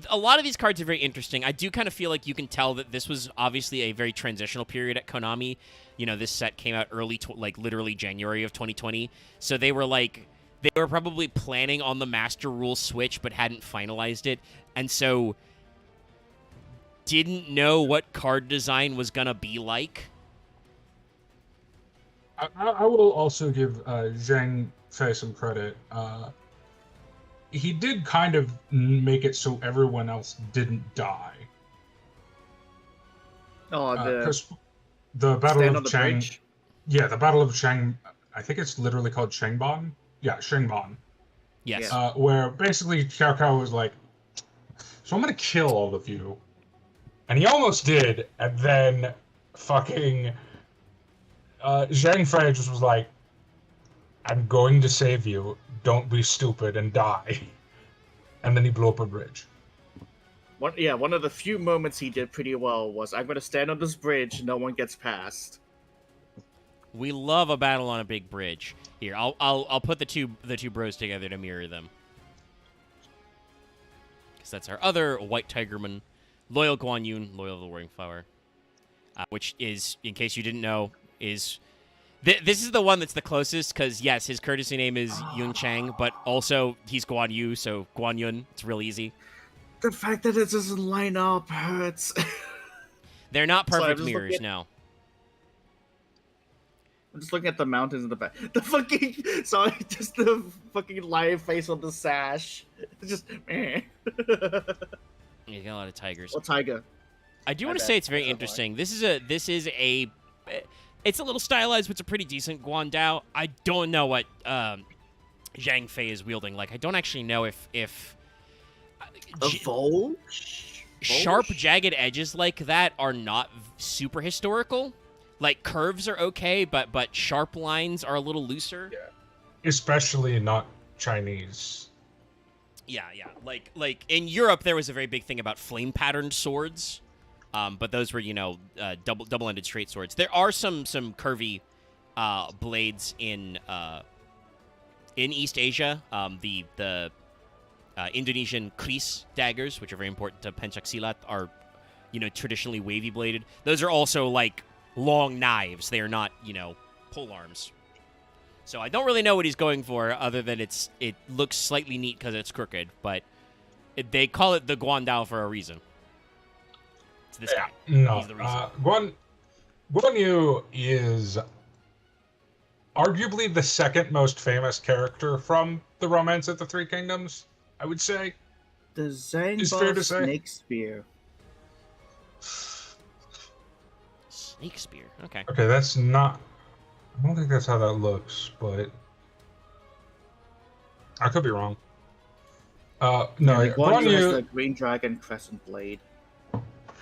A lot of these cards are very interesting. I do kind of feel like you can tell that this was obviously a very transitional period at Konami. You know, this set came out early, literally January of 2020. So they were probably planning on the Master Rule switch, but hadn't finalized it. And so didn't know what card design was going to be like. I will also give Zhang Fei some credit. He did kind of make it so everyone else didn't die. Oh, the Battle of Chang. Bridge? Yeah, the Battle of Chang. I think it's literally called Shengban. Yeah, Shengban. Yes. Where basically Cao Cao was like, "So I'm gonna kill all of you," and he almost did, and then fucking Zhang Fei just was like, I'm going to save you. Don't be stupid and die. And then he blew up a bridge. One of the few moments he did pretty well was, I'm going to stand on this bridge, no one gets past. We love a battle on a big bridge. Here, I'll put the two bros together to mirror them. Because that's our other white tigerman, loyal Guan Yun, loyal of the Warring Flower, which is, in case you didn't know, is this is the one that's the closest. Because yes, his courtesy name is Yun Chang, but also he's Guan Yu, so Guan Yun. It's real easy. The fact that it doesn't line up hurts. They're not perfect mirrors, no. I'm just looking at the mountains in the back. The fucking... Sorry, just the fucking lion face on the sash. It's just... meh. You got a lot of tigers. Or tiger. I do want to say it's very interesting. This is a... It's a little stylized, but it's a pretty decent Guandao. I don't know what Zhang Fei is wielding. Like, I don't actually know if A Vol? sharp, jagged edges like that are not super historical. Like, curves are okay, but sharp lines are a little looser. Yeah. Especially not Chinese. Yeah. Like in Europe, there was a very big thing about flame-patterned swords, but those were, double-ended straight swords. There are some curvy blades in East Asia. The Indonesian kris daggers, which are very important to pencaksilat, are, traditionally wavy bladed. Those are also like long knives. They are not, pole arms. So I don't really know what he's going for, other than it looks slightly neat because it's crooked. But they call it the Guandao for a reason. It's this guy. No, He's the reason. Guan Yu is arguably the second most famous character from the Romance of the Three Kingdoms, I would say. The It's fair to Zangbao say. Snake Spear. Snake spear. Okay. Okay, that's not... I don't think that's how that looks, but... I could be wrong. No, Guan Guan Yu has Yu... the Green Dragon Crescent Blade.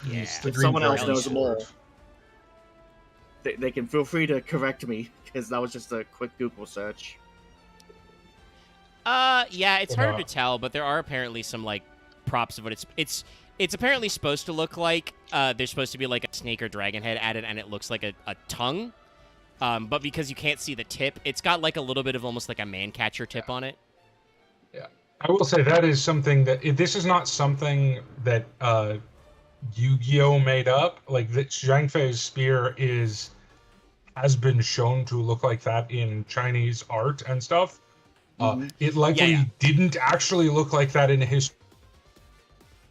Yeah. It's the If Green someone else Dragon knows sword. more, they can feel free to correct me, because that was just a quick Google search. Yeah, it's hard to tell, but there are apparently some like props of what it's apparently supposed to look like. There's supposed to be like a snake or dragon head added, and it looks like a tongue. But because you can't see the tip, it's got like a little bit of almost like a man catcher tip on it. Yeah, I will say that is something that this is not something that Yu-Gi-Oh made up. Like that, Zhang Fei's spear has been shown to look like that in Chinese art and stuff. It likely didn't actually look like that in his.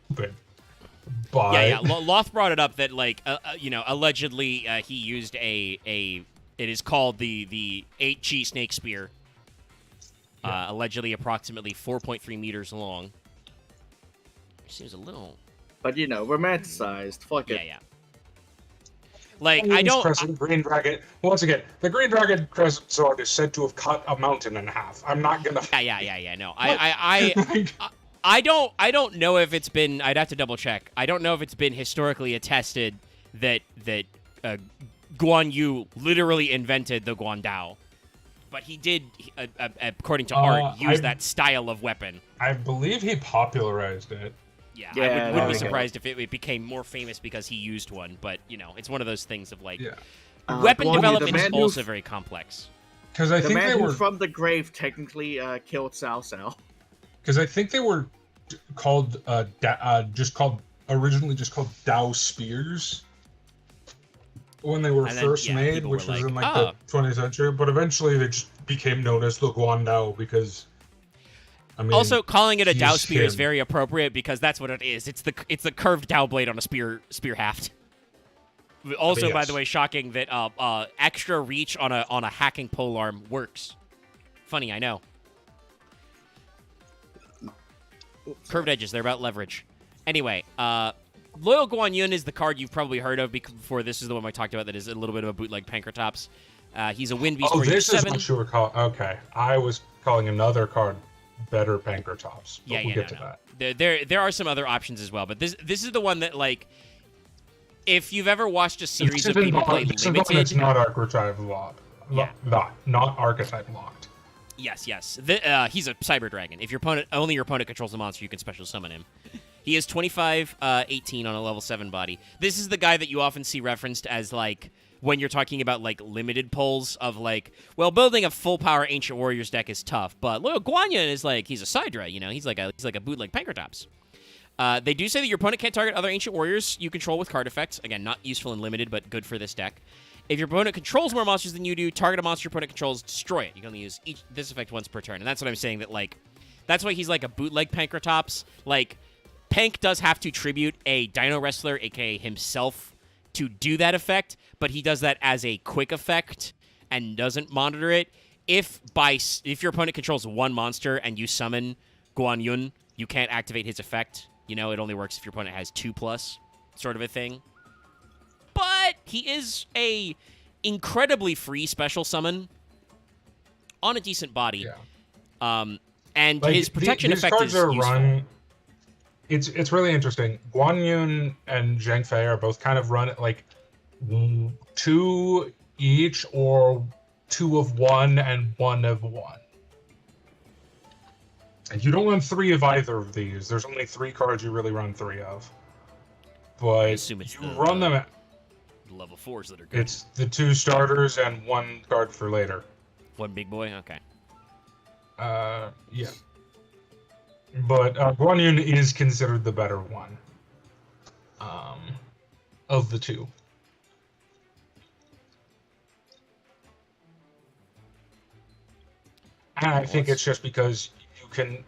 But yeah. Loth brought it up that like allegedly he used it is called the 8G snake spear. Allegedly approximately 4.3 meters long. Which seems a little. But romanticized. Fuck it. Yeah. Like I don't. Crescent Green Dragon. Once again, the Green Dragon Crescent Sword is said to have cut a mountain in half. I'm not gonna. Yeah. No, I don't know if it's been. I'd have to double check. I don't know if it's been historically attested that Guan Yu literally invented the Guandao, but he did, according to art, use that style of weapon. I believe he popularized it. Yeah, Yeah, I wouldn't be there we surprised if it became more famous because he used one. But it's one of those things of like Guan weapon Yu, development the is man who- also very complex. Because I The think man they who were. from the grave technically killed Cao Cao. Because I think they were called originally just called Dao spears when they were And then, first made, people were which was like, in like the 20th century. But eventually they just became known as the Guandao because. I mean, Also, calling it a Dao he's spear is him. very appropriate because that's what it is. It's the curved Dao blade on a spear haft. Also, by yes. the way, shocking that extra reach on a hacking polearm works. Funny, I know. Curved edges, they're about leverage. Anyway, Loyal Guan Yun is the card you've probably heard of before. This is the one I talked about that is a little bit of a bootleg Pankratops. He's a Wind Beast Oh, for your this is 7. what you were calling. Okay, I was calling another card better Pankratops. Yeah, we'll get to no. that. There are some other options as well, but this is the one that like, if you've ever watched a series of people play This is one that's Limited, not archetype locked. Yeah. Not archetype locked. Yes. He's a cyber dragon. If only your opponent controls the monster, you can special summon him. He is 25, 18 on a level 7 body. This is the guy that you often see referenced as, like, when you're talking about, like, limited pulls of, like, well, building a full-power Ancient Warriors deck is tough, but look, Guanyin is, like, he's a Sidra, you know? He's like a bootleg Pankratops. They do say that your opponent can't target other Ancient Warriors you control with card effects. Again, not useful and limited, but good for this deck. If your opponent controls more monsters than you do, target a monster your opponent controls, destroy it. You can only use this effect once per turn. And that's what I'm saying, that, like, that's why he's like a bootleg Pankratops. Like, Pank does have to tribute a Dino Wrestler, aka himself, to do that effect, but he does that as a quick effect and doesn't monitor it. If your opponent controls one monster and you summon Guan Yun, you can't activate his effect. You know, it only works if your opponent has 2+, sort of a thing. But he is a incredibly free special summon on a decent body. Yeah. And like, his protection effect is useful. Run, it's really interesting. Guan Yun and Zheng Fei are both kind of run at like 2 each, or 2 of 1 and 1 of 1. And you don't run 3 of either of these. There's only 3 cards you really run 3 of. But I assume it's you run them at level 4s that are good. It's the 2 starters and 1 card for later. 1 big boy? Okay. Yeah. But Guan Yun is considered the better one. Of the 2. And I think it's just because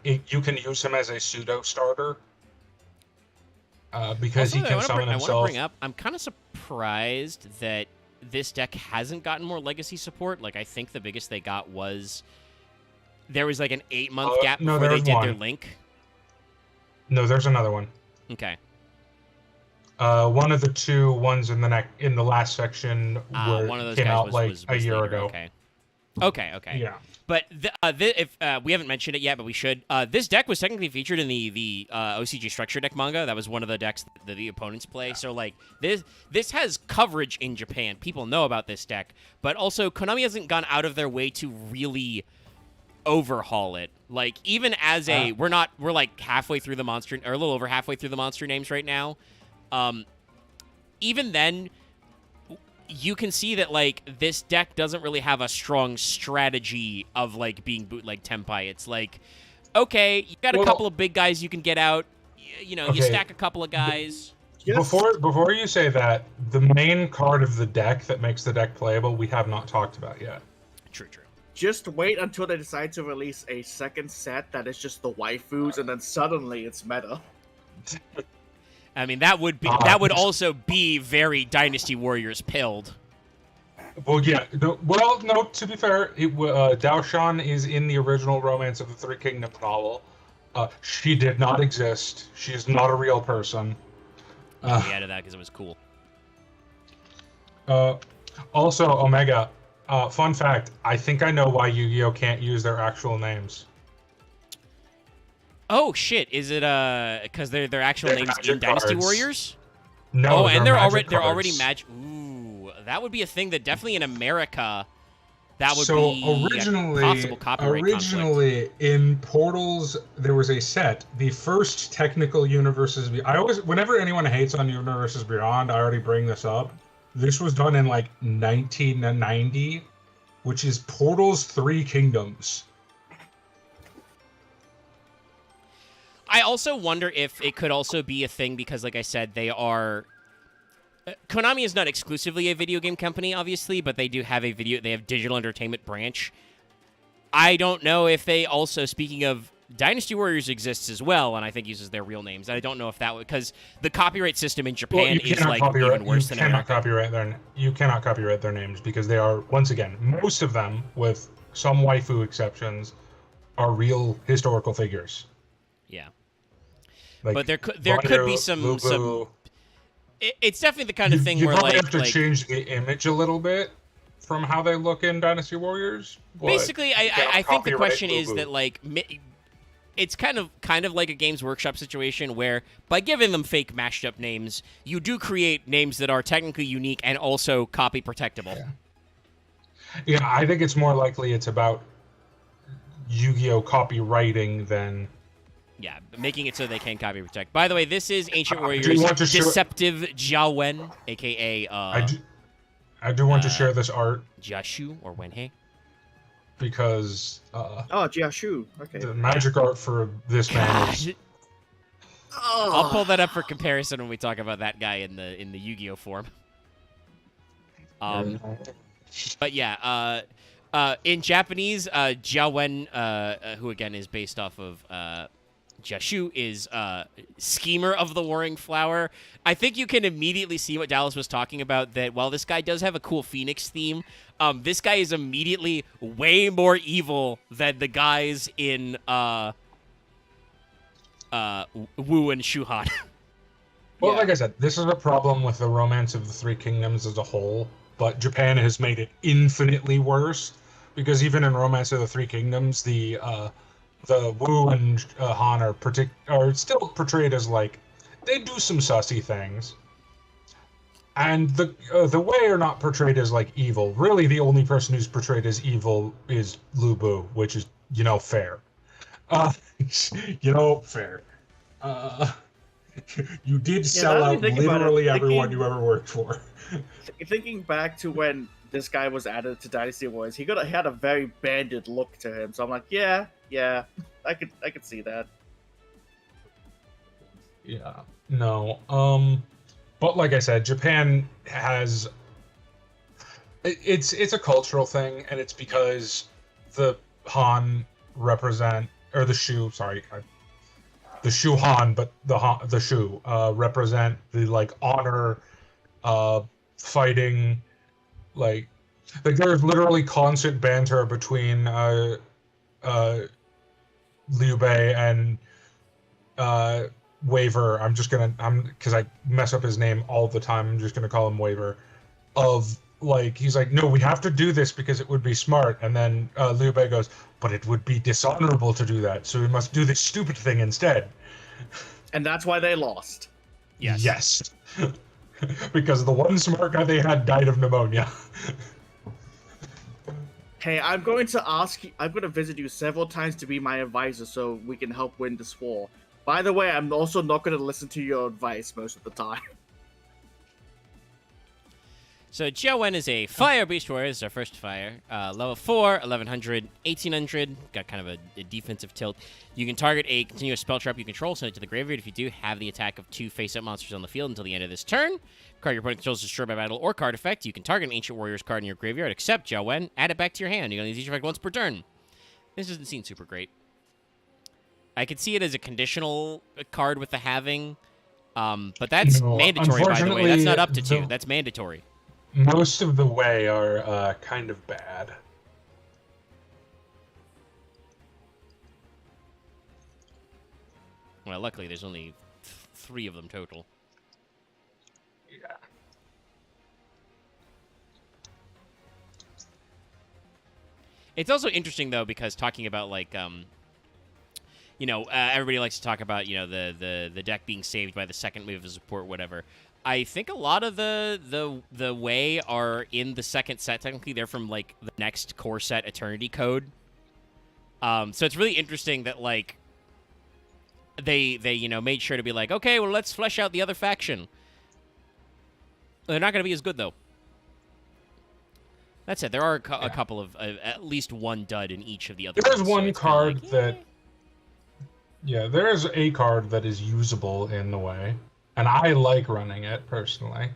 you can use him as a pseudo starter. Because also, he can summon himself. I want to bring up, I'm kind of surprised that this deck hasn't gotten more legacy support. Like, I think the biggest they got was there was like an 8-month gap before they did their link. No, there's another one. Okay. One of the 2 ones in the last section one of those came guys out was, like was a year later. ago. Okay. Yeah. But if we haven't mentioned it yet, but we should. This deck was technically featured in the OCG Structure Deck manga. That was one of the decks that the opponents play. Yeah. So like this has coverage in Japan. People know about this deck, but also Konami hasn't gone out of their way to really overhaul it. Like, even as we're like halfway through the monster, or a little over halfway through the monster names right now. Even then, you can see that, like, this deck doesn't really have a strong strategy of, like, being bootleg Tenpai. It's like, okay, you got a couple of big guys you can get out. You know, you stack a couple of guys. Before you say that, the main card of the deck that makes the deck playable, we have not talked about yet. True. Just wait until they decide to release a second set that is just the waifus, and then suddenly it's meta. I mean, that would also be very Dynasty Warriors pilled. Well, yeah. No, to be fair, Dao Shan is in the original Romance of the Three Kingdoms novel. She did not exist. She is not a real person. We added that because it was cool. Also, Omega, fun fact, I think I know why Yu-Gi-Oh! Can't use their actual names. Oh shit! Is it because their actual names in Dynasty Warriors? No. Oh, and they're already magic. Ooh, that would be a thing that definitely in America, that would be a possible copyright conflict. In Portals, there was a set. The first technical Universes. Whenever anyone hates on Universes Beyond, I already bring this up. This was done in like 1990, which is Portals 3 Kingdoms. I also wonder if it could also be a thing because, like I said, they are... Konami is not exclusively a video game company, obviously, but they do have they have digital entertainment branch. I don't know if they also, speaking of, Dynasty Warriors exists as well, and I think uses their real names. I don't know if that would... Because the copyright system in Japan is, like, even worse than America. You cannot copyright their names because they are, once again, most of them, with some waifu exceptions, are real historical figures. Yeah. Like, but there could be some it's definitely the kind of thing where, like... You have to change the image a little bit from how they look in Dynasty Warriors. Basically, I think the question is that, like, it's kind of like a Games Workshop situation where, by giving them fake mashed up names, you do create names that are technically unique and also copy protectable. Yeah, I think it's more likely it's about Yu-Gi-Oh copywriting than. Yeah, making it so they can copy protect. By the way, this is Ancient Do Warriors you want to share- Deceptive Jiawen, aka I do want to share this art Jiashu or Wenhei. because Oh, Jiashu. Okay. the magic art for this man is. I'll pull that up for comparison when we talk about that guy in the Yu-Gi-Oh form. But yeah, in Japanese, Jiawen, who again is based off of Jiashu, is Schemer of the Warring Flower. I think you can immediately see what Dallas was talking about, that while this guy does have a cool Phoenix theme, this guy is immediately way more evil than the guys in Wu and Shuhan. Well, like I said, this is a problem with the Romance of the Three Kingdoms as a whole, but Japan has made it infinitely worse, because even in Romance of the Three Kingdoms, the Wu and Han are still portrayed as, like, they do some sussy things. And the Wei are not portrayed as, like, evil. Really, the only person who's portrayed as evil is Lu Bu, which is, fair. Fair. You did sell out literally everyone you ever worked for. Thinking back to when this guy was added to Dynasty Warriors, he had a very banded look to him. So I'm like, yeah, I could see that. Yeah. No. But like I said, Japan has it's a cultural thing, and it's because the Han represent, or the Shu, sorry, the Shu Han, but the Shu represent the, like, honor, fighting, like there's literally constant banter between Liu Bei and Waver. Because I mess up his name all the time, I'm just gonna call him Waver. Of, like, he's like, no, we have to do this because it would be smart, and then Liu Bei goes, but it would be dishonorable to do that, so we must do this stupid thing instead. And that's why they lost. Yes. Because the one smart guy they had died of pneumonia. Hey, I'm going to visit you several times to be my advisor so we can help win this war. By the way, I'm also not going to listen to your advice most of the time. So Jiawen is a fire beast warrior. This is our first fire. Level 4, 1100, 1800. Got kind of a defensive tilt. You can target a continuous spell trap you control, send it to the graveyard. If you do, have the attack of 2 face-up monsters on the field until the end of this turn. Card your opponent controls is destroyed by battle or card effect. You can target an Ancient Warriors card in your graveyard, except Jiawen. Add it back to your hand. You can use each effect once per turn. This doesn't seem super great. I could see it as a conditional card with the halving, but that's mandatory, by the way. That's not up to 2. That's mandatory. Most of the Wei are kind of bad. Well, luckily there's only 3 of them total. Yeah. It's also interesting, though, because talking about, like, everybody likes to talk about, the deck being saved by the second wave of support, whatever. I think a lot of the Wei are in the second set. Technically, they're from, like, the next core set, Eternity Code. So it's really interesting that, like, they made sure to be like, okay, well, let's flesh out the other faction. They're not going to be as good, though. That said, there are a couple of, at least one dud in each of the other There's ones, one so card like, that... Yeah, there is a card that is usable in the Wei. And I like running it, personally.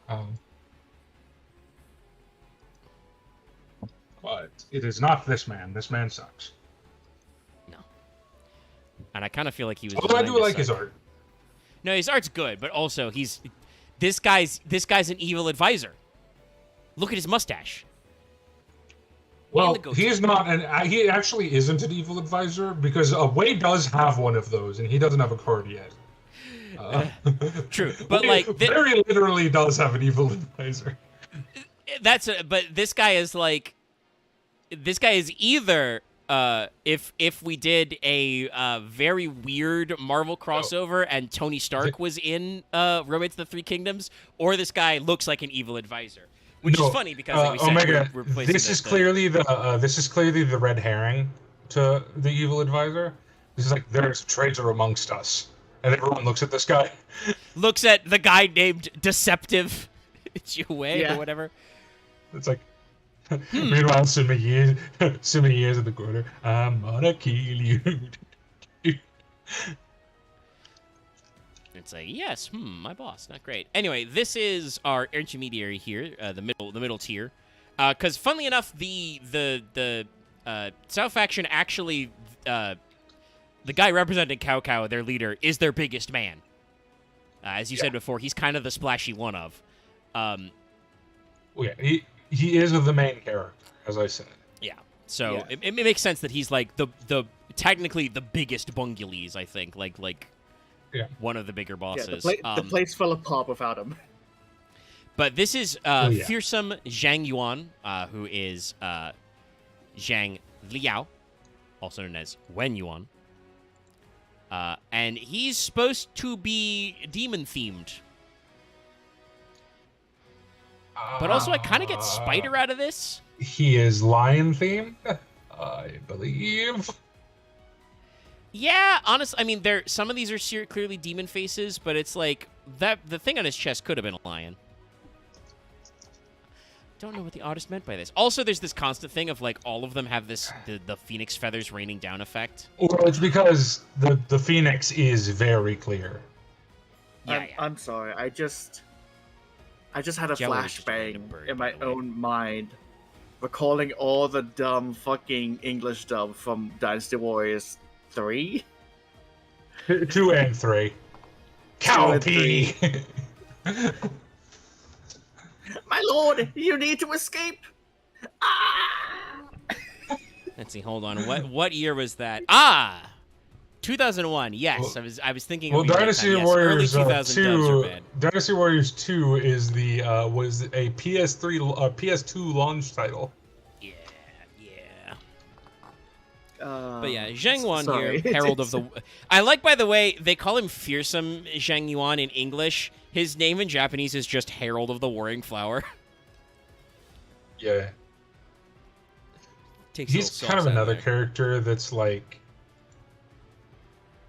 But it is not this man. This man sucks. No. And I kind of feel like he was... Although I do like his art. No, his art's good, but also this guy's an evil advisor. Look at his mustache. Well, he is not, and he actually isn't an evil advisor, because Wei does have one of those, and he doesn't have a card yet. True, but Wei like very literally does have an evil advisor. But this guy is like, this guy is either if we did a very weird Marvel crossover and Tony Stark was in Romance of the Three Kingdoms, or this guy looks like an evil advisor. Which No, is funny because, like we said, Omega, we're replacing this is clearly the red herring to the evil advisor. This is like, there's a traitor amongst us, and everyone looks at this guy. looks at the guy named Deceptive Jue Yeah. or whatever. It's like, meanwhile, so many years in the corner, I'm gonna kill you. It's like, yes, my boss, not great. Anyway, this is our intermediary here, the middle tier. Because funnily enough, the South faction actually, the guy representing Cao Cao, their leader, is their biggest man. As you said before, he's kind of the splashy one of. Well, yeah, he is the main character, as I said. Yeah. So Yeah. it makes sense that he's like the technically the biggest Bungulis, I think, like Yeah. one of the bigger Yeah, bosses. the place fell apart without him. But this is Oh, yeah. fearsome Zhang Yuan, who is Zhang Liao, also known as Wen Yuan. And he's supposed to be demon-themed. But also, I kind of get Spider out of this. He is lion-themed, I believe. Yeah, honestly, I mean, some of these are clearly demon faces, but it's like that the thing on his chest could have been a lion. Don't know what the artist meant by this. Also, there's this constant thing of like all of them have this the phoenix feathers raining down effect. Well, it's because the phoenix is very clear. Yeah, I'm sorry. I just had a Jello is just a flashbang random bird, in by my the way. own mind, recalling all the dumb fucking English dub from Dynasty Warriors 3. 2 and 3. Cowpea. My lord, you need to escape. Ah! Let's see. Hold on. What year was that? 2001. Yes, Well- I was thinking. Well, of that Dynasty time. Yes, Warriors early 2000 dubs are 2. bad. Dynasty Warriors 2 is was a PS2 launch title. Yeah. But But yeah, Zhang Yuan sorry. here, Herald of the... I like, by the way, they call him Fearsome Zhang Yuan in English. His name in Japanese is just Herald of the Warring Flower. Yeah. Takes a He's little kind of sauce out another there. character that's like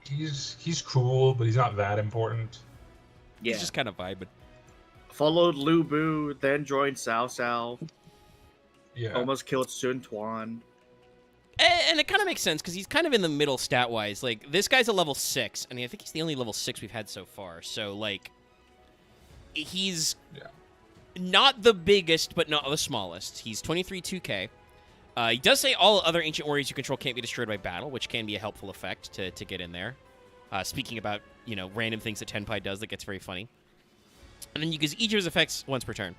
he's cool, but he's not that important. yeah, He's just kind of vibing. followed Lu Bu, then joined Cao Cao, Yeah. almost killed Sun Tuan. And it kind of makes sense, because he's kind of in the middle stat-wise. Like, this guy's a level 6, and I think he's the only level 6 we've had so far. So, like, he's not the biggest, but not the smallest. He's 23 2K. He does say all other Ancient Warriors you control can't be destroyed by battle, which can be a helpful effect to get in there. Speaking about, random things that Tenpai does that gets very funny. And then you use each of his effects once per turn.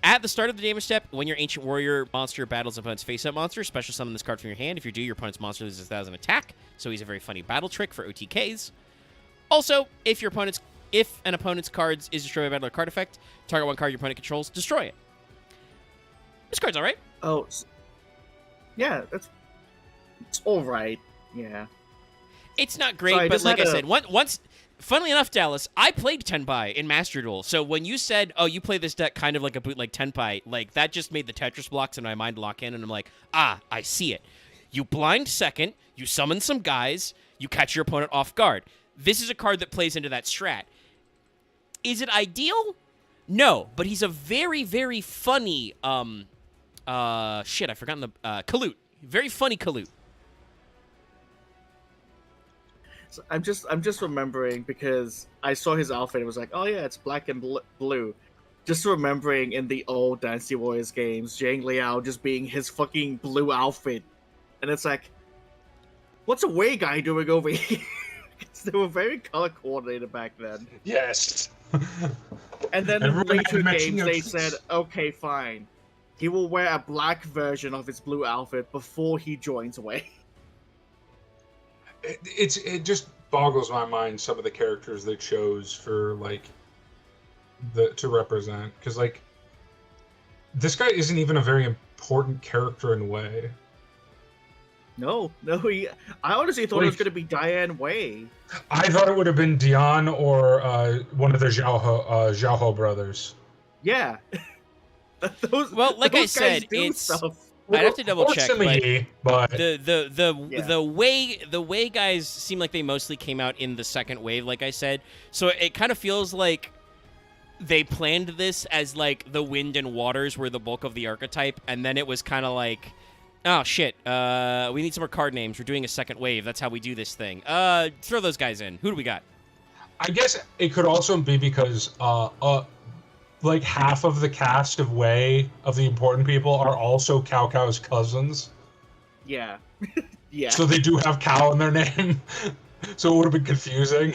At the start of the damage step, when your Ancient Warrior monster battles an opponent's face-up monster, special summon this card from your hand. If you do, your opponent's monster loses 1,000 attack, so he's a very funny battle trick for OTKs. Also, if an opponent's card is destroyed by battle or card effect, target one card your opponent controls, destroy it. This card's alright. Oh, yeah, it's all right. Yeah, It's not great, Sorry, I but just like I had a- said, once... Funnily enough, Dallas, I played Tenpai in Master Duel, so when you said, oh, you play this deck kind of like a bootleg Tenpai, like, that just made the Tetris blocks in my mind lock in, and I'm like, I see it. You blind second, you summon some guys, you catch your opponent off guard. This is a card that plays into that strat. Is it ideal? No, but he's a very, very funny, I've forgotten the, Kalut. Very funny Kalut. so I'm just remembering because I saw his outfit. It was like, oh yeah, it's black and blue. Just remembering in the old Dynasty Warriors games, Zhang Liao just being his fucking blue outfit, and it's like, what's a Wei guy doing over here? 'Cause they were very color coordinated back then. Yes. And then Everyone later had matching games, they outfits. said, okay, fine. He will wear a black version of his blue outfit before he joins Wei. It just boggles my mind, some of the characters they chose for like to represent, because like this guy isn't even a very important character in a way. No, I honestly thought it was Like- going to be Diane Wei. I thought it would have been Dion or one of the Xiaoho brothers. Yeah. Well, like I those said, guys do it's- stuff. I'd have to double check, but Unfortunately, but the way guys seem like they mostly came out in the second wave, like I said. So it kind of feels like they planned this as like the wind and waters were the bulk of the archetype, and then it was kind of like, oh shit, we need some more card names. We're doing a second wave. That's how we do this thing. Throw those guys in. Who do we got? I guess it could also be because like half of the cast of Wei of the important people are also Cao Cao's cousins. Yeah. Yeah. So they do have Cao in their name. So it would have been confusing.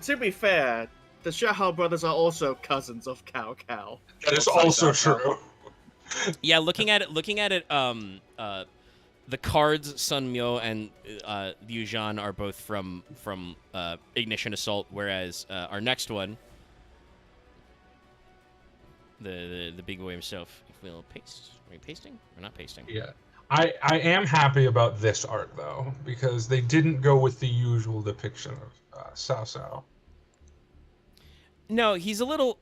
To be fair, the Xiahao brothers are also cousins of Cao Cao. That is Or also Cao Cao. true. Yeah, looking at it, the cards Sun Myo and Liu Zhan are both from Ignition Assault, whereas our next one, the big boy himself, will paste. Are we pasting? We're not pasting. Yeah. I am happy about this art though, because they didn't go with the usual depiction of Cao Cao. No, he's a little.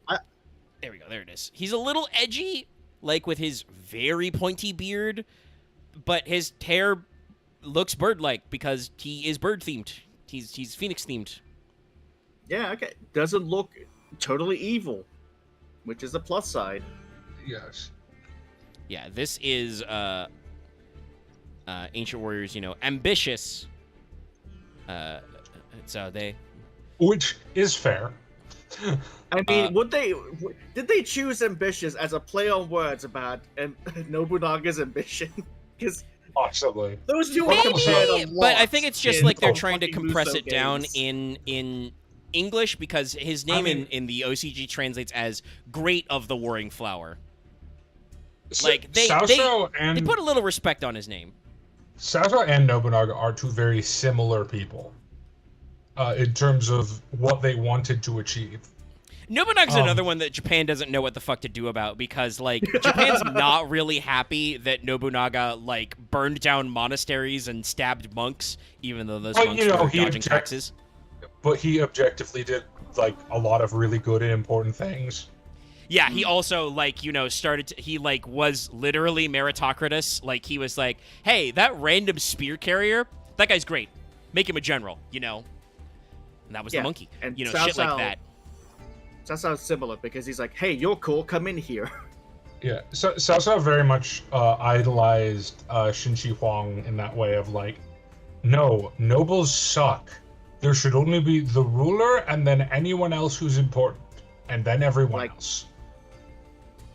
There we go. There it is. He's a little edgy, like with his very pointy beard, but his hair looks bird-like because he is bird-themed. He's Phoenix-themed. Yeah, okay. Doesn't look totally evil, which is a plus side. Yes. Yeah, this is Ancient Warriors, ambitious. So they. Which is fair. I mean, did they choose ambitious as a play on words about Nobunaga's ambition? Because possibly those two Maybe, compared a lot but I think it's just like they're in trying to fucking compress Muso it down games. in English because his name in the OCG translates as Great of the Warring Flower. Like they put a little respect on his name. Cao Cao and Nobunaga are two very similar people in terms of what they wanted to achieve. Nobunaga's another one that Japan doesn't know what the fuck to do about because, like, Japan's not really happy that Nobunaga, like, burned down monasteries and stabbed monks, even though those monks were dodging taxes. But he objectively did, like, a lot of really good and important things. Yeah, he also, like, he, like, was literally meritocratus. Like, he was like, hey, that random spear carrier, that guy's great. Make him a general, And that was the monkey. And shit Cao like Cao- that. That sounds similar because he's like, hey, you're cool, come in here. Yeah, so Cao Cao very much idolized Qin Shi Huang in that way of like, no, nobles suck. There should only be the ruler and then anyone else who's important, and then everyone else.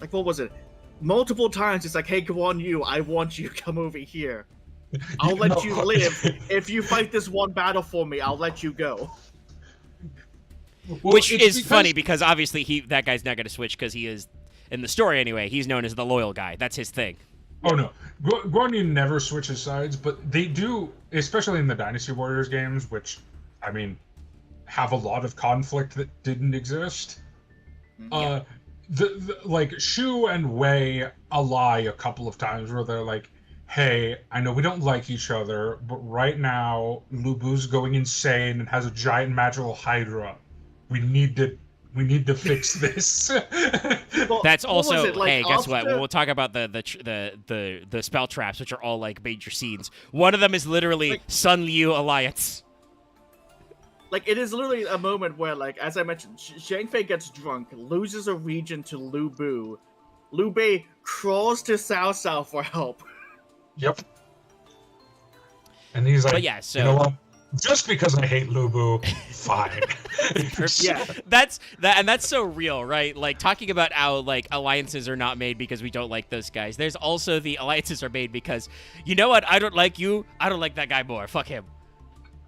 Like, what was it? Multiple times it's like, hey, Guan Yu, I want you, come over here. I'll let you live. If you fight this one battle for me, I'll let you go. Well, Which is funny because obviously that guy's not going to switch because he is, in the story anyway, he's known as the loyal guy. That's his thing. Oh no, Guan Yu never switches sides, but they do, especially in the Dynasty Warriors games, which, I mean, have a lot of conflict that didn't exist. Yeah. Like Shu and Wei ally a couple of times where they're like, hey, I know we don't like each other, but right now Lu Bu's going insane and has a giant magical hydra. We need to fix this. Well, That's also like, hey, guess what? after- We'll talk about the spell traps, which are all like major scenes. One of them is literally Sun Liu alliance. Like, it is literally a moment where, like, as I mentioned, Zhang Fei gets drunk, loses a region to Lu Bu. Liu Bei crawls to Cao Cao for help. Yep. And he's like, But yeah, so you know what? Just because I hate Lu Bu, fine. Yeah. That's so real, right? Like talking about how like alliances are not made because we don't like those guys. There's also the alliances are made because you know what? I don't like you. I don't like that guy more. Fuck him.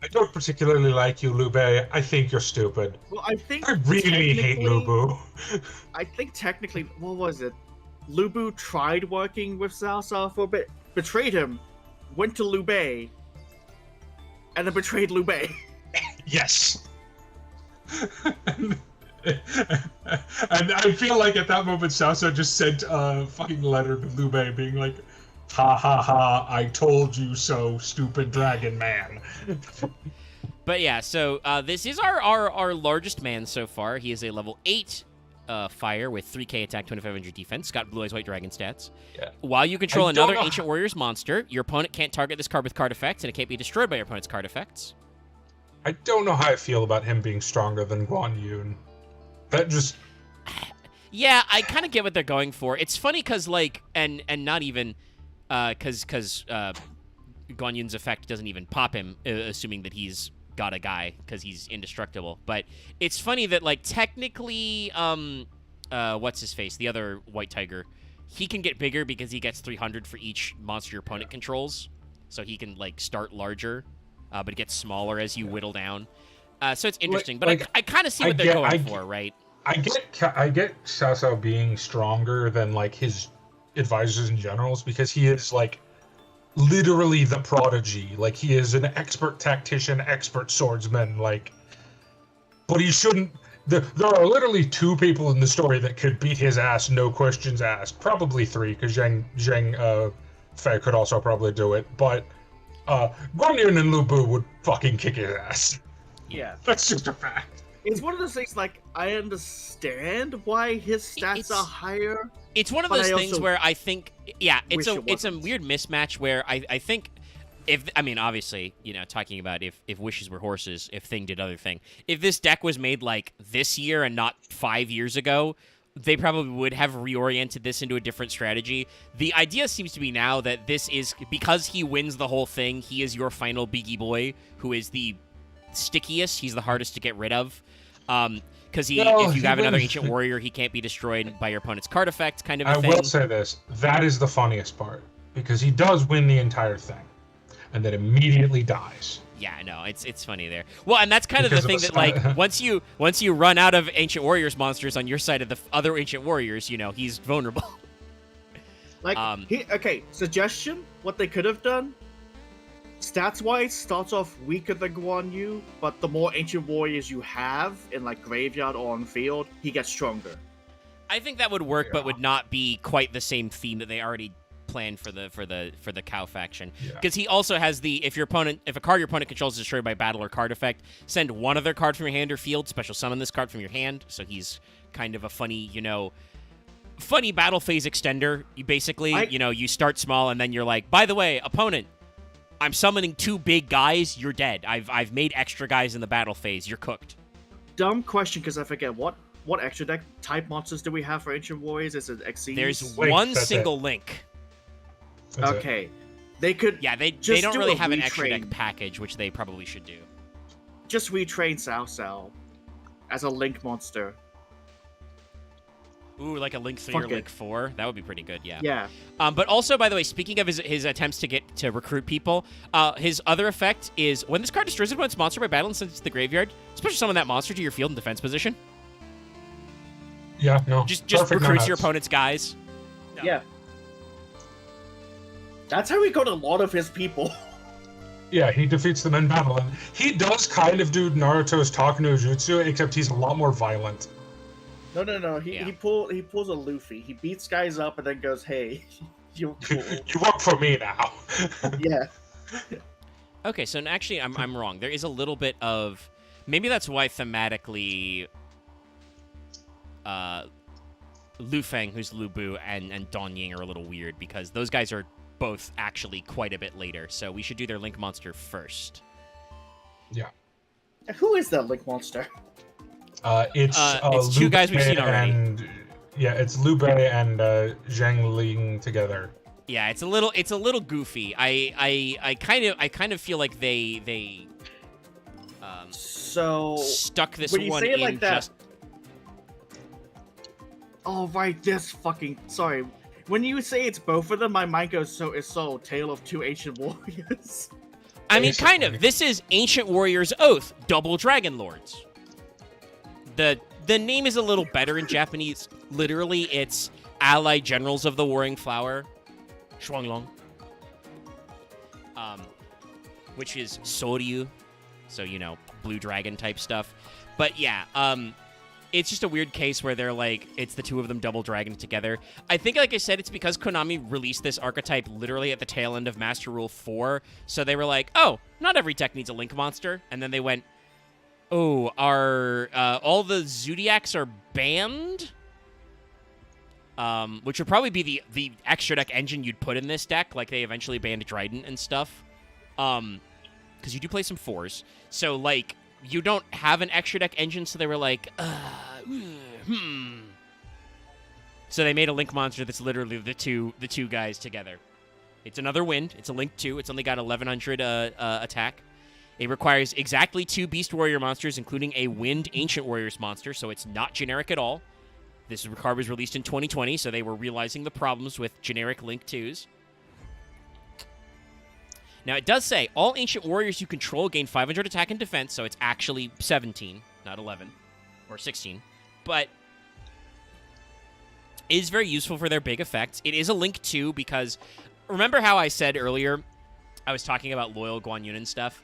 I don't particularly like you, Liu Bei. I think you're stupid. Well, I think I really hate Lu Bu. I think technically, what was it? Lu Bu tried working with Cao Cao for a bit, betrayed him, went to Liu Bei, and then betrayed Liu Bei. Yes. And I feel like at that moment, Cao Cao just sent a fucking letter to Liu Bei being like, ha ha ha, I told you so, stupid dragon man. But yeah, so this is our largest man so far. He is a level 8 fire with 3k attack, 2500 defense. Got Blue Eyes White Dragon stats. Yeah. While you control I don't another know Ancient Warriors monster, your opponent can't target this card with card effects, and it can't be destroyed by your opponent's card effects. I don't know how I feel about him being stronger than Guan Yun. That just... Yeah, I kind of get what they're going for. It's funny because, like, and not even, because Guan Yun's effect doesn't even pop him, assuming that he's got a guy, because he's indestructible. But it's funny that, like, technically, what's his face, the other White Tiger, he can get bigger because he gets 300 for each monster your opponent controls. So he can, like, start larger, but it gets smaller as you whittle down. So it's interesting, but I kind of see what they're going for, right? I get Xiao Xiao being stronger than, like, his advisors and generals, because he is, like, literally the prodigy. Like, he is an expert tactician, expert swordsman, like, but he shouldn't... There are literally 2 people in the story that could beat his ass, no questions asked. Probably 3, because Zheng Fei could also probably do it, but Guan Yun and Lu Bu would fucking kick his ass. Yeah. That's just a fact. It's one of those things, like, I understand why his stats are higher. It's one of those things where I think, yeah, it's a weird mismatch where I think obviously, you know, talking about if wishes were horses, if Thing did other thing, if this deck was made, like, this year and not 5 years ago, they probably would have reoriented this into a different strategy. The idea seems to be now that this is, because he wins the whole thing, he is your final Biggie Boy, who is the stickiest, he's the hardest to get rid of. Because if you have another Ancient Warrior, he can't be destroyed by your opponent's card effect, kind of a thing. I will say this. That is the funniest part. Because he does win the entire thing. And then immediately dies. Yeah, no, it's funny there. Well, and that's kind of the thing that, like, once you run out of Ancient Warriors monsters on your side of the other Ancient Warriors, you know, he's vulnerable. Like, okay, suggestion, what they could have done? Stats-wise, starts off weaker than Guan Yu, but the more Ancient Warriors you have in, like, graveyard or on field, he gets stronger. I think that would work, but would not be quite the same theme that they already planned for the Cow faction. Because he also has the if a card your opponent controls is destroyed by battle or card effect, send one other card from your hand or field, special summon this card from your hand. So he's kind of a funny, you know, battle phase extender. You basically, you start small and then you're like, by the way, opponent, I'm summoning 2 big guys, you're dead. I've made extra guys in the battle phase, you're cooked. Dumb question, because I forget, what extra deck type monsters do we have for Ancient Warriors? Is it Xyz? There's one single link. Okay. They could they don't really have an extra deck package, which they probably should do. Just retrain Cao Cao as a link monster. Ooh, like a Link 3 or Link 4? That would be pretty good, yeah. Yeah. But also, by the way, speaking of his attempts to recruit people, his other effect is when this card destroys an opponent's monster by battle and sends it to the graveyard, special summon that monster to your field in defense position. Yeah, no. Just recruits your opponent's guys. No. Yeah. That's how he got a lot of his people. Yeah, he defeats them in battle, and he does kind of do Naruto's Talk no Jutsu, except he's a lot more violent. No. He pulls a Luffy. He beats guys up and then goes, "Hey, you're cool. You work for me now." Yeah. Okay, so actually, I'm wrong. There is a little bit of maybe that's why thematically, Lu Feng, who's Lu Bu, and Don Ying are a little weird because those guys are both actually quite a bit later. So we should do their Link monster first. Yeah. Who is that Link monster? It's 2 guys we've seen already. It's Liu Bei and Zhang Ling together. Yeah, it's a little goofy. I kind of feel like they stuck this when you one say it in like that, just. Oh right, this fucking sorry. When you say it's both of them, my mind goes it's Tale of Two Ancient Warriors. I mean, kind of. This is Ancient Warriors Oath, Double Dragon Lords. The name is a little better in Japanese. Literally, it's Allied Generals of the Warring Flower, Shuanglong, which is Soryu, so blue dragon type stuff. But yeah, it's just a weird case where they're like, it's the 2 of them double dragon together. I think, like I said, it's because Konami released this archetype literally at the tail end of Master Rule 4, so they were like, oh, not every deck needs a Link monster, and then they went, Oh, are all the Zodiacs are banned? Which would probably be the extra deck engine you'd put in this deck, like they eventually banned Trident and stuff. Because you do play some 4s. So, like, you don't have an extra deck engine, so they were like, So they made a Link monster that's literally the two guys together. It's another Wind. It's a Link 2. It's only got 1100 attack. It requires exactly 2 Beast Warrior monsters, including a Wind Ancient Warriors monster, so it's not generic at all. This card was released in 2020, so they were realizing the problems with generic Link 2s. Now, it does say, all Ancient Warriors you control gain 500 attack and defense, so it's actually 17, not 11, or 16. But it is very useful for their big effects. It is a Link 2 because, remember how I said earlier, I was talking about loyal Guan Yun and stuff?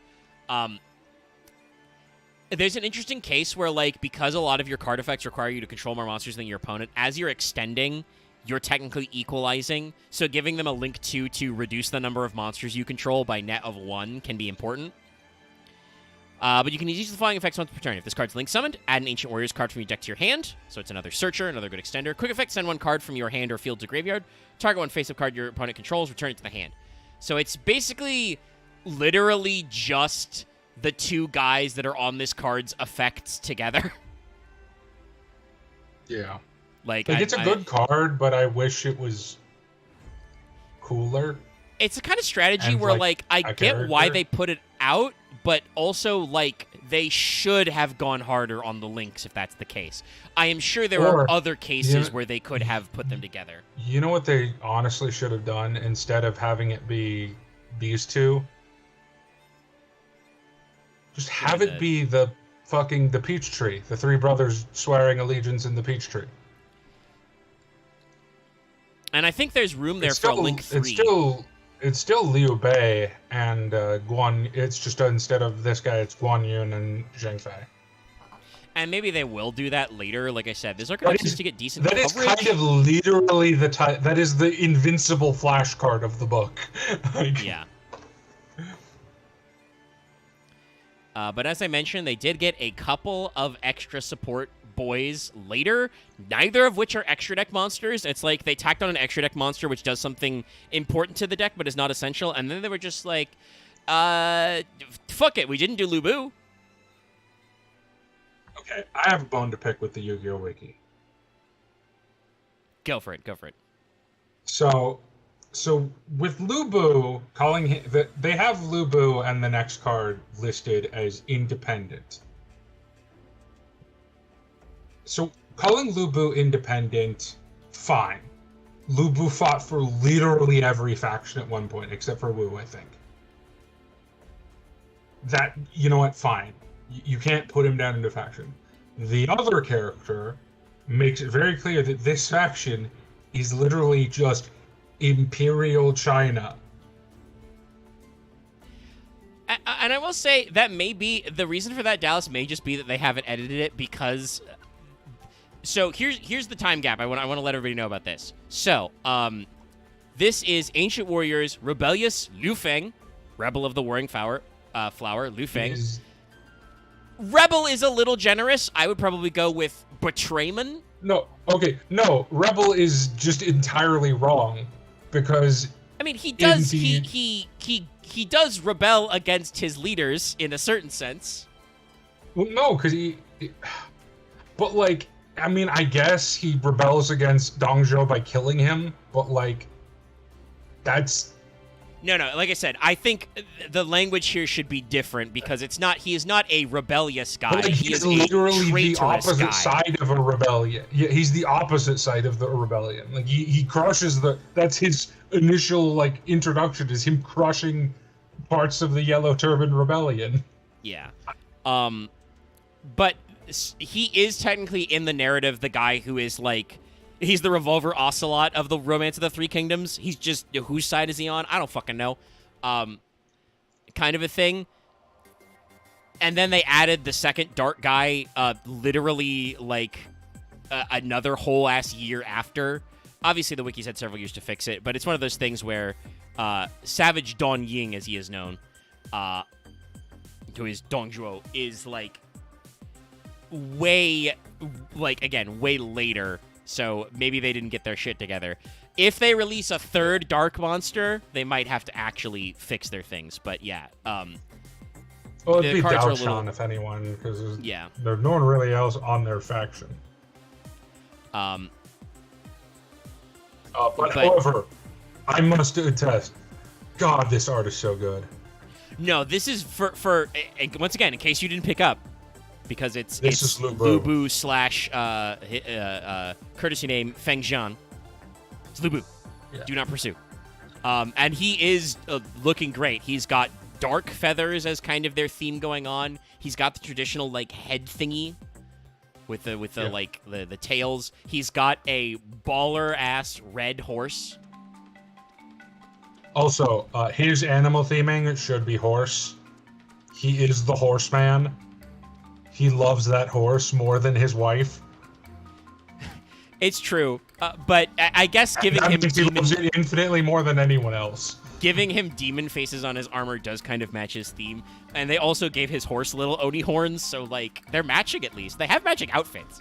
There's an interesting case where, like, because a lot of your card effects require you to control more monsters than your opponent, as you're extending, you're technically equalizing. So giving them a Link 2 to reduce the number of monsters you control by net of 1 can be important. But you can use the following effects once per turn. If this card's Link summoned, add an Ancient Warriors card from your deck to your hand. So it's another Searcher, another good extender. Quick effect, send 1 card from your hand or field to graveyard. Target 1 face-up card your opponent controls, return it to the hand. So it's basically literally just the 2 guys that are on this card's effects together. Yeah. Like it's a good card, but I wish it was cooler. It's a kind of strategy And, where, like, I a get why character. they put it out, but also, like, they should have gone harder on the links if that's the case. I am sure there are Or, other cases yeah, where they could have put them together. You know what they honestly should have done instead of having it be these 2? Just have it be the Peach Tree. The 3 brothers swearing allegiance in the Peach Tree. And I think there's room there for a Link 3. It's still Liu Bei and Guan. It's just instead of this guy, it's Guan Yun and Zheng Fei. And maybe they will do that later. Like I said, this archetype seems to get decent coverage. That is kind of literally that is the invincible flash card of the book. Like, yeah. But as I mentioned, they did get a couple of extra support boys later, neither of which are extra deck monsters. It's like they tacked on an extra deck monster which does something important to the deck but is not essential, and then they were just like, fuck it, we didn't do Lubu. Okay, I have a bone to pick with the Yu-Gi-Oh! Wiki. Go for it. So with Lubu, calling him, they have Lubu and the next card listed as independent. So calling Lubu independent, fine. Lubu fought for literally every faction at one point, except for Wu, I think. That, you know what, fine. You can't put him down into faction. The other character makes it very clear that this faction is literally just Imperial China. And I will say that may be the reason for that, Dallas, may just be that they haven't edited it because. So here's the time gap. I want to let everybody know about this. So this is Ancient Warriors Rebellious Liu Feng, Rebel of the Warring Flower Liu Feng. Rebel is a little generous. I would probably go with Betrayman. No, Rebel is just entirely wrong. Because I mean, he does he does rebel against his leaders in a certain sense. Well, no, because but like, I mean, I guess he rebels against Dongzhou by killing him, but like, that's no. Like I said, I think the language here should be different because he is not a rebellious guy. But like, he is is literally the opposite guy. side of a rebellion. Yeah, he's the opposite side of the rebellion. Like he crushes that's his initial like introduction, is him crushing parts of the Yellow Turban Rebellion. Yeah. But he is technically in the narrative the guy who is like, he's the Revolver Ocelot of the Romance of the Three Kingdoms. He's just, whose side is he on? I don't fucking know. Kind of a thing. And then they added the second dark guy, literally like another whole ass year after. Obviously, the wikis had several years to fix it, but it's one of those things where Savage Don Ying, as he is known, who is Dongzhuo, is like way, like, again, way later, so maybe they didn't get their shit together. If they release a third Dark Monster, they might have to actually fix their things, but yeah. Well, it'd the be cards are a Daoshan, little- if anyone, because Yeah. there's no one really else on their faction. But However, I must attest, God, this art is so good. no, this is for once again, in case you didn't pick up, because This it's is Lu Bu. Lu / courtesy name Feng Zhan. It's Lu Bu. Yeah. Do not pursue. And he is looking great. He's got dark feathers as kind of their theme going on. He's got the traditional like head thingy with the like the tails. He's got a baller ass red horse. Also, his animal theming should be horse. He is the horseman. He loves that horse more than his wife. It's true, but I guess giving That him means he loves it infinitely more than anyone else. giving him demon faces on his armor does kind of match his theme. And they also gave his horse little Oni horns, so like they're matching at least. They have matching outfits.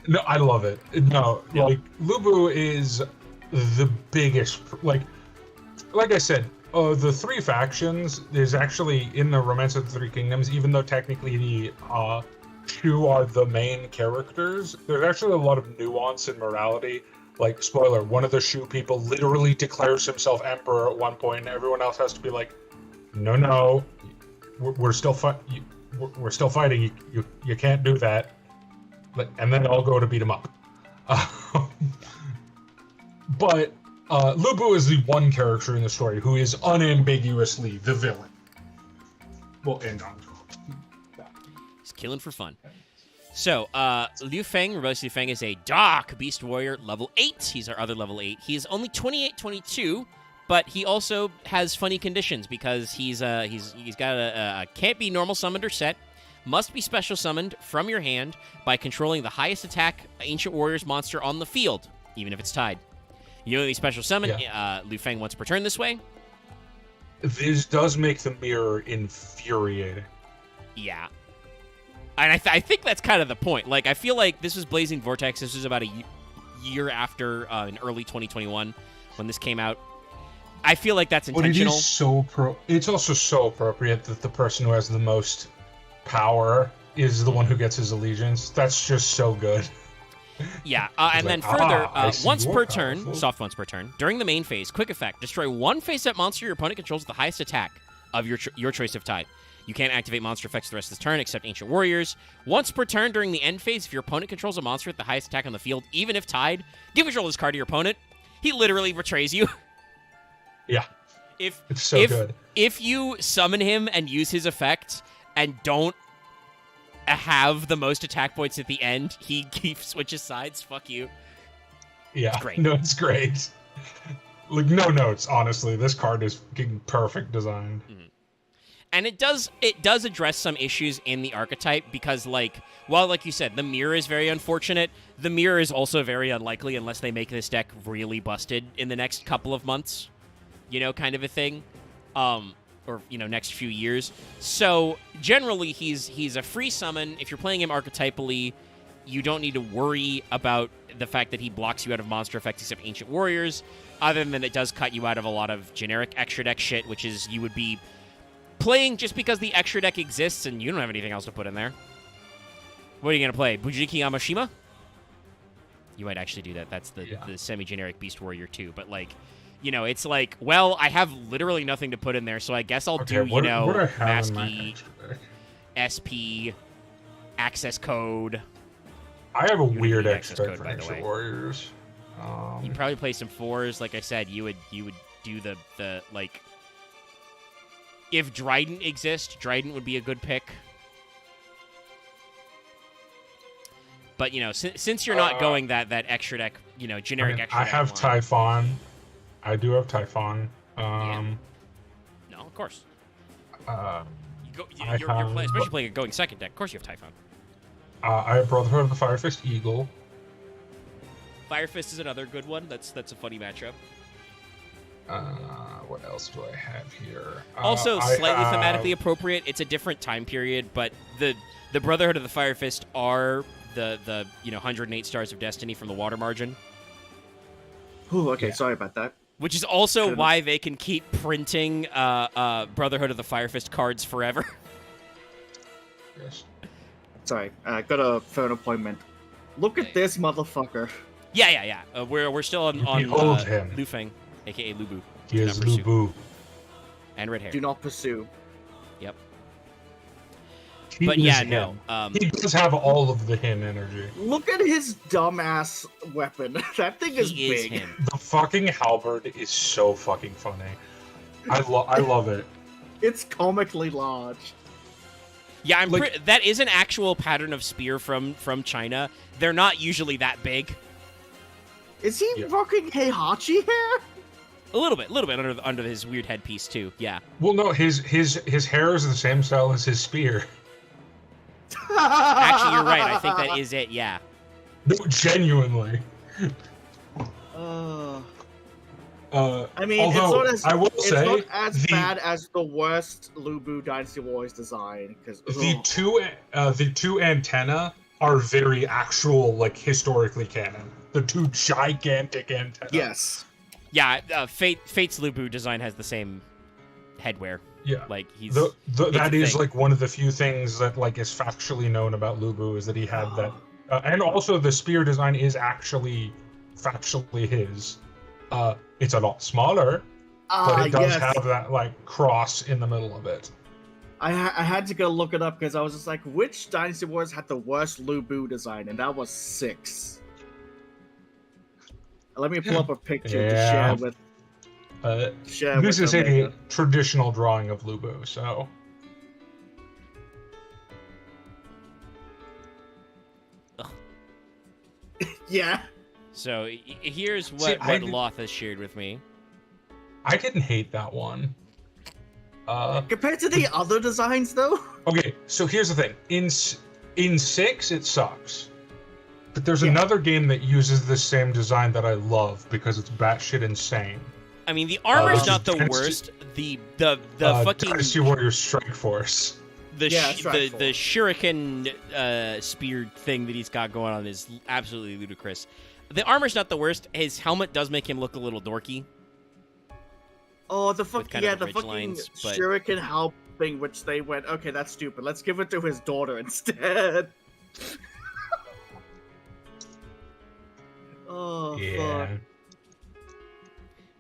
No, I love it. No, Yeah. like Lu Bu is the biggest. Like I said, the three factions is actually in the Romance of the Three Kingdoms. Even though technically the Shu are the main characters, there's actually a lot of nuance and morality. Like, spoiler, one of the Shu people literally declares himself emperor at one point, and everyone else has to be like, no, we're still we're still fighting. You can't do that. And then I'll go to beat him up. But Lu Bu is the one character in the story who is unambiguously the villain. Well, and He's killing for fun. So, Liu Feng, Rebellious Liu Feng, is a dark beast warrior, level 8. He's our other level 8. He's only 28-22, but he also has funny conditions because he's got a can't be normal summoned or set, must be special summoned from your hand by controlling the highest attack Ancient Warriors monster on the field, even if it's tied. You only special summon Liu Feng once per turn this way. this does make the mirror infuriating. Yeah. And I think that's kind of the point. Like, I feel like this was Blazing Vortex. This was about a year after, in early 2021, when this came out. I feel like that's intentional. But it is so it's also so appropriate that the person who has the most power is the one who gets his allegiance. That's just so good. Yeah, and then further, once per turn, powerful. soft once per turn, during the main phase, quick effect, destroy one face-up monster your opponent controls with the highest attack of your choice of type. You can't activate monster effects the rest of this turn except Ancient Warriors. Once per turn during the end phase, if your opponent controls a monster with the highest attack on the field, even if tied, give control of this card to your opponent. He literally betrays you. Yeah, If it's so good. If you summon him and use his effect and don't have the most attack points at the end, he switches sides. Fuck you. Yeah, It's great. no, it's great. Like, no notes, honestly. This card is getting perfect designed. And it does address some issues in the archetype because, like, while, like you said, the mirror is very unfortunate, the mirror is also very unlikely unless they make this deck really busted in the next couple of months, you know, kind of a thing, or, you know, next few years. So generally, he's a free summon. If you're playing him archetypally, you don't need to worry about the fact that he blocks you out of monster effects except Ancient Warriors, other than it does cut you out of a lot of generic extra deck shit, which is you would be playing just because the extra deck exists and you don't have anything else to put in there. What are you going to play? Bujiki Yamashima? You might actually do that. That's the semi-generic Beast Warrior too. But, like, you know, it's like, well, I have literally nothing to put in there, so I guess I'll do, what you know, do I have in my Maskey, extra deck? SP, access code. I have a would weird need X access deck code, for by the Ancient way. Warriors. You'd probably play some 4s. Like I said, you would do the like, if Dryden exists, Dryden would be a good pick. But, you know, since you're not going that extra deck, you know, generic extra I deck have line- Typhon. I do have Typhon. No, of course. I You're playing, especially playing a going second deck. Of course you have Typhon. I have Brotherhood of the Fire Fist Eagle. Fire Fist is another good one. That's a funny matchup. what else do I have here? Also, I slightly have- thematically appropriate. It's a different time period, but the Brotherhood of the Fire Fist are the 108 Stars of Destiny from the Water Margin, Ooh, okay, Yeah. sorry about that. which is also Should've- why they can keep printing Brotherhood of the Fire Fist cards forever. Yes. Sorry, I got a phone appointment. Look at this motherfucker. Yeah. We're still on Behold him. Lu Feng, aka Lubu. He is Number two. Lubu. And red hair. Do not pursue. Yep. He But is yeah, him. no. He does have all of the him energy. Look at his dumbass weapon. That thing is he is big. him. The fucking halberd is so fucking funny. I love it. It's comically large. Yeah, Like- that is an actual pattern of spear from China. They're not usually that big. Is he Yeah. rocking Heihachi hair? A little bit under his weird headpiece too. Yeah. Well, no, his hair is the same style as his spear. Actually, you're right. I think that is it. Yeah. No, genuinely. I mean, although, it's I will it's say not as the- bad as the worst Lubu Dynasty Warriors design. Because the two antenna are very actual, like historically canon. The two gigantic antenna. yes, Yeah. Fate's Lubu design has the same headwear. Yeah. Like he's That a is thing. like one of the few things that like is factually known about Lubu is that he had that, and also the spear design is actually factually his. It's a lot smaller, but it does yes. have that like cross in the middle of it. I had to go look it up because I was just like, which Dynasty Warriors had the worst Lubu design, and that was 6. Let me pull up a picture to Yeah. share with. This is a Omega. traditional drawing of Lubu, so Yeah. So here's See, what I what did- Loth has shared with me. I didn't hate that one. Compared to the other designs, though. Okay, so here's the thing. In 6, it sucks. But there's Yeah. another game that uses the same design that I love because it's batshit insane. I mean, the armor's which not is the Dynasty- worst. The fucking Dynasty Warriors Strike Force. the Yeah, sh- Strike the shuriken spear thing that he's got going on is absolutely ludicrous. The armor's not the worst. His helmet does make him look a little dorky. Oh, the With fucking kind of the ridge fucking lines, but- shuriken helping, which they went, okay, that's stupid. Let's give it to his daughter instead. Oh Yeah. fuck.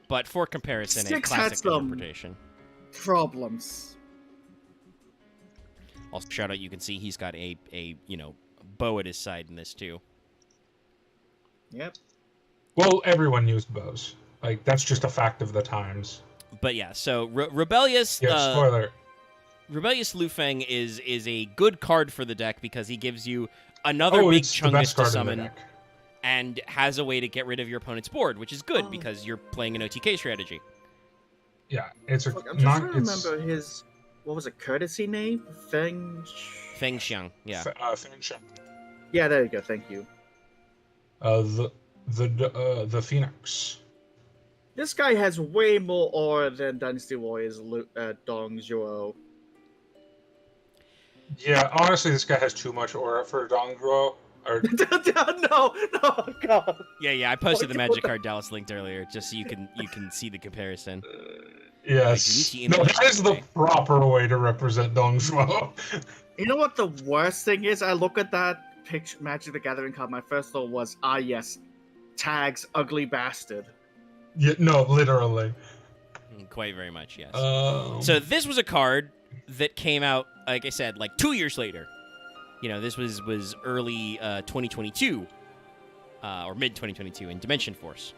But for comparison, a 6 had classic some- interpretation. Problems. Also, shout out, you can see he's got a bow at his side in this too. Yep. Well, everyone used bows. Like, that's just a fact of the times. But yeah, so rebellious Yeah, spoiler. Rebellious Lu Feng is a good card for the deck because he gives you another Oh, big it's the best Chungus to card in the summon deck. and has a way to get rid of your opponent's board, which is good Oh. because you're playing an OTK strategy. Yeah, it's a Fuck, I'm just not. trying to It's remember his, what was it, courtesy name? Feng. Feng Xiang, yeah. Feng Shen. Yeah, there you go. Thank you. The Phoenix. This guy has way more aura than Dynasty Warriors Dong Zhuo. Yeah, honestly, this guy has too much aura for Dongguo. Or no, God. Yeah, I posted the What- Magic card Dallas linked earlier just so you can see the comparison. yes, Like, no, that is the okay. proper way to represent Dongguo. You know what the worst thing is? I look at that picture, Magic the Gathering card. My first thought was, yes, Tag's ugly bastard. Yeah, no, literally. Quite very much, yes. So So this was a card that came out, like I said, like 2 years later. You know, this was early 2022, or mid 2022 in Dimension Force.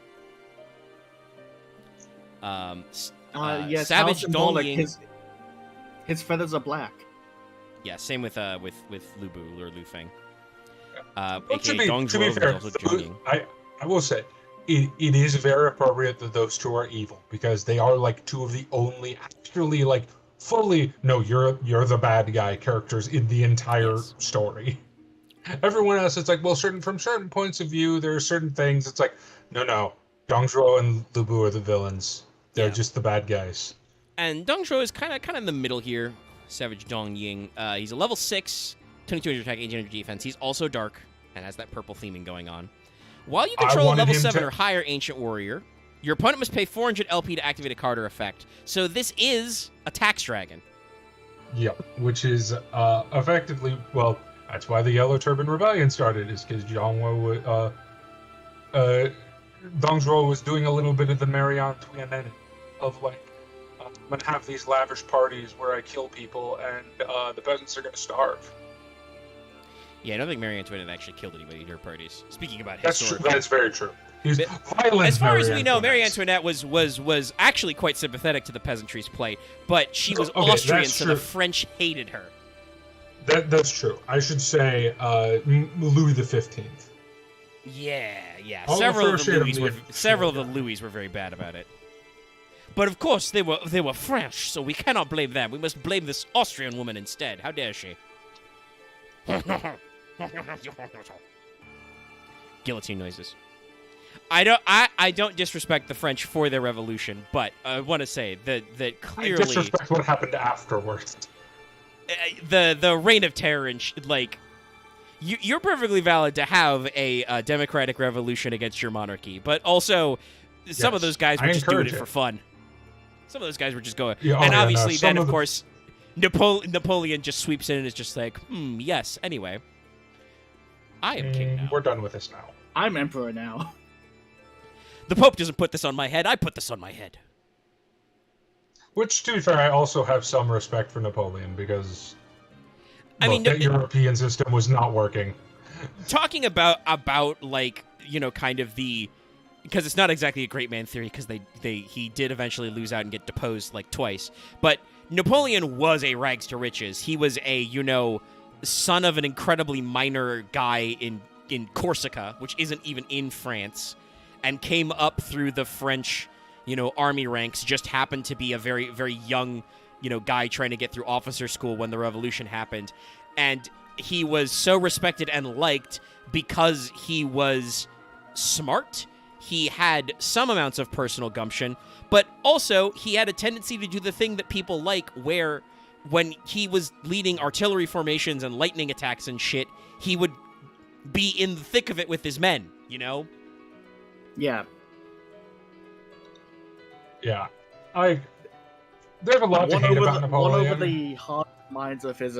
Yes, Savage how symbolic. Dongying. His feathers are black. Yeah, same with Lubu or Lu Feng. Well, AKA Dong to be Zhuo, fair, who's also joining. I will say, it is very appropriate that those two are evil because they are like two of the only actually like fully no, you're the bad guy characters in the entire Yes. story. Everyone else, it's like, well, from certain points of view, there are certain things. It's like, no, Dongzhuo and Lubu are the villains. They're just the bad guys. And Dong Zhuo is kind of in the middle here. Savage Dong Ying. He's a level 6, 2200 attack, 1800 defense. He's also dark and has that purple theming going on. While you control a level 7 or higher Ancient Warrior, your opponent must pay 400 LP to activate a card or effect. So this is a tax dragon. Yep, which is effectively, well, that's why the Yellow Turban Rebellion started, is because Dong Zhuo was doing a little bit of the Marie Antoinette of like, I'm gonna have these lavish parties where I kill people and the peasants are gonna starve. Yeah, I don't think Marie Antoinette actually killed anybody at her parties. Speaking about That's true. historical, That's very true. He's violent. as far as we know, Marie Antoinette was actually quite sympathetic to the peasantry's plight, but she was Austrian, so the French hated her. That's true. I should say Louis XV. Yeah. All Several of the the Louis were very bad about it. But of course, they were French, so we cannot blame them. We must blame this Austrian woman instead. How dare she? Guillotine noises. I don't disrespect the French for their revolution, but I want to say that clearly I disrespect what happened afterwards. The reign of terror and you're perfectly valid to have a democratic revolution against your monarchy, but also some of those guys were just doing it for fun. Some of those guys were just going, obviously then of course Napoleon just sweeps in and is just like, yes. Anyway, I am king now. We're done with this now. I'm emperor now. The Pope doesn't put this on my head. I put this on my head. Which, to be fair, I also have some respect for Napoleon because that European system was not working. Talking about like, kind of because it's not exactly a great man theory because he did eventually lose out and get deposed like twice. But Napoleon was a rags to riches. He was a, son of an incredibly minor guy in Corsica, which isn't even in France, and came up through the French, army ranks, just happened to be a very, very young, guy trying to get through officer school when the revolution happened. And he was so respected and liked because he was smart. He had some amounts of personal gumption, but also he had a tendency to do the thing that people like, where when he was leading artillery formations and lightning attacks and shit, he would be in the thick of it with his men, Yeah. Yeah. There's a lot to hate about Napoleon. One over the hard minds of his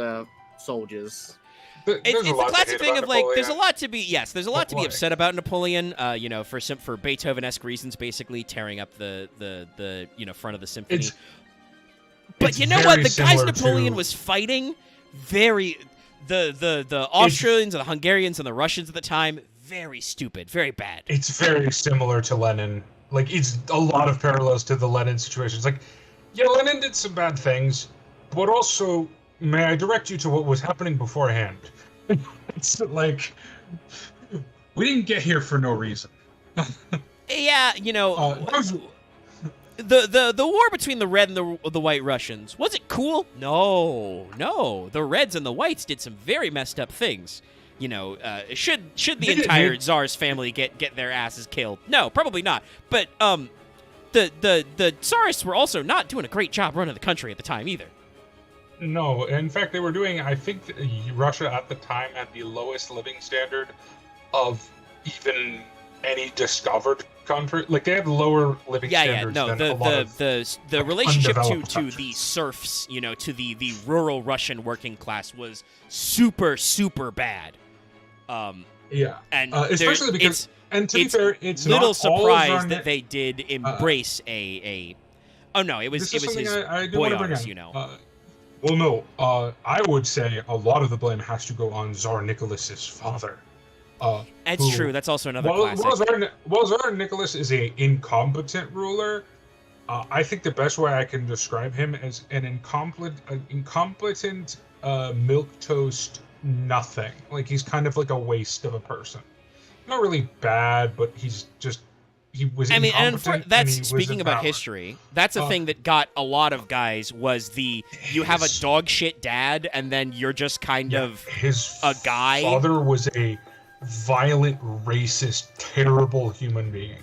soldiers. It's the classic thing of like, there's a lot to be upset about Napoleon. For Beethoven-esque reasons, basically tearing up the front of the symphony. But you know what? The guys Napoleon was fighting, the Austrians and the Hungarians and the Russians at the time, very stupid, very bad. It's very similar to Lenin. Like, it's a lot of parallels to the Lenin situation. It's like, yeah, Lenin did some bad things, but also, may I direct you to what was happening beforehand? It's like, we didn't get here for no reason. Yeah, the war between the Red and the White Russians, was it cool? No. The Reds and the Whites did some very messed up things. Should the entire Tsar's family get their asses killed? No, probably not. But the Tsarists were also not doing a great job running the country at the time either. No, in fact, they were doing, I think Russia at the time had the lowest living standard of even any discovered country. Like, they had lower living standards than a lot of the relationship to the serfs, to the rural Russian working class was super, super bad. And especially because, and to be fair, it's little not surprise that they did embrace it was his boyars, Well, no, I would say a lot of the blame has to go on Tsar Nicholas's father. That's true. That's also another classic. While Tsar Nicholas is an incompetent ruler, I think the best way I can describe him is an incompetent milquetoast nothing. Like, he's kind of like a waste of a person. Not really bad, but he was incompetent. Speaking about history, that's a thing that got a lot of guys was you have a dog shit dad, and then you're just kind of a guy. His father was a violent, racist, terrible human being.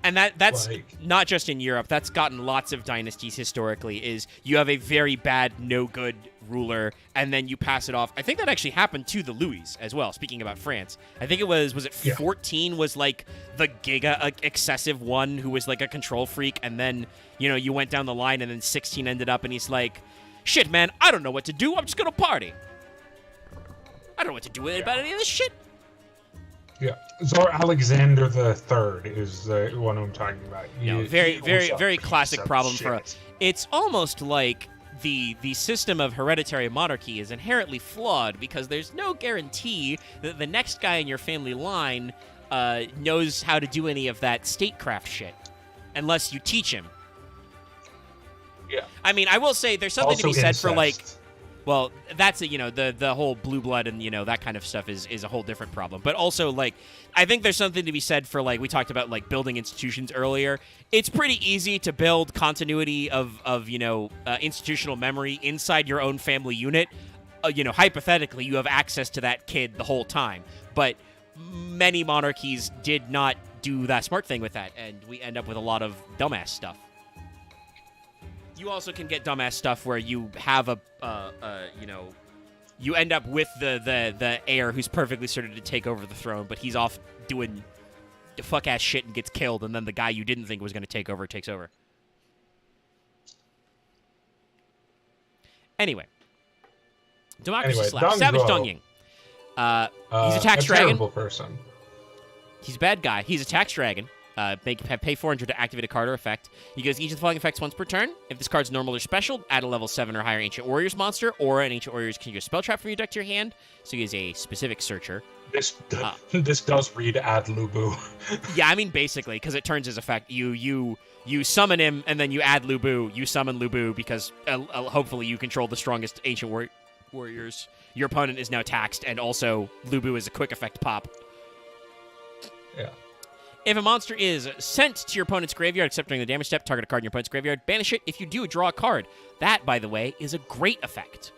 And that's Like- not just in Europe. That's gotten lots of dynasties historically, is you have a very bad, no good ruler, and then you pass it off. I think that actually happened to the Louis as well, speaking about France. I think it was it Yeah. 14 was like the giga excessive one who was like a control freak, and then, you went down the line, and then 16 ended up, and he's like, shit, man, I don't know what to do. I'm just going to party. I don't know what to do about any of this shit. Yeah, Tsar Alexander III is the one I'm talking about. Very, He was very, a very piece classic of problem shit. for us. It's almost like the system of hereditary monarchy is inherently flawed because there's no guarantee that the next guy in your family line knows how to do any of that statecraft shit, unless you teach him. Yeah. I mean, I will say there's something to be said for like. incest. Well, that's the whole blue blood and that kind of stuff is a whole different problem. But also, like, I think there's something to be said for, like, we talked about like building institutions earlier. It's pretty easy to build continuity of institutional memory inside your own family unit. Hypothetically, you have access to that kid the whole time. But many monarchies did not do that smart thing with that, and we end up with a lot of dumbass stuff. You also can get dumbass stuff where you have you end up with the heir who's perfectly suited to take over the throne, but he's off doing fuck ass shit and gets killed, and then the guy you didn't think was going to take over takes over. Anyway, Democracy Slash. Savage Dong Ying. He's a tax dragon. Terrible person. He's a bad guy. He's a tax dragon. Pay 400 to activate a card or effect. He goes each of the following effects once per turn. If this card's normal or special, add a level 7 or higher Ancient Warriors monster, or an Ancient Warriors can use a spell trap from your deck to your hand. So he is a specific searcher. This does read ad Lubu. Yeah, I mean basically, because it turns his effect. You summon him, and then you add Lubu. You summon Lubu because hopefully you control the strongest Ancient Warriors. Your opponent is now taxed, and also Lubu is a quick effect pop. Yeah. If a monster is sent to your opponent's graveyard, except during the damage step, target a card in your opponent's graveyard, banish it. If you do, draw a card. That, by the way, is a great effect.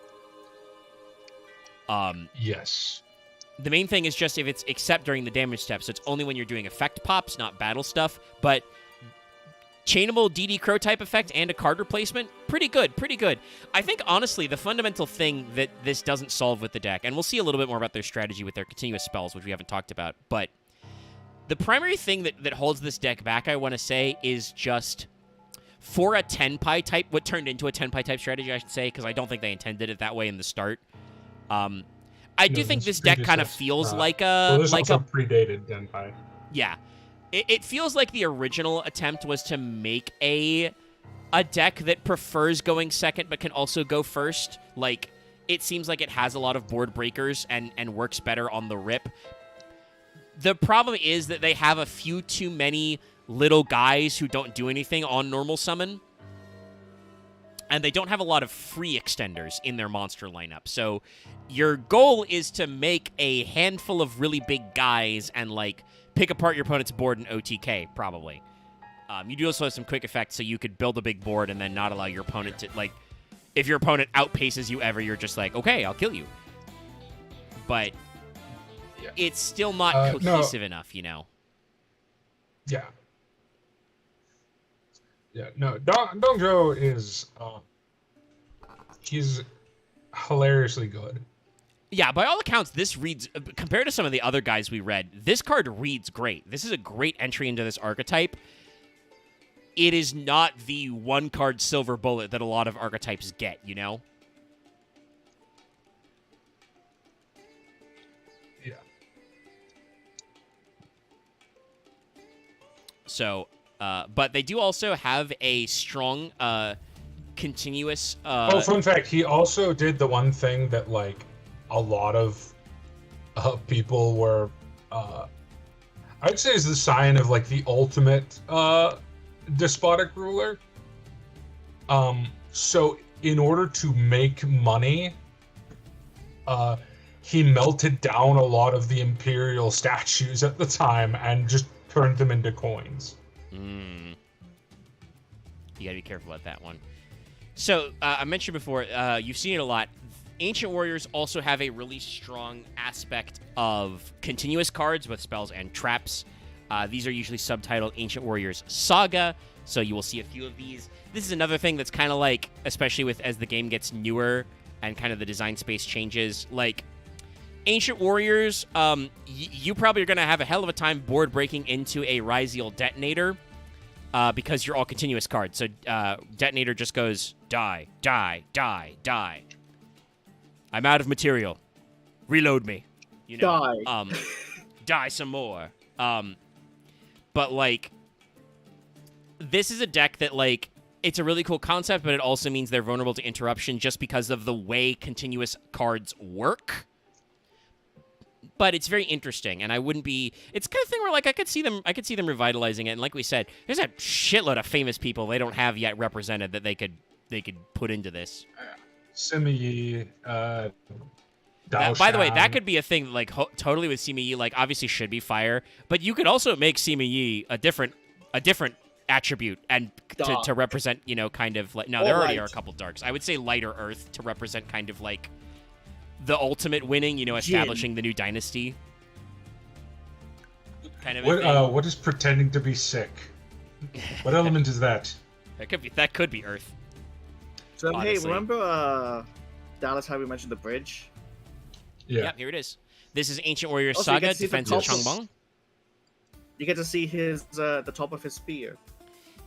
Yes. The main thing is just if it's except during the damage step, so it's only when you're doing effect pops, not battle stuff. But chainable DD Crow type effect and a card replacement, pretty good, pretty good. I think, honestly, the fundamental thing that this doesn't solve with the deck, and we'll see a little bit more about their strategy with their continuous spells, which we haven't talked about, but the primary thing that holds this deck back, I want to say, is just for a Tenpai type, what turned into a Tenpai type strategy, I should say, because I don't think they intended it that way in the start. I do think this deck kind of feels like a... This also predated Denpai. Yeah. It feels like the original attempt was to make a deck that prefers going second but can also go first. Like, it seems like it has a lot of board breakers and works better on the rip. The problem is that they have a few too many little guys who don't do anything on normal summon. And they don't have a lot of free extenders in their monster lineup. So your goal is to make a handful of really big guys and, like, pick apart your opponent's board in OTK, probably. You do also have some quick effects, so you could build a big board and then not allow your opponent to, like, if your opponent outpaces you ever, you're just like, okay, I'll kill you. But it's still not cohesive enough, you know? Yeah. Yeah, no, Dongzhou is, he's hilariously good. Yeah, by all accounts, this reads, compared to some of the other guys we read, this card reads great. This is a great entry into this archetype. It is not the one-card silver bullet that a lot of archetypes get, you know? Yeah. So, but they do also have a strong, continuous... fun fact, he also did the one thing that, like, a lot of people were, I'd say is the sign of, like, the ultimate despotic ruler. So in order to make money, he melted down a lot of the imperial statues at the time and just turned them into coins. You gotta be careful about that one. So, I mentioned before, you've seen it a lot. Ancient Warriors also have a really strong aspect of continuous cards with spells and traps. These are usually subtitled Ancient Warriors Saga, so you will see a few of these. This is another thing that's kind of like, especially with as the game gets newer and kind of the design space changes, like Ancient Warriors, you probably are going to have a hell of a time board breaking into a Ryziel Detonator because you're all continuous cards. So Detonator just goes, die, die, die, die. I'm out of material. Reload me. You know, Die. Die some more. But, like, this is a deck that, like, it's a really cool concept, but it also means they're vulnerable to interruption just because of the way continuous cards work. But it's very interesting, and I wouldn't be... It's the kind of thing where, like, I could see them revitalizing it, and like we said, there's a shitload of famous people they don't have yet represented that they could put into this. Sima Yi, By the way, that could be a thing, like, totally with Sima Yi, like, obviously should be fire, but you could also make Sima Yi a different attribute and to represent, you know, kind of like... No, there already are a couple darks. I would say light or earth to represent kind of like the ultimate winning, you know, establishing the new dynasty. Kind of a thing. What is pretending to be sick? What element is that? That could be earth. So, honestly. hey, remember Dallas, how we mentioned the bridge? Yeah. Yep, here it is. This is Ancient Warriors Also, you Saga, can see the Defense of top of- Changbong. You get to see his the top of his spear.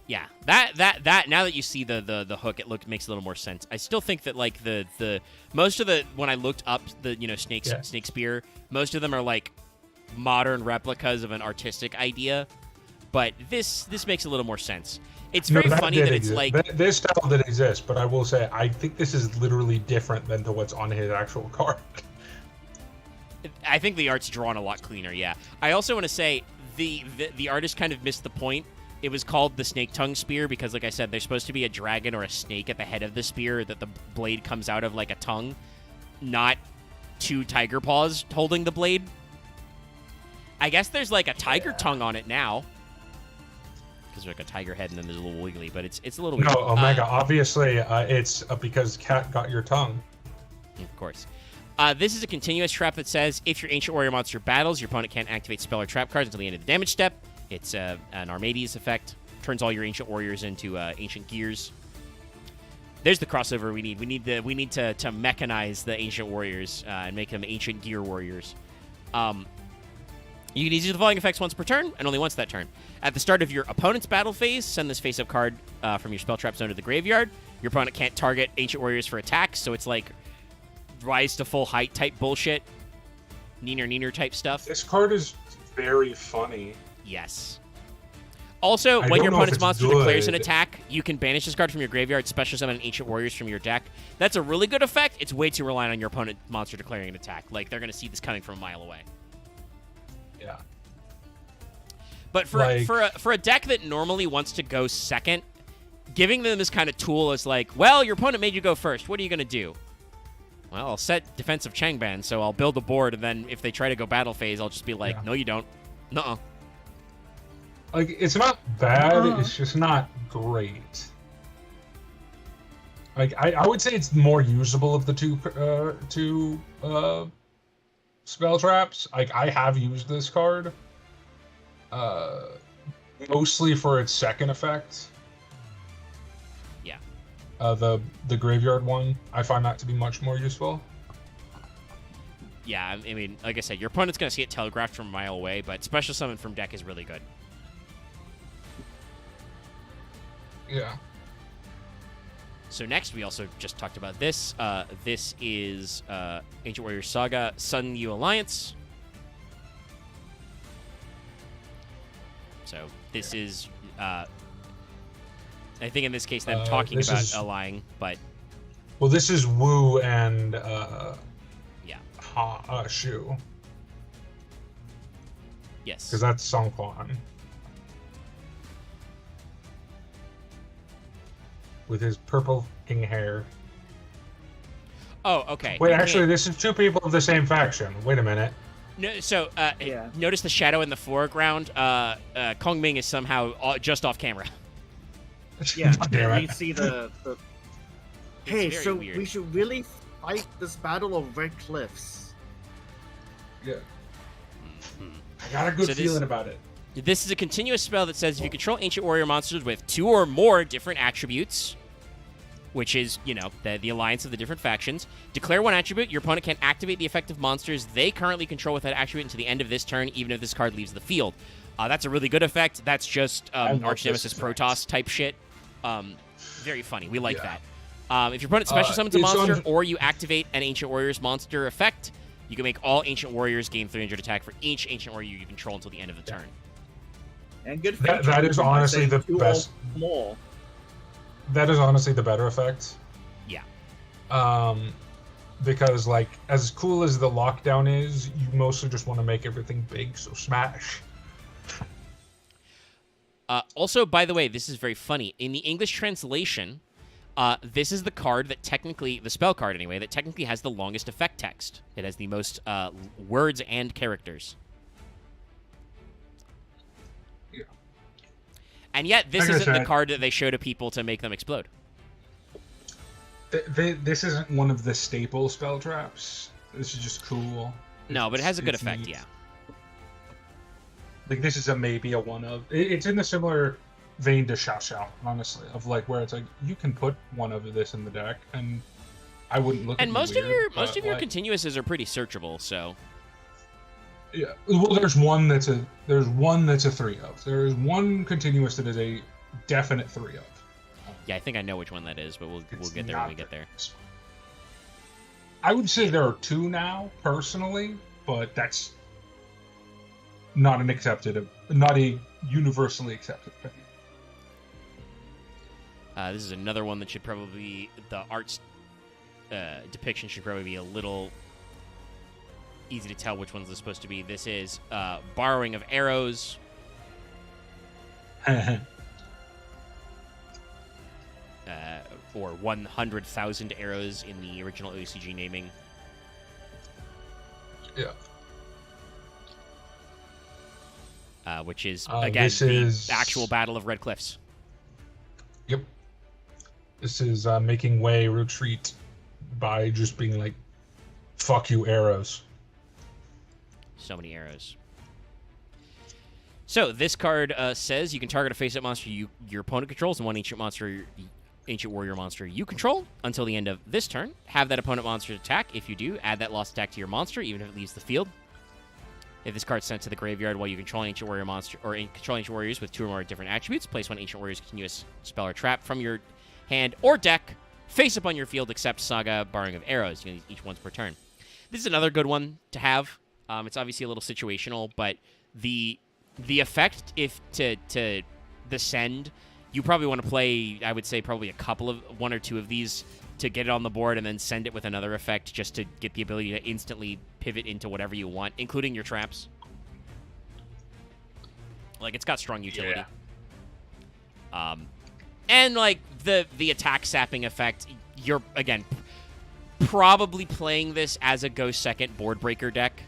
Yeah, that now that you see the hook, it makes a little more sense. I still think that like the most of the when I looked up the snake spear, most of them are like modern replicas of an artistic idea, but this makes a little more sense. It's very funny that it's like this style did exist, but I will say I think this is literally different than to what's on his actual card. I think the art's drawn a lot cleaner. Yeah, I also want to say the artist kind of missed the point. It was called the Snake Tongue Spear because, like I said, there's supposed to be a dragon or a snake at the head of the spear that the blade comes out of like a tongue, not two tiger paws holding the blade. I guess there's like a tiger tongue on it now. Because there's like a tiger head and then there's a little wiggly, but it's a little weird. No, Omega, obviously it's because cat got your tongue. Of course. This is a continuous trap that says, if your Ancient Warrior monster battles, your opponent can't activate spell or trap cards until the end of the damage step. It's an Armades effect. Turns all your Ancient Warriors into Ancient Gears. There's the crossover we need. We need to mechanize the Ancient Warriors and make them Ancient Gear Warriors. You can use the following effects once per turn, and only once that turn. At the start of your opponent's battle phase, send this face-up card from your spell trap zone to the graveyard. Your opponent can't target Ancient Warriors for attacks, so it's like rise to full height type bullshit. Neener type stuff. This card is very funny. Yes. Also, when your opponent's monster declares an attack, you can banish this card from your graveyard, special summon Ancient Warriors from your deck. That's a really good effect. It's way too reliant on your opponent monster declaring an attack. Like, they're going to see this coming from a mile away. Yeah. But for a deck that normally wants to go second, giving them this kind of tool is like, well, your opponent made you go first. What are you going to do? Well, I'll set Defensive Changban, so I'll build a board, and then if they try to go battle phase, I'll just be like, no, you don't. Nuh-uh. Like, it's not bad, it's just not great. Like, I would say it's more usable of the two spell traps. Like, I have used this card. Mostly for its second effect. Yeah. The graveyard one, I find that to be much more useful. Yeah, I mean, like I said, your opponent's going to see it telegraphed from a mile away, but special summon from deck is really good. Yeah. So next, we also just talked about this. This is Ancient Warriors Saga, Sun Yu Alliance. So this is, I think in this case, them talking about allying, but... Well, this is Wu and Shu. Yes. Because that's Song Quan. With his purple king hair. Oh, okay. Wait, actually, this is two people of the same faction. Wait a minute. No, so, notice the shadow in the foreground. Kong Ming is somehow just off camera. Yeah, we see the... Hey, so weird. we should really fight this battle of Red Cliffs. Yeah. I got a good feeling about it. This is a continuous spell that says if you control Ancient Warrior monsters with 2 or more different attributes, which is, the alliance of the different factions, declare 1 attribute. Your opponent can activate the effect of monsters they currently control with that attribute until the end of this turn, even if this card leaves the field. That's a really good effect. That's just Arch Nemesis Protoss type shit. Very funny. We like that. If your opponent special summons a monster or you activate an Ancient Warrior's monster effect, you can make all Ancient Warriors gain 300 attack for each Ancient Warrior you control until the end of the turn. And good. That is honestly the best. More. That is honestly the better effect. Yeah. Because like as cool as the lockdown is, you mostly just want to make everything big. So smash. Also, by the way, this is very funny. In the English translation, this is the card that technically, the spell card anyway, that technically has the longest effect text. It has the most words and characters. Yeah. And yet, this isn't the card that they show to people to make them explode. This isn't one of the staple spell traps. This is just cool. No, but it has a good effect, neat. yeah. Like, this is maybe a one of... It's in a similar vein to Xiao Xiao, honestly, of like where it's like, you can put one of this in the deck, and I wouldn't look at it. And most of your continuouses are pretty searchable, so... Yeah, well, there's one that's a 3 of. There is one continuous that is a definite 3 of. Yeah, I think I know which one that is, but we'll get there when we get there. I would say there are 2 now, personally, but that's not a universally accepted opinion. This is another one that should probably the art's depiction should probably be a little easy to tell which one's supposed to be. This is borrowing of arrows. Or 100,000 arrows in the original OCG naming. Yeah. Which is, again, the actual Battle of Red Cliffs. Yep. This is making way retreat by just being like, fuck you, arrows. So many arrows. So, this card says you can target a face-up monster your opponent controls and 1 Ancient Warrior monster you control until the end of this turn. Have that opponent monster attack. If you do, add that lost attack to your monster, even if it leaves the field. If this card's sent to the graveyard while you control an Ancient Warrior monster or control Ancient Warriors with 2 or more different attributes, place 1 Ancient Warrior's continuous spell or trap from your hand or deck face up on your field, except Saga Borrowing of Arrows. You can use each once per turn. This is another good one to have. It's obviously a little situational, but the effect, if to the send, you probably want to play, I would say, probably a 1 or 2 of these to get it on the board and then send it with another effect just to get the ability to instantly pivot into whatever you want, including your traps. Like, it's got strong utility. Yeah. And, like, the attack sapping effect, you're, again, probably playing this as a Go Second board breaker deck.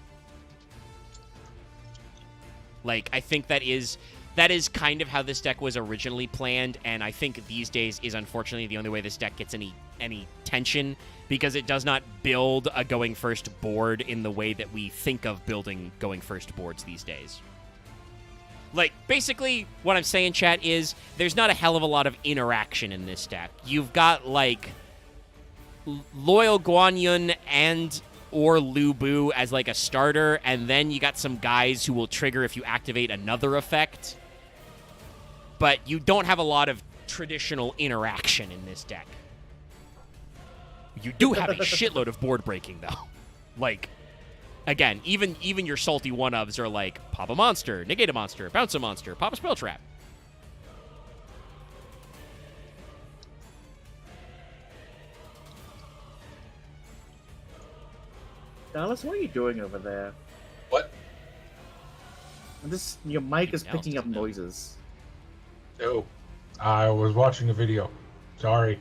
Like, I think that is kind of how this deck was originally planned, and I think these days is unfortunately the only way this deck gets any tension, because it does not build a going first board in the way that we think of building going first boards these days. Like, basically, what I'm saying, chat, is there's not a hell of a lot of interaction in this deck. You've got, like, Loyal Guanyun or Lu Bu as, like, a starter, and then you got some guys who will trigger if you activate another effect. But you don't have a lot of traditional interaction in this deck. You do have a shitload of board breaking, though. Like, again, even your salty one-ofs are like, pop a monster, negate a monster, bounce a monster, pop a spell trap. Dallas, what are you doing over there? What? Your mic is picking up noises. Oh, I was watching a video. Sorry.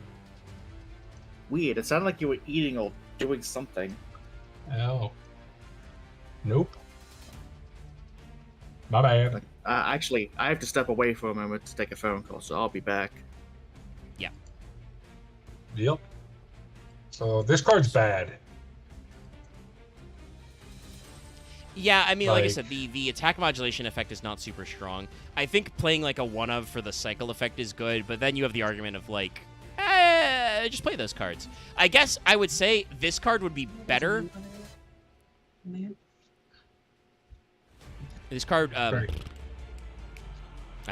Weird. It sounded like you were eating or doing something. Oh. Nope. My bad. Actually, I have to step away for a moment to take a phone call, so I'll be back. Yeah. Yep. So this card's bad. Yeah, I mean, like I said, the attack modulation effect is not super strong. I think playing like a one of for the cycle effect is good, but then you have the argument of like, just play those cards. I guess I would say this card would be better. This card, I've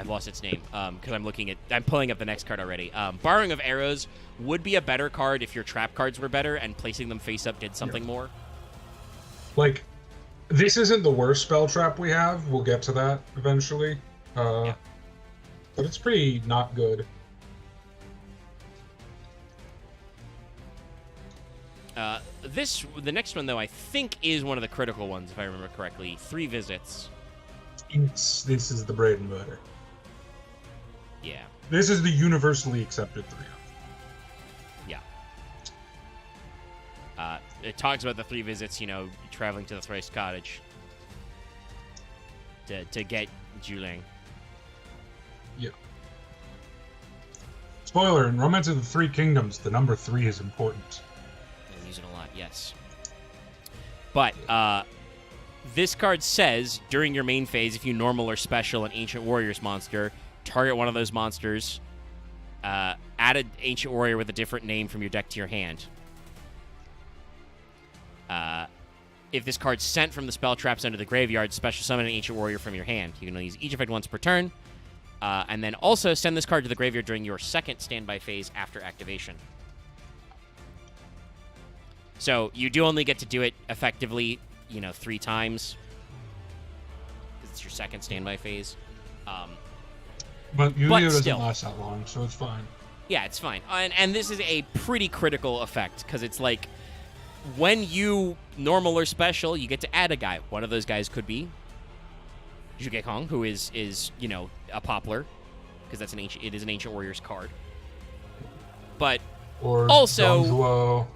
lost its name because I'm pulling up the next card already. Borrowing of Arrows would be a better card if your trap cards were better and placing them face up did something more. Like, this isn't the worst spell trap we have. We'll get to that eventually. But it's pretty not good. The next one, though, I think is one of the critical ones, if I remember correctly. 3 visits. This is the bread and butter. Yeah. This is the universally accepted 3 of. Yeah. It talks about the 3 visits, traveling to the Thrice Cottage to get Juling. Yeah. Spoiler, in Romance of the Three Kingdoms, the number 3 is important. I use it a lot, yes. But, this card says, during your main phase, if you normal or special an Ancient Warriors monster, target one of those monsters, add an Ancient Warrior with a different name from your deck to your hand. If this card's sent from the spell traps under the graveyard, special summon an Ancient Warrior from your hand. You can only use each effect once per turn. And then also send this card to the graveyard during your second standby phase after activation. So you do only get to do it effectively, 3 times. Because it's your second standby phase. But usually it doesn't still last that long, so it's fine. Yeah, it's fine. And this is a pretty critical effect, because it's like, when you normal or special, you get to add a guy. One of those guys could be Zhuge Kong, who is a poplar, because it is an Ancient Warriors card. But Or also, Donjuo.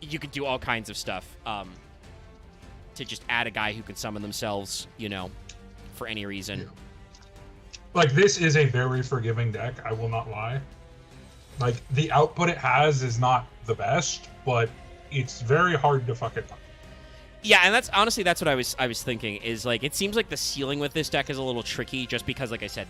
You could do all kinds of stuff to just add a guy who can summon themselves, for any reason. Yeah. Like, this is a very forgiving deck, I will not lie. Like, the output it has is not the best, but it's very hard to fuck it up. Yeah, and that's what I was thinking, is like, it seems like the ceiling with this deck is a little tricky just because, like I said,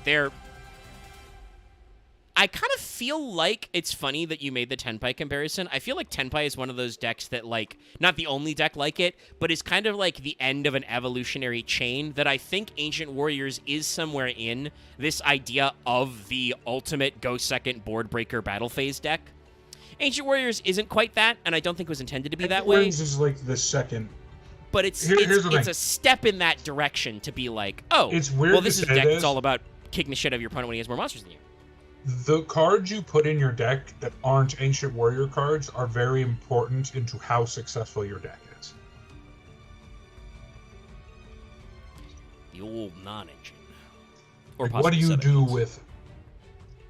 I kind of feel like it's funny that you made the Tenpai comparison. I feel like Tenpai is one of those decks that, like, not the only deck like it, but is kind of like the end of an evolutionary chain that I think Ancient Warriors is somewhere in this idea of the ultimate go second board breaker battle phase deck. Ancient Warriors isn't quite that, and I don't think it was intended to be that way. Warriors is like the second. But it's a step in that direction to be like, oh, it's weird. Well, this is a deck that's all about kicking the shit out of your opponent when he has more monsters than you. The cards you put in your deck that aren't Ancient Warrior cards are very important into how successful your deck is. The old non-engine. Like, what do you do with...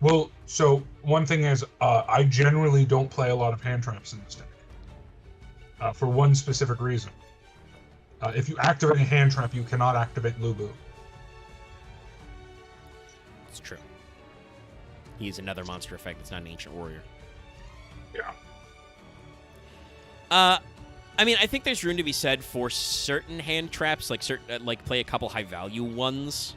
Well, so one thing is, I generally don't play a lot of hand traps in this deck. For one specific reason. If you activate a hand trap, you cannot activate Lubu. It's true. He's another monster effect that's not an Ancient Warrior. Yeah. I mean, I think there's room to be said for certain hand traps, like play a couple high value ones.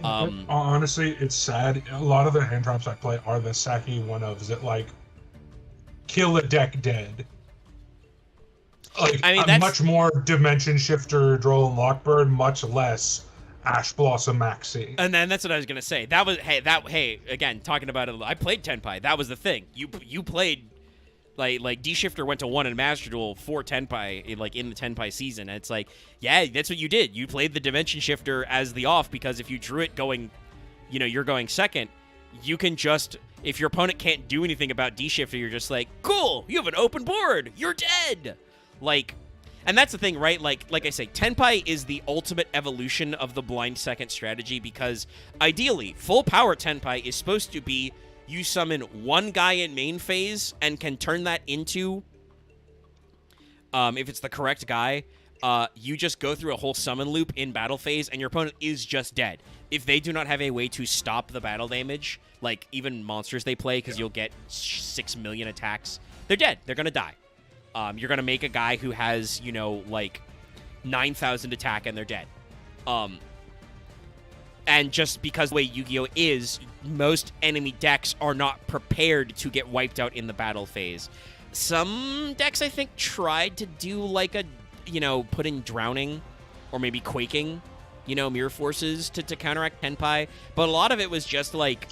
Honestly, it's sad. A lot of the hand traps I play are the Saki one-ofs that, like, kill a deck dead. Like, I mean, that's much more Dimension Shifter, Droll, and Lockbird, much less Ash Blossom Maxi. And then that's what I was gonna say. That was again, talking about it. I played Tenpai. That was the thing. You played like D Shifter went to 1 in Master Duel for Tenpai, like in the Tenpai season. And it's like, yeah, that's what you did. You played the Dimension Shifter as the off, because if you drew it going, you're going second, you can just, if your opponent can't do anything about D Shifter, you're just like, cool, you have an open board, you're dead. Like, and that's the thing, right? Like I say, Tenpai is the ultimate evolution of the blind second strategy, because ideally, full power Tenpai is supposed to be you summon one guy in main phase and can turn that into, if it's the correct guy, you just go through a whole summon loop in battle phase and your opponent is just dead. If they do not have a way to stop the battle damage, like even monsters they play, because you'll get 6 million attacks, they're dead. They're going to die. You're going to make a guy who has, 9,000 attack, and they're dead. And just because the way Yu-Gi-Oh! Is, most enemy decks are not prepared to get wiped out in the battle phase. Some decks, I think, tried to do like a, put in Drowning or maybe Quaking, Mirror Forces to counteract Tenpai. But a lot of it was just like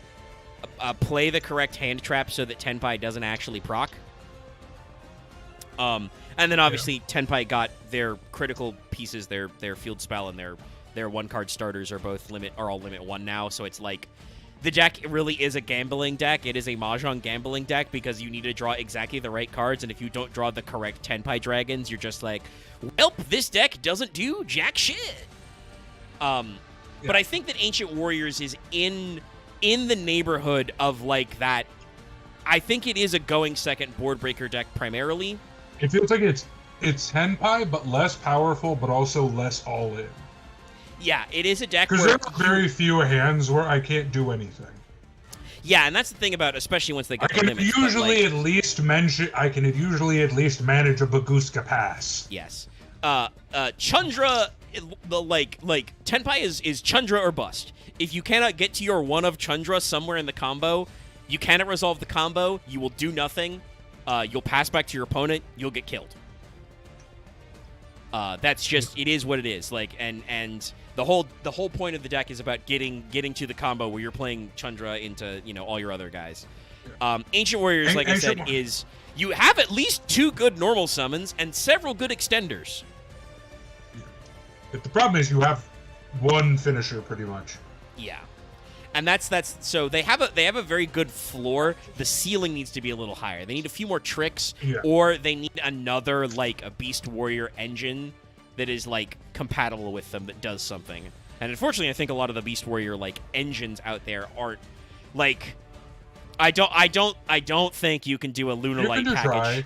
play the correct hand trap so that Tenpai doesn't actually proc. And then obviously Tenpai got their critical pieces, their field spell and their one-card starters are all limit 1 now, so it's like the deck really is a gambling deck. It is a Mahjong gambling deck because you need to draw exactly the right cards, and if you don't draw the correct Tenpai Dragons, you're just like, welp, this deck doesn't do jack shit. But I think that Ancient Warriors is in the neighborhood of like that. I think it is a going second board breaker deck primarily. It feels like it's Tenpai, but less powerful, but also less all-in. Yeah, it is a deck because where... there are very few hands where I can't do anything. Yeah, and that's the thing about, especially once they get I can limits, usually at least manage a Baguska Pass. Yes. Chandra, like Tenpai is Chandra or bust. If you cannot get to your one of Chandra somewhere in the combo, you cannot resolve the combo, you will do nothing, you'll pass back to your opponent, you'll get killed. That's just, it is what it is. Like, and the whole point of the deck is about getting to the combo where you're playing Chandra into, all your other guys. Ancient Warriors, like I said, is you have at least 2 good normal summons and several good extenders. But the problem is you have 1 finisher pretty much. Yeah. And that's so they have a very good floor. The ceiling needs to be a little higher. They need a few more tricks, or they need another like a Beast Warrior engine that is like compatible with them that does something. And unfortunately, I think a lot of the Beast Warrior like engines out there aren't like. I don't think you can do a Luna Light package.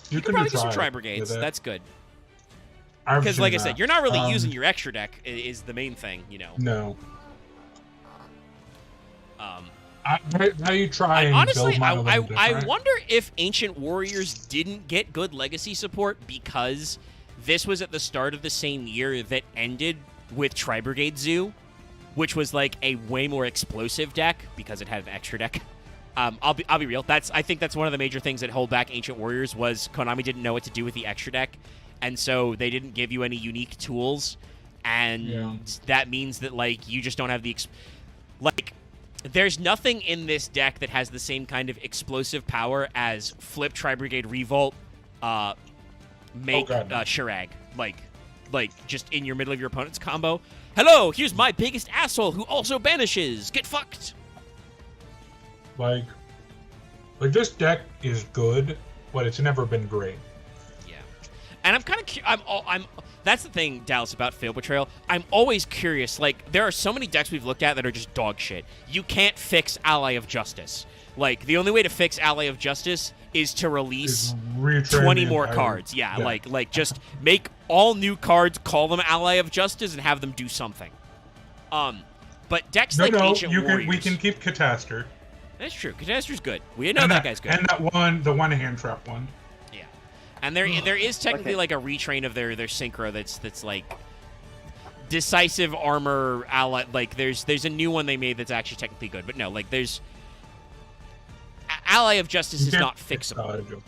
You can probably do some Tri Brigades. That's good. Because like I said, you're not really using your extra deck. Is the main thing, No. How you try and honestly, I wonder if Ancient Warriors didn't get good legacy support because this was at the start of the same year that ended with Tri-Brigade Zoo, which was like a way more explosive deck because it had an extra deck. I'll be real. I think that's one of the major things that hold back Ancient Warriors was Konami didn't know what to do with the extra deck, and so they didn't give you any unique tools, and that means that like you just don't have the there's nothing in this deck that has the same kind of explosive power as Flip Tri-Brigade Revolt, make Shirag. Like, just in your middle of your opponent's combo. Hello, here's my biggest asshole who also banishes. Get fucked. Like this deck is good, but it's never been great. Yeah. And I'm kind of that's the thing, Dallas, about Fail Portrayal. I'm always curious. Like, there are so many decks we've looked at that are just dog shit. You can't fix Ally of Justice. Like, the only way to fix Ally of Justice is to release 20 more cards. Yeah, like just make all new cards, call them Ally of Justice, and have them do something. But decks Ancient Warriors... we can keep Catastor. That's true. Catastor's good. We know that guy's good. And the one hand trap one. And there is technically like a retrain of their synchro that's like decisive armor ally. Like there's a new one they made that's actually technically good, but no, like there's Ally of Justice is not fixable.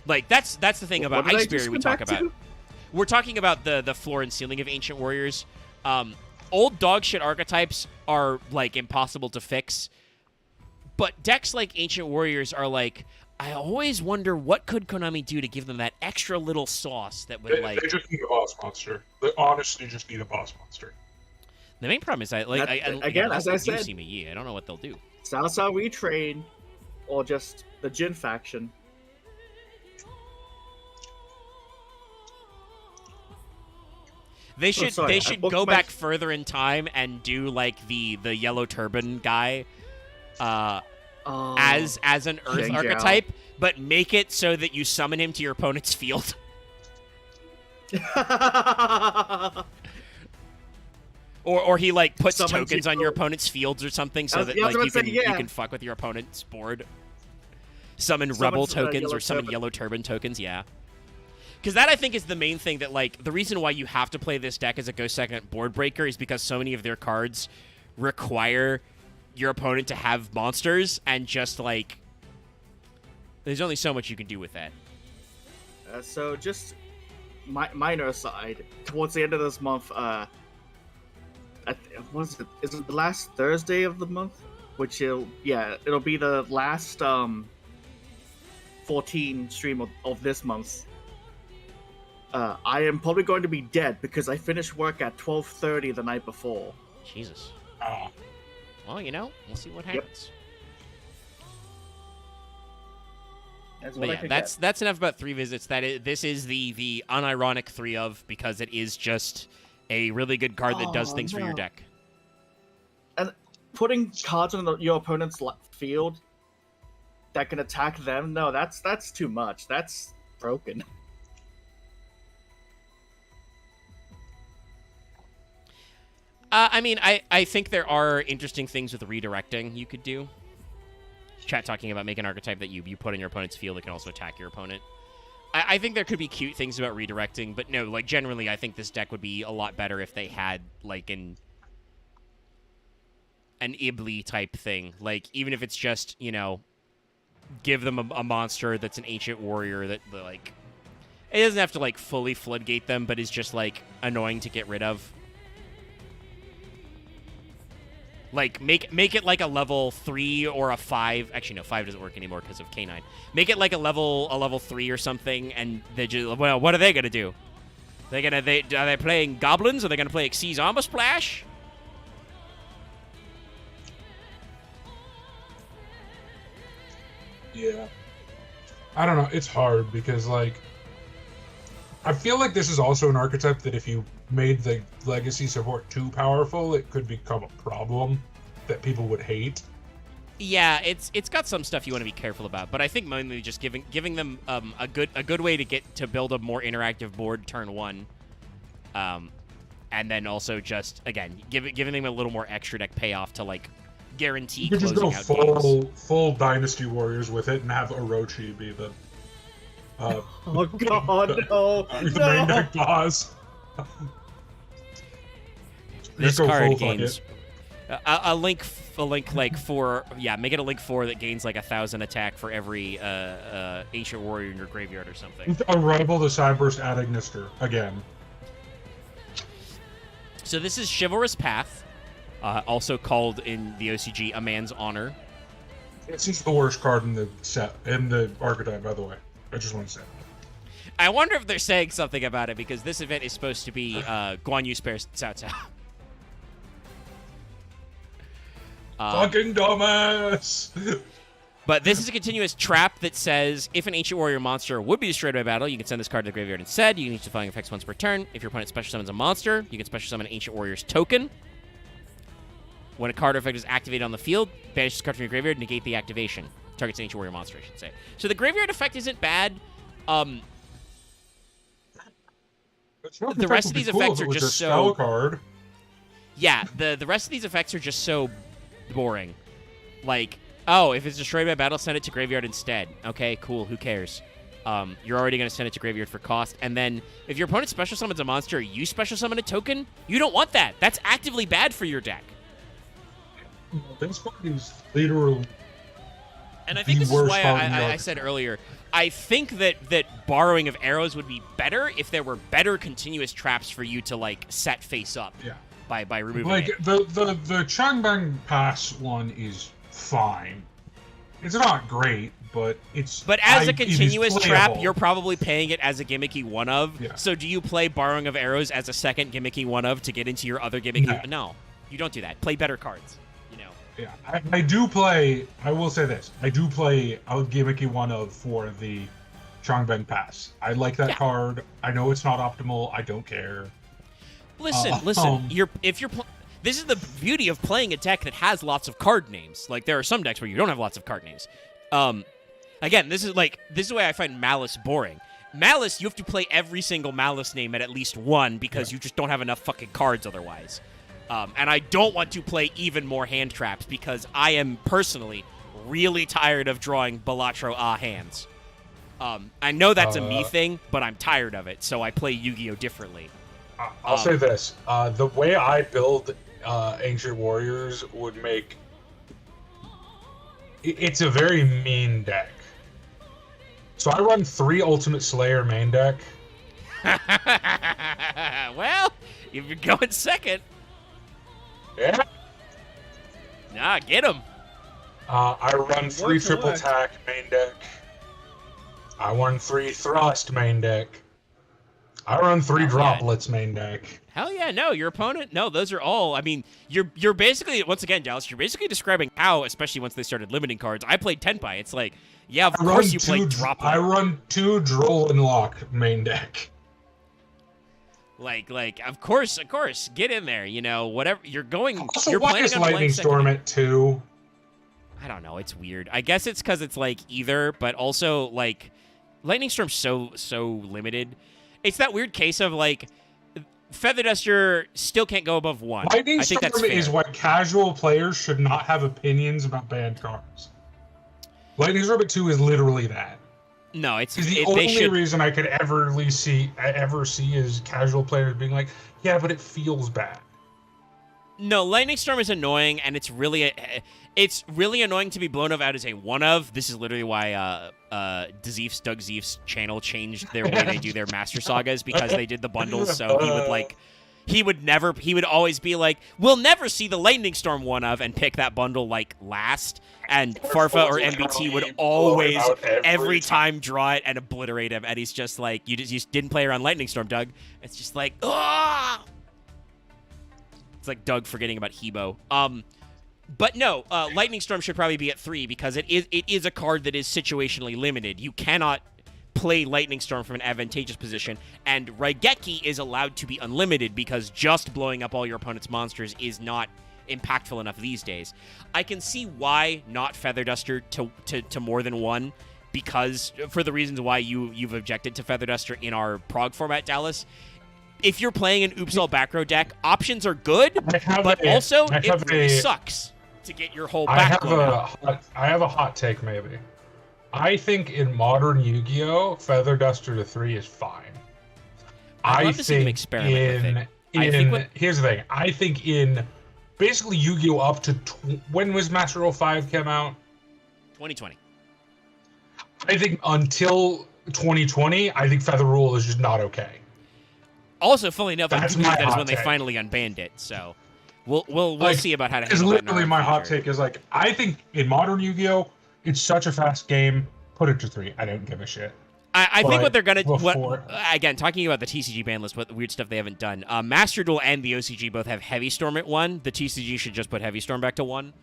Like that's the thing about Ice Barrier we talk about. We're talking about the floor and ceiling of Ancient Warriors. Old dog shit archetypes are like impossible to fix, but decks like Ancient Warriors are like. I always wonder what could Konami do to give them that extra little sauce that would They just need a boss monster. They honestly just need a boss monster. The main problem is as I said, I don't know what they'll do. Cao Cao retrain, or just the Jin faction. They should go back further in time and do like the yellow turban guy. As an Earth archetype, but make it so that you summon him to your opponent's field. or he like puts tokens on your opponent's fields or something, so that like you can fuck with your opponent's board. Summon rebel tokens or summon yellow turban tokens, yeah. Because that, I think, is the main thing that, like, the reason why you have to play this deck as a Ghost Second board breaker is because so many of their cards require your opponent to have monsters, and just, like, there's only so much you can do with that. So just minor aside, towards the end of this month, is it the last Thursday of the month? It'll be the last 14 stream of this month. I am probably going to be dead because I finished work at 12:30 the night before. Jesus. Oh. Well, we'll see what happens. That's But yeah, that's enough about 3 visits. This is the unironic 3 of, because it is just a really good card that does things for your deck. And putting cards on your opponent's field that can attack them, no, that's too much. That's broken. I mean, I think there are interesting things with redirecting you could do. Chat talking about making an archetype that you put in your opponent's field that can also attack your opponent. I think there could be cute things about redirecting, but no, like, generally, I think this deck would be a lot better if they had, like, an Ibli type thing. Like, even if it's just, give them a monster that's an ancient warrior that, like, it doesn't have to, like, fully floodgate them, but is just, like, annoying to get rid of. Like, make it like a level 3 or a 5. Actually, no, 5 doesn't work anymore because of K9. Make it like a level 3 or something, and they just, well, what are they gonna do? Are they playing goblins? Are they gonna play Xyz Armor Splash? Yeah. I don't know. It's hard because, like, I feel like this is also an archetype that if you made the legacy support too powerful, it could become a problem that people would hate. Yeah, it's got some stuff you want to be careful about, but I think mainly just giving them a good way to build a more interactive board turn 1, and then also just again giving them a little more extra deck payoff to, like, guarantee. You could just go full Dynasty Warriors with it and have Orochi be the. Oh god, no! The main deck boss. This card gains a link like 4. Yeah, make it a link 4 that gains like 1,000 attack for every ancient warrior in your graveyard or something. Arrival to Cyburst at Ignister again. So this is Chivalrous Path, also called in the OCG A Man's Honor. This is the worst card in the set, in the archetype, by the way. I just want to say. I wonder if they're saying something about it, because this event is supposed to be Guan Yu spares Cao Cao. Fucking dumbass! But this is a continuous trap that says, if an Ancient Warrior monster would be destroyed by battle, you can send this card to the graveyard instead. You can use defying effects once per turn. If your opponent special summons a monster, you can special summon an Ancient Warrior's token. When a card or effect is activated on the field, banish this card from your graveyard, negate the activation. Targets an Ancient Warrior monster, I should say. So the graveyard effect isn't bad. The rest of these effects are just so... card. Yeah, the rest of these effects are just so boring. Like, oh, if it's destroyed by battle, send it to graveyard instead. Okay, cool, who cares? You're already going to send it to graveyard for cost. And then, if your opponent special summons a monster, you special summon a token, you don't want that. That's actively bad for your deck. This card is literally... And I think this is why I said earlier, I think that borrowing of arrows would be better if there were better continuous traps for you to, like, set face up. Yeah. By removing like, it. The Changbang Pass one is fine. It's not great, but it's... But as a continuous trap, you're probably playing it as a gimmicky one-of. Yeah. So do you play Borrowing of Arrows as a second gimmicky one-of to get into your other gimmicky... Yeah. No, you don't do that. Play better cards, you know. Yeah, I do play... I will say this. I do play a gimmicky one-of for the Changbang Pass. I like that card. I know it's not optimal. I don't care. Listen. This is the beauty of playing a deck that has lots of card names. Like, there are some decks where you don't have lots of card names. Again, this is why I find Malice boring. Malice, you have to play every single Malice name at least one because you just don't have enough fucking cards otherwise. And I don't want to play even more hand traps because I am personally really tired of drawing Balatro hands. I know that's a me thing, but I'm tired of it, so I play Yu-Gi-Oh differently. I'll say this: the way I build Ancient Warriors would make it's a very mean deck. So I run 3 Ultimate Slayer main deck. Well, if you're going second, Yeah. nah, get him. I run 3 Triple Attack main deck. I run 3 Thrust main deck. I run 3 Droplets main deck. Hell yeah, no, your opponent, no, those are all, I mean, you're basically, once again, Dallas, you're basically describing how, especially once they started limiting cards, I played Tenpai. It's like, yeah, of course you played Droplet. I run 2 Droll and Lock main deck. Like, of course, get in there, you know, whatever, you're going, Also, you're why planning is on Lightning playing Storm second. at 2? I don't know, it's weird. I guess it's because it's like either, but also, like, Lightning Storm's so limited. It's that weird case of, like, Feather Duster still can't go above 1. Lightning I think Storm that's fair. is why casual players should not have opinions about banned cards. Lightning Storm at 2 is literally that. No, it's the only reason I could ever see is casual players being like, yeah, but it feels bad. No, Lightning Storm is annoying, and it's really annoying to be blown out as a one of. This is literally why Doug Zeef's channel changed their way they do their Master Sagas, because they did the bundles. So he would always be like, we'll never see the Lightning Storm one of, and pick that bundle like last. And Farfa or MBT would always every time draw it and obliterate him, and he's just like, you just didn't play around Lightning Storm, Doug. It's just like, ah. It's like Doug forgetting about Hebo. But no, Lightning Storm should probably be at 3 because it is a card that is situationally limited. You cannot play Lightning Storm from an advantageous position, and Raigeki is allowed to be unlimited because just blowing up all your opponent's monsters is not impactful enough these days. I can see why not Feather Duster to more than 1, because for the reasons why you've objected to Feather Duster in our Prog format, Dallas. If you're playing an Oops All back row deck, options are good, but also it really sucks to get your whole back row. I have a hot take, maybe. I think in modern Yu-Gi-Oh, Feather Duster to 3 is fine. I'd love to see them experiment with it. Here's the thing. I think in basically Yu-Gi-Oh up to when was Master 05 came out? 2020. I think until 2020, I think Feather Rule is just not okay. Also, fully enough, I That's believe my that is hot when they take. finally unbanned it. So we'll see about how to It's handle that in literally our my hot future. take is like, I think in modern Yu-Gi-Oh, it's such a fast game. Put it to 3. I don't give a shit. I think what they're gonna before- again, talking about the TCG ban list, what weird stuff they haven't done. Master Duel and the OCG both have Heavy Storm at 1. The TCG should just put Heavy Storm back to 1.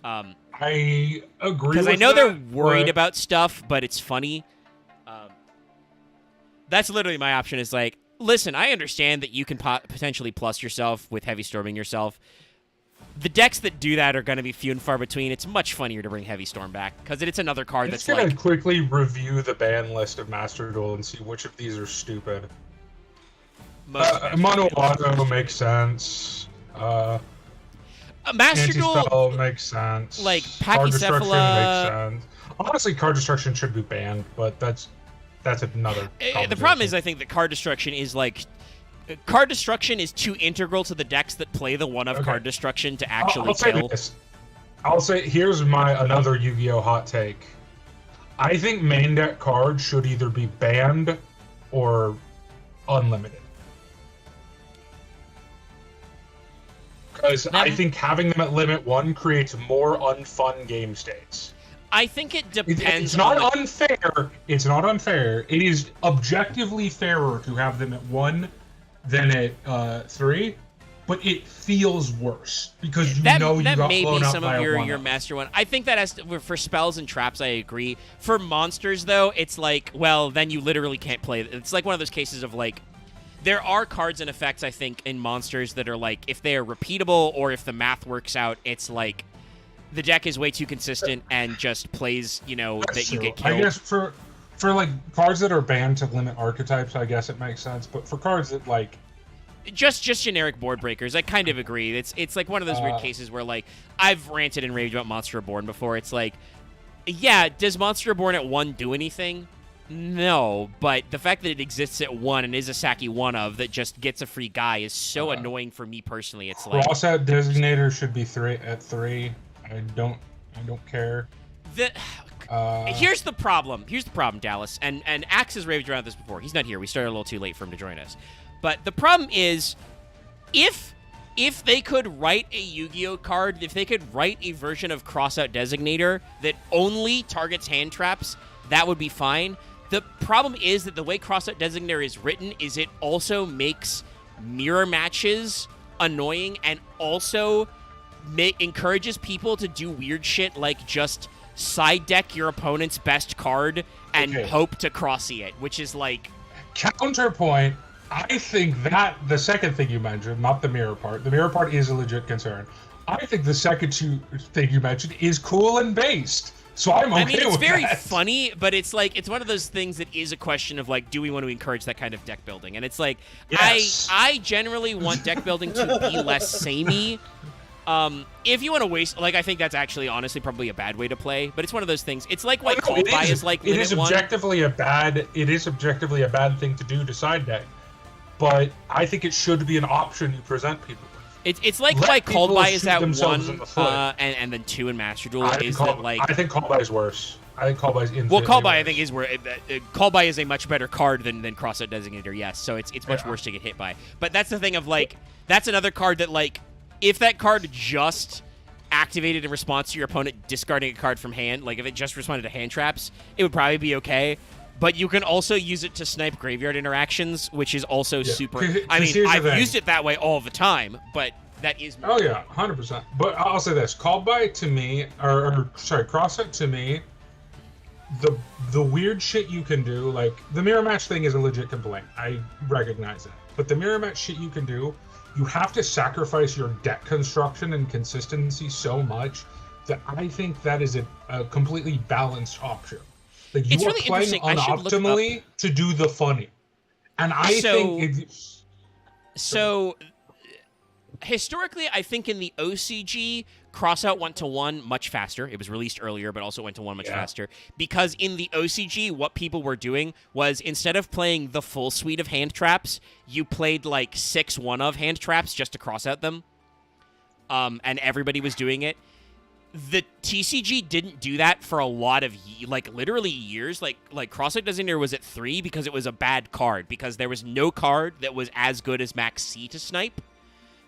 I agree Because with I know that, they're worried but about stuff, but it's funny. That's literally my option. Is like, listen, I understand that you can potentially plus yourself with Heavy Storming yourself. The decks that do that are going to be few and far between. It's much funnier to bring Heavy Storm back because it's another card I'm that's just gonna like. quickly review the ban list of Master Duel and see which of these are stupid. Mono Auto makes sense. Master Anti-spell Duel makes sense. like Card Destruction Pachycephala. makes sense. Honestly, Card Destruction should be banned, but that's another. The problem is, I think that Card Destruction is like. Card Destruction is too integral to the decks that play the one of Card Destruction to actually I'll say kill. this. I'll say here's another Yu-Gi-Oh hot take. I think main deck cards should either be banned or unlimited. Because I think having them at limit 1 creates more unfun game states. I think it depends. It's not unfair. It's not unfair. It is objectively fairer to have them at 1 than at 3, but it feels worse because you got blown up by a 1-up. Your master one. I think that has to, for spells and traps. I agree. For monsters, though, it's like, well, then you literally can't play. It's like one of those cases of like, there are cards and effects I think in monsters that are like, if they are repeatable or if the math works out, it's like the deck is way too consistent and just plays, you know, that you get killed. I guess for like cards that are banned to limit archetypes, I guess it makes sense. But for cards that like just generic board breakers, I kind of agree. It's like one of those weird cases where like I've ranted and raved about Monster Reborn before. It's like, yeah, does Monster Reborn at 1 do anything? No, but the fact that it exists at 1 and is a Saki 1 of that just gets a free guy is so annoying for me personally. It's like Crossout Designator should be 3 at 3. I don't care. the here's the problem. Here's the problem, Dallas. And Axe has raved around this before. He's not here. We started a little too late for him to join us. But the problem is, if they could write a Yu-Gi-Oh card, if they could write a version of Crossout Designator that only targets hand traps, that would be fine. The problem is that the way Crossout Designator is written is it also makes mirror matches annoying and also encourages people to do weird shit like just side deck your opponent's best card and hope to crossy it, which is like... Counterpoint, I think that the second thing you mentioned, not the mirror part, the mirror part is a legit concern. I think the second thing you mentioned is cool and based. So I'm okay with that. I mean, it's very funny, but it's like, it's one of those things that is a question of like, do we want to encourage that kind of deck building? And it's like, yes. I generally want deck building to be less samey. If you want to waste, like, I think that's actually honestly probably a bad way to play, but it's one of those things. It's like why Cold Buy is like it is objectively a bad thing to do to side deck, but I think it should be an option you present people. It's like why Cold Buy is at 1 and then 2 in Master Duel is that like... I think Cold Buy is worse. I think Cold Buy is infinitely Well, Cold Buy worse. I think is where... Cold Buy is a much better card than Crossout Designator, yes. So it's much worse to get hit by. But that's the thing of like... That's another card that like... If that card just activated in response to your opponent discarding a card from hand, like if it just responded to hand traps, it would probably be okay. But you can also use it to snipe graveyard interactions, which is also super... I mean, I've used it that way all the time, but that is... Oh, yeah, 100%. But I'll say this. Called By to me, Crossout to me, the weird shit you can do, like, the mirror match thing is a legit complaint. I recognize it. But the mirror match shit you can do, you have to sacrifice your deck construction and consistency so much that I think that is a completely balanced option. Like, you are playing unoptimally to do the funny. And I think... Historically, I think in the OCG, Crossout went to 1 much faster. It was released earlier, but also went to 1 much faster. Because in the OCG, what people were doing was instead of playing the full suite of hand traps, you played like 6 one-of hand traps just to cross out them. And everybody was doing it. The TCG didn't do that for a lot of, like, literally years. Like Crossout Designator was at 3 because it was a bad card. Because there was no card that was as good as Max C to snipe.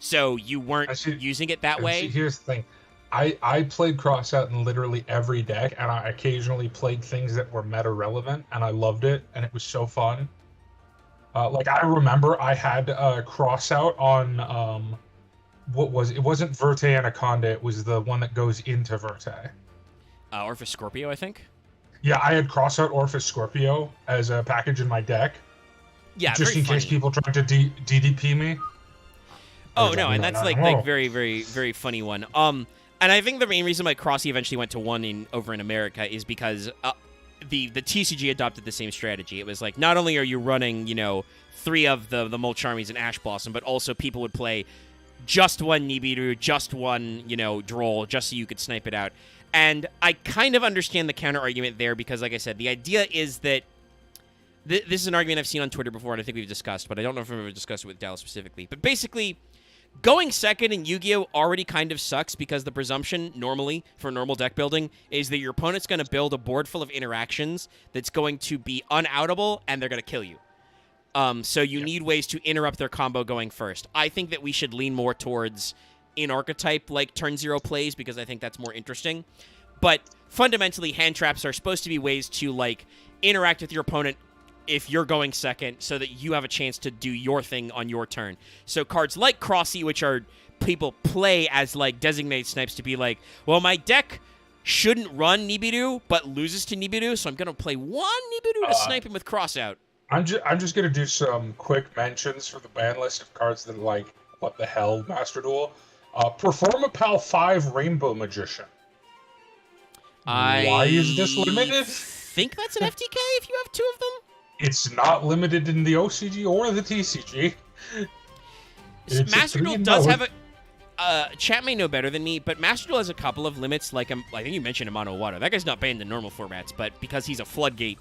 So you weren't using it that way. Here's the thing. I played Crossout in literally every deck, and I occasionally played things that were meta-relevant, and I loved it, and it was so fun. Like, I remember I had Crossout on... what was it? It wasn't Verte Anaconda, it was the one that goes into Verte. Orphis Scorpio, I think? Yeah, I had Crossout Orphis Scorpio as a package in my deck. Yeah, just in case people tried to DDP me. Oh, no, and that's like very, very, very funny one. And I think the main reason why Crossy eventually went to 1 over in America is because the TCG adopted the same strategy. It was like, not only are you running, 3 of the Mulch Armies and Ash Blossom, but also people would play just 1 Nibiru, just 1, Droll, just so you could snipe it out. And I kind of understand the counter-argument there because, like I said, the idea is that this is an argument I've seen on Twitter before and I think we've discussed, but I don't know if we've ever discussed it with Dallas specifically. But basically, going second in Yu-Gi-Oh! Already kind of sucks because the presumption, normally, for normal deck building, is that your opponent's going to build a board full of interactions that's going to be unoutable and they're going to kill you. So you need ways to interrupt their combo going first. I think that we should lean more towards in-archetype, like turn 0 plays, because I think that's more interesting. But fundamentally, hand traps are supposed to be ways to, like, interact with your opponent if you're going second so that you have a chance to do your thing on your turn. So cards like Crossy, which are people play as, like, designated snipes to be like, well, my deck shouldn't run Nibiru, but loses to Nibiru, so I'm going to play 1 Nibiru to snipe him with Crossout. I'm just going to do some quick mentions for the ban list of cards that are like, what the hell, Master Duel. Performapal 5 Rainbow Magician. Why is this limited? I think that's an FTK if you have 2 of them. It's not limited in the OCG or the TCG. Master Duel does have a... chat may know better than me, but Master Duel has a couple of limits. Like, I think you mentioned Amano Wado. That guy's not banned in normal formats, but because he's a floodgate,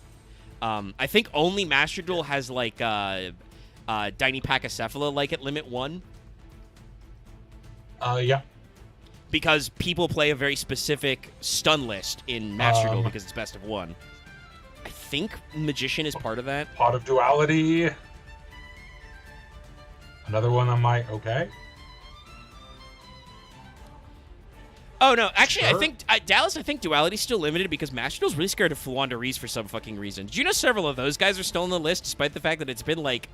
I think only Master Duel has like Dynapachycephala like at limit 1. Yeah. Because people play a very specific stun list in Master Duel because it's best of 1. I think Magician is part of that. Pot of Duality. Another one on my okay. Oh no, actually, Sure. I think Dallas. I think Duality's still limited because Master Duel's really scared of Fluandereeze for some fucking reason. Did you know several of those guys are still on the list, despite the fact that it's been like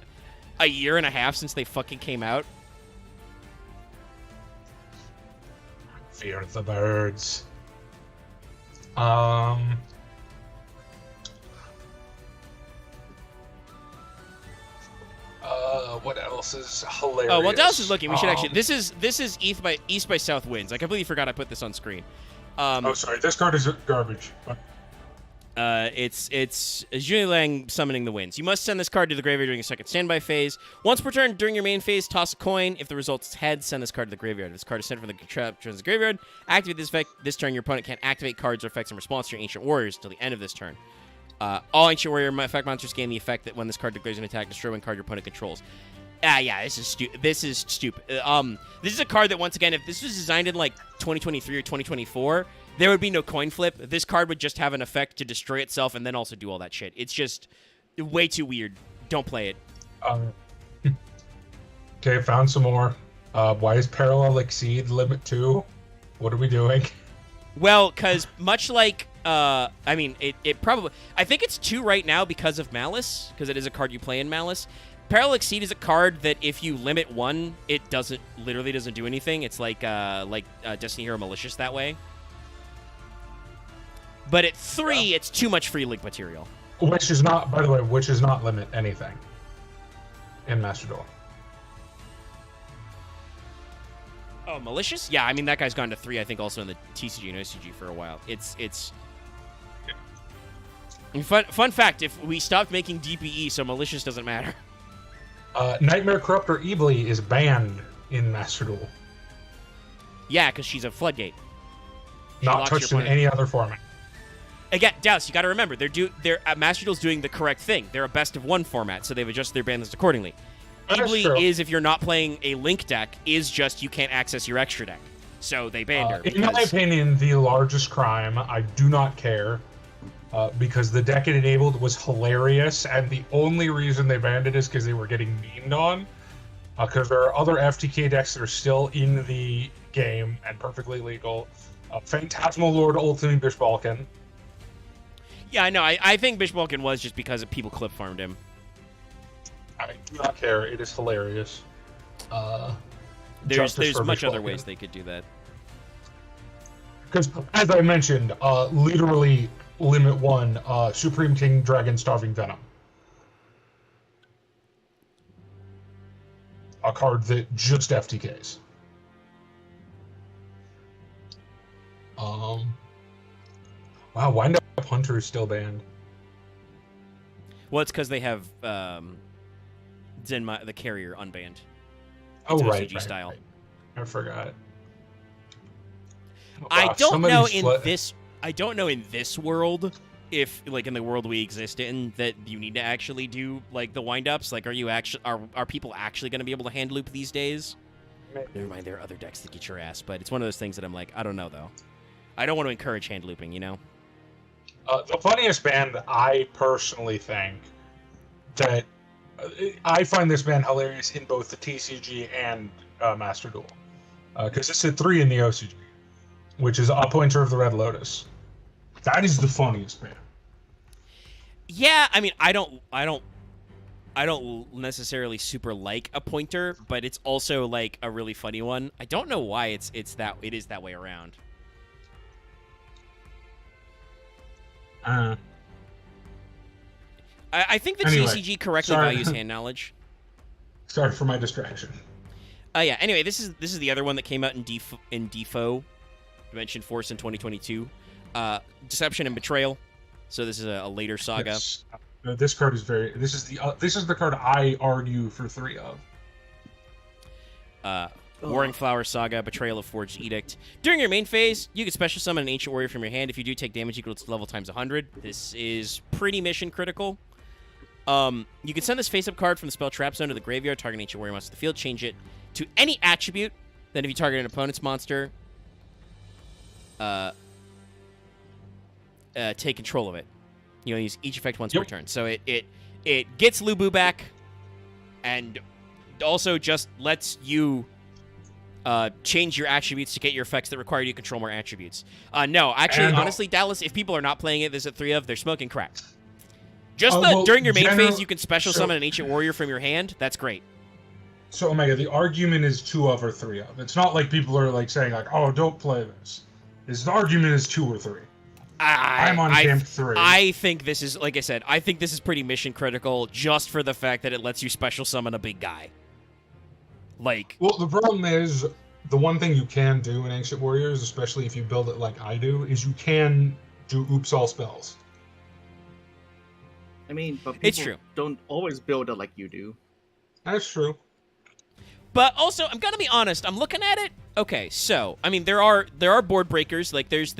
a year and a half since they fucking came out? Fear of the birds. What else is hilarious? Oh, while Dallas is looking, we should actually. This is East by South Winds. I completely forgot I put this on screen. Oh, sorry. This card is garbage. It's Zhuli Lang summoning the winds. You must send this card to the graveyard during your second standby phase. Once per turn during your main phase, toss a coin. If the result is heads, send this card to the graveyard. If this card is sent from the trap to the graveyard, activate this effect. This turn, your opponent can't activate cards or effects in response to your Ancient Warriors until the end of this turn. All Ancient Warrior effect monsters gain the effect that when this card declares an attack, destroy one card your opponent controls. Yeah, this is stupid. This is a card that, once again, if this was designed in like 2023 or 2024, there would be no coin flip. This card would just have an effect to destroy itself and then also do all that shit. It's just way too weird. Don't play it. Okay, found some more. Why is Parallel Exceed limit 2? What are we doing? Well, because much like, I mean, it probably, I think it's 2 right now because of Malice, because it is a card you play in Malice. Parallel Exceed is a card that if you limit 1, it literally doesn't do anything. It's like Destiny Hero Malicious that way. But at 3, it's too much free link material. Which is not, by the way, limit anything in Master Duel. Oh, Malicious? Yeah, I mean, that guy's gone to 3, I think, also in the TCG and OCG for a while. It's... Fun fact, if we stopped making DPE, so Malicious doesn't matter. Nightmare Corruptor Ebly is banned in Master Duel. Yeah, because she's a floodgate. She Not locks touched your in opponent. any other format. Again, Dallas, you got to remember, Master Duel's doing the correct thing. They're a best of 1 format, so they've adjusted their ban list accordingly. That's Ebly true. is, if you're not playing a Link deck, is just you can't access your extra deck. So they banned her. In my opinion, the largest crime, I do not care, because the deck it enabled was hilarious, and the only reason they banned it is because they were getting memed on. Because there are other FTK decks that are still in the game and perfectly legal. Phantasmal Lord Ultimate Bish Balkan. Yeah, I know. I think Bishbalkin was just because people clip farmed him. I do not care. It is hilarious. There's Justice for much Bish other Balkan. ways they could do that. Because, as I mentioned, literally limit 1, Supreme King Dragon Starving Venom. A card that just FTKs. Wow, Wind Up Hunter is still banned. Well, it's because they have Zenma, the carrier, unbanned. Oh, It's right, OCG right, style. right. I forgot. I Wow, don't know somebody's I don't know in this world if, like, in the world we exist in, that you need to actually do like the wind-ups. Like, are people actually going to be able to hand loop these days? Never mind, there are other decks that get your ass, but it's one of those things that I'm like, I don't know though. I don't want to encourage hand looping, you know. The funniest band I personally think that I find this band hilarious in both the TCG and Master Duel, because it's at 3 in the OCG, which is Appointer of the Red Lotus. That is the funniest band. Yeah, I mean, I don't necessarily super like a pointer, but it's also like a really funny one. I don't know why it is that way around. I think the Anyway, TCG correctly sorry. values hand knowledge. Sorry for my distraction. Yeah. Anyway, this is the other one that came out in Defo, Dimension Force in 2022. Deception and Betrayal. So this is a later saga. Yes. This card is very. This is the card I argue for 3 of. Warring Flower Saga, Betrayal of Forged Edict. During your main phase, you can special summon an Ancient Warrior from your hand. If you do take damage equal to level times 100, this is pretty mission critical. You can send this face-up card from the spell Trap Zone to the graveyard, target an Ancient Warrior monster in the field, change it to any attribute. Then if you target an opponent's monster, take control of it. You only use each effect once per turn. So it gets Lubu back, and also just lets you change your attributes to get your effects that require you to control more attributes. No, actually, honestly, Dallas, if people are not playing it, there's a 3 of, they're smoking crack. Just during your main phase, you can special summon an Ancient Warrior from your hand. That's great. So, Omega, the argument is 2 of or 3 of. It's not like people are like saying like, "Oh, don't play this." The argument is 2 or 3. I'm on camp 3. I think this is, like I said, I think this is pretty mission critical just for the fact that it lets you special summon a big guy. Like, well, the problem is the one thing you can do in Ancient Warriors, especially if you build it like I do, is you can do oops all spells. I mean, but it's people true. Don't always build it like you do. That's true. But also, I'm gonna be honest. I'm looking at it. Okay, so I mean, there are board breakers. Like there's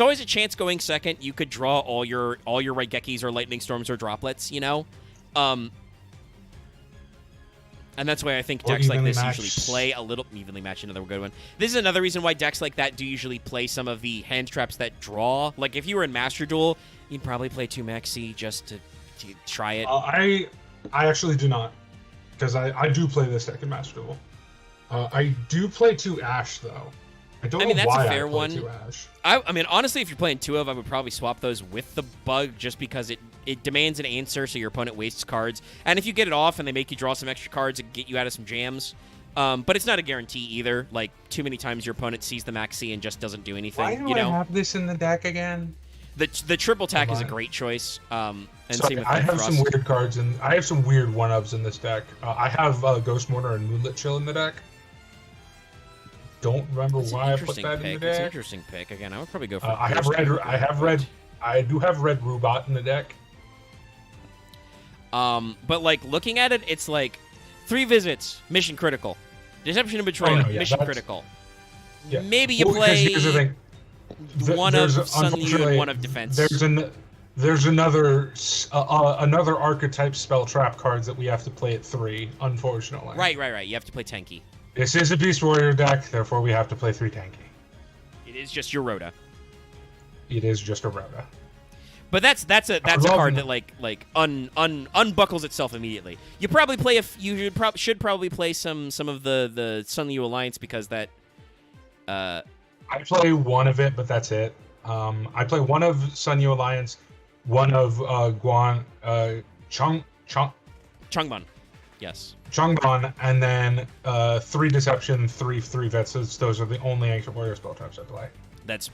always a chance going second. You could draw all your Raigekis or Lightning Storms or Droplets. You know, and that's why I think decks like this usually play a little evenly matched. Another good one. This is another reason why decks like that do usually play some of the hand traps that draw. Like if you were in Master Duel, you'd probably play 2 Maxi just to try it. I actually do not, because I do play this deck in Master Duel. I do play 2 Ash though. I don't know that's why a fair I play one. 2 Ash. I mean, honestly, if you're playing 2 of, I would probably swap those with the bug just because it demands an answer, so your opponent wastes cards. And if you get it off and they make you draw some extra cards and get you out of some jams, but it's not a guarantee either. Like, too many times your opponent sees the Maxi and just doesn't do anything. Why do I have this in the deck again? The triple tack is a great choice. And sorry, same with I have Thrust. some weird cards, and I have some weird one-ups in this deck. I have Ghost Mortar and Moonlit Chill in the deck. Don't remember why I put that in the deck. It's an interesting pick. Again, I would probably go for. I have red. I do have red Rubat in the deck. But like looking at it, it's like 3 visits, mission critical. Deception and Betrayal, mission critical. Yeah. Maybe you play here's the thing. one of Sun Yu and one of defense. There's another archetype spell trap cards that we have to play at 3, unfortunately. Right. You have to play tanky. This is a Beast Warrior deck, therefore we have to play 3 tanky. It is just your Rhoda. It is just a Rhoda. But that's a card that unbuckles itself immediately. You probably play should probably play some of the Sun Yu Alliance because that. I play one of it, but that's it. I play one of Sun Yu Alliance, one of Changban. Yes. Changban, and then 3 Deception, 3 Vets. Those are the only Ancient Warrior spell traps I play. That's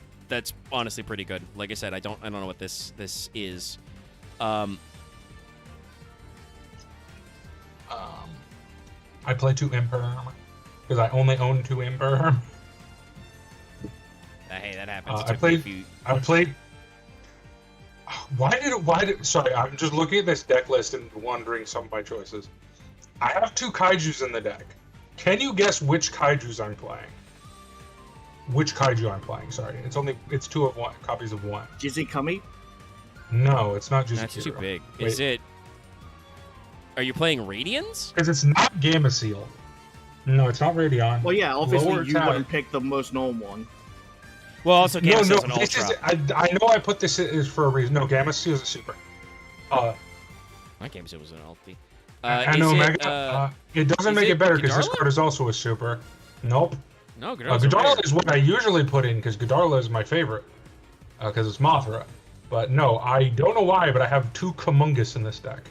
honestly pretty good. Like I said, I don't know what this is. I play 2 Imperm because I only own 2 Imperm. Hey, that happens. I played. Why did? Sorry, I'm just looking at this deck list and wondering some of my choices. I have 2 Kaijus in the deck. Can you guess which Kaijus I'm playing? Which Kaiju I'm playing? Sorry, it's 2 of 1 copies of 1. Jizikami? No, it's not Jizikiro. That's too big. Wait. Is it? Are you playing Radians? Because it's not Gameciel. No, it's not Radion. Well, yeah, obviously Lower you attack. wouldn't pick the most known one. Well, also Gameciel's an this ultra. is. I know I put this is for a reason. No, Gameciel is a super. My Gameciel was an ulti. And Omega. It doesn't make it better because this card is also a super. Nope. No, Godarla is what I usually put in because Godarla is my favorite because it's Mothra. But no, I don't know why, but I have 2 Kamungus in this deck.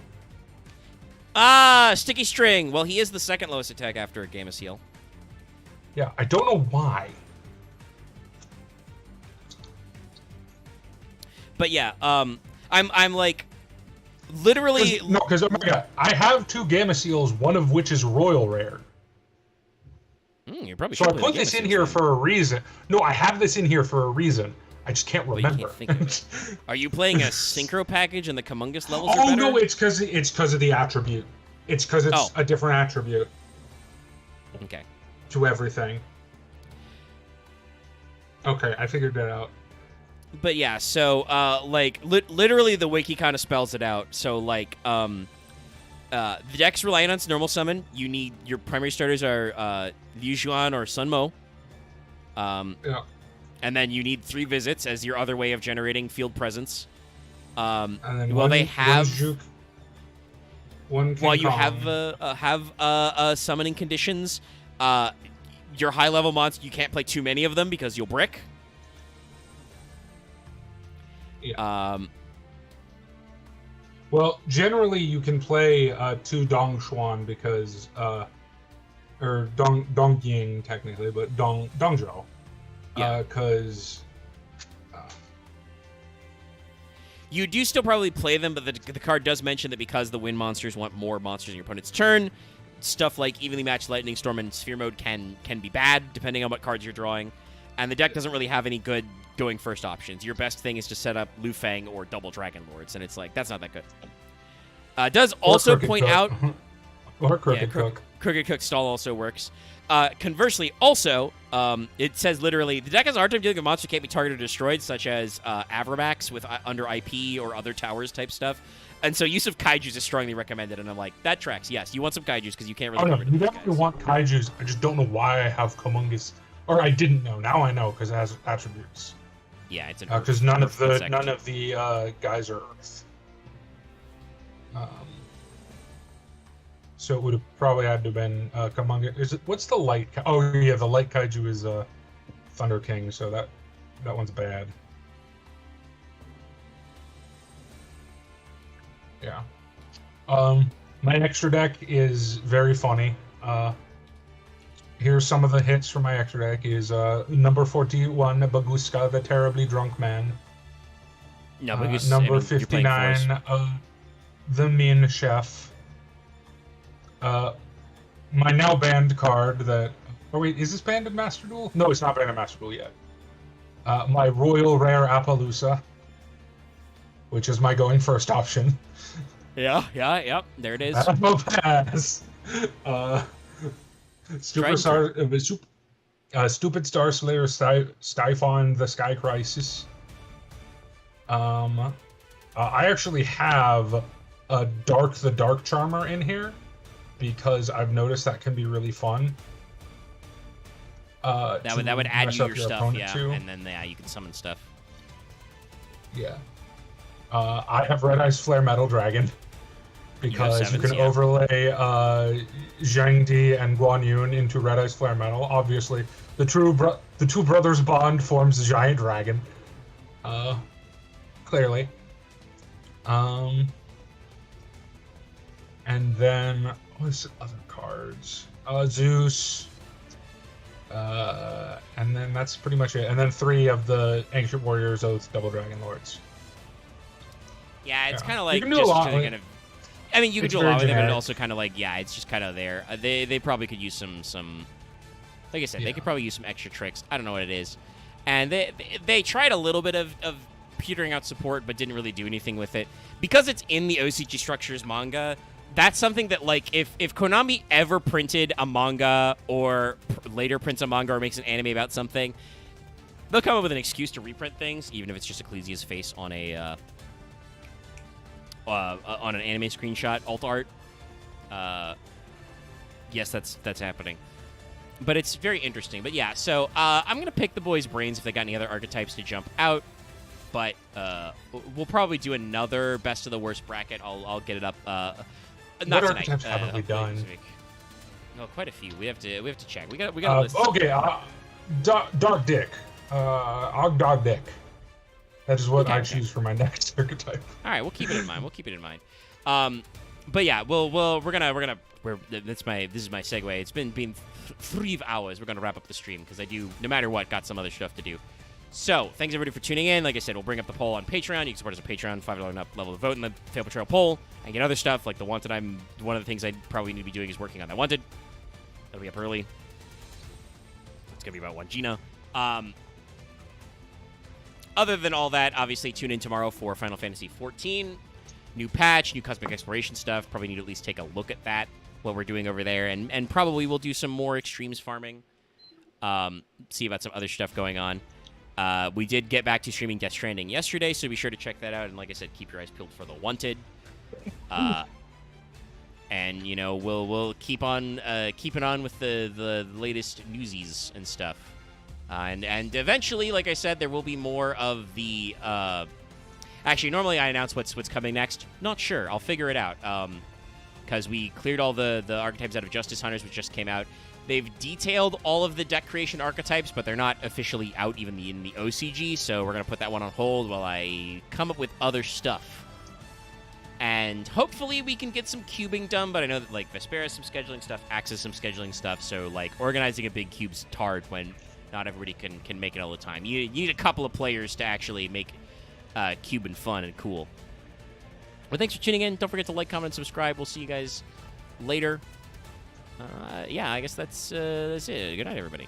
Sticky String. Well, he is the 2nd lowest attack after a Gameciel. Yeah, I don't know why. But yeah, I'm like literally no, because oh my god, I have 2 Gameciels, one of which is Royal Rare. You probably so I put this in here for a reason. No, I have this in here for a reason. I just can't remember. You can't think of it. Are you playing a Synchro package and the Kamungus levels are Oh better? no, it's because of the attribute. It's because it's a different attribute. Okay. to everything. Okay, I figured that out. But yeah, so like literally the wiki kind of spells it out. So like the deck's relying on its normal summon. You need your primary starters are Liu Xuan or Sun Mo. Yeah. And then you need 3 visits as your other way of generating field presence. And then Well, they have. One While you have summoning conditions, your high level monster you can't play too many of them because you'll brick. Yeah. Well, generally you can play 2 Dong Xuan because or Dong Ying technically, but Dong Zhou. Yeah. Because you do still probably play them, but the card does mention that because the wind monsters want more monsters in your opponent's turn, stuff like evenly matched Lightning Storm and Sphere Mode can be bad depending on what cards you're drawing, and the deck doesn't really have any good going first options. Your best thing is to set up Lu Fang or double Dragon Lords, and it's like that's not that good. Does also point out or Crooked Cook. Crooked Cook stall also works. Conversely, also, it says literally, the deck has a hard time dealing with monsters can't be targeted or destroyed, such as Avramax with under IP or other towers type stuff. And so use of Kaijus is strongly recommended, and I'm like, that tracks. Yes, you want some Kaijus because you can't really cover you definitely want Kaijus. I just don't know why I have Humongous, or I didn't know. Now I know because it has attributes. Yeah, it's because none of the guys are Earth. So it would have probably had to have been Kamunga. What's the light? Oh yeah, the light kaiju is Thunder King. So that one's bad. Yeah. My extra deck is very funny. Here's some of the hits from my extra deck. Is number 41, Baguska, the Terribly Drunk Man. No, Baguska, number 59, the Mean Chef. My now banned card that... Oh wait, is this banned in Master Duel? No, it's not banned in Master Duel yet. My Royal Rare Appaloosa, which is my going first option. Yeah, there it is. Pass. Stupid Star Slayer, Skyfawn, the Sky Crisis. I actually have a the Dark Charmer in here because I've noticed that can be really fun. That would add you your stuff, yeah, too. and then you can summon stuff. Yeah. I have Red Eyes Flare Metal Dragon because you can overlay Zhang Di and Guan Yun into Red Eyes Flare Metal. Obviously, the two brothers bond forms a giant dragon. Clearly. And then what's the other cards? Zeus. And then that's pretty much it. And then 3 of the Ancient Warriors Oath Double Dragon Lords. Yeah, it's kind of like you can do a lot. I mean, you could do a lot with it, but it also kind of like, yeah, it's just kind of there. They probably could use some like I said, they could probably use some extra tricks. I don't know what it is. And they tried a little bit of petering out support, but didn't really do anything with it. Because it's in the OCG Structures manga, that's something that, like, if Konami ever printed a manga or later prints a manga or makes an anime about something, they'll come up with an excuse to reprint things, even if it's just Ecclesia's face on a on an anime screenshot alt art. Yes, that's happening. But it's very interesting. But yeah, so I'm going to pick the boys' brains if they got any other archetypes to jump out. But we'll probably do another best of the worst bracket. I'll get it up. Not what tonight. Archetypes haven't we done? No, quite a few. We have to check. We got a list. Okay, Dog Dick. Dog Dick. That is what I choose for my next archetype. All right, we'll keep it in mind. But yeah, this is my segue. It's been 3 hours. We're gonna wrap up the stream because I do, no matter what, got some other stuff to do. So thanks everybody for tuning in. Like I said, we'll bring up the poll on Patreon. You can support us on Patreon, $5 and up level to vote in the Fail Portrayal poll and get other stuff like the Wanted. One of the things I probably need to be doing is working on that Wanted. That'll be up early. It's gonna be about one Gina. Other than all that, obviously tune in tomorrow for Final Fantasy XIV. new patch, new cosmic exploration stuff. Probably need to at least take a look at that, what we're doing over there, and probably we'll do some more extremes farming. See about some other stuff going on. We did get back to streaming Death Stranding yesterday, so be sure to check that out. And like I said, keep your eyes peeled for the Wanted. And you know, we'll keep on keeping on with the latest newsies and stuff. And eventually, like I said, there will be more of the. Actually, normally I announce what's coming next. Not sure. I'll figure it out. Because we cleared all the archetypes out of Justice Hunters, which just came out. They've detailed all of the deck creation archetypes, but they're not officially out even in the OCG, so we're going to put that one on hold while I come up with other stuff. And hopefully we can get some cubing done, but I know that, like, Vespera has some scheduling stuff, Axe has some scheduling stuff, so, like, organizing a big cube's hard when not everybody can make it all the time. You need a couple of players to actually make cubing fun and cool. Well, thanks for tuning in. Don't forget to like, comment, and subscribe. We'll see you guys later. Yeah, I guess that's it. Good night, everybody.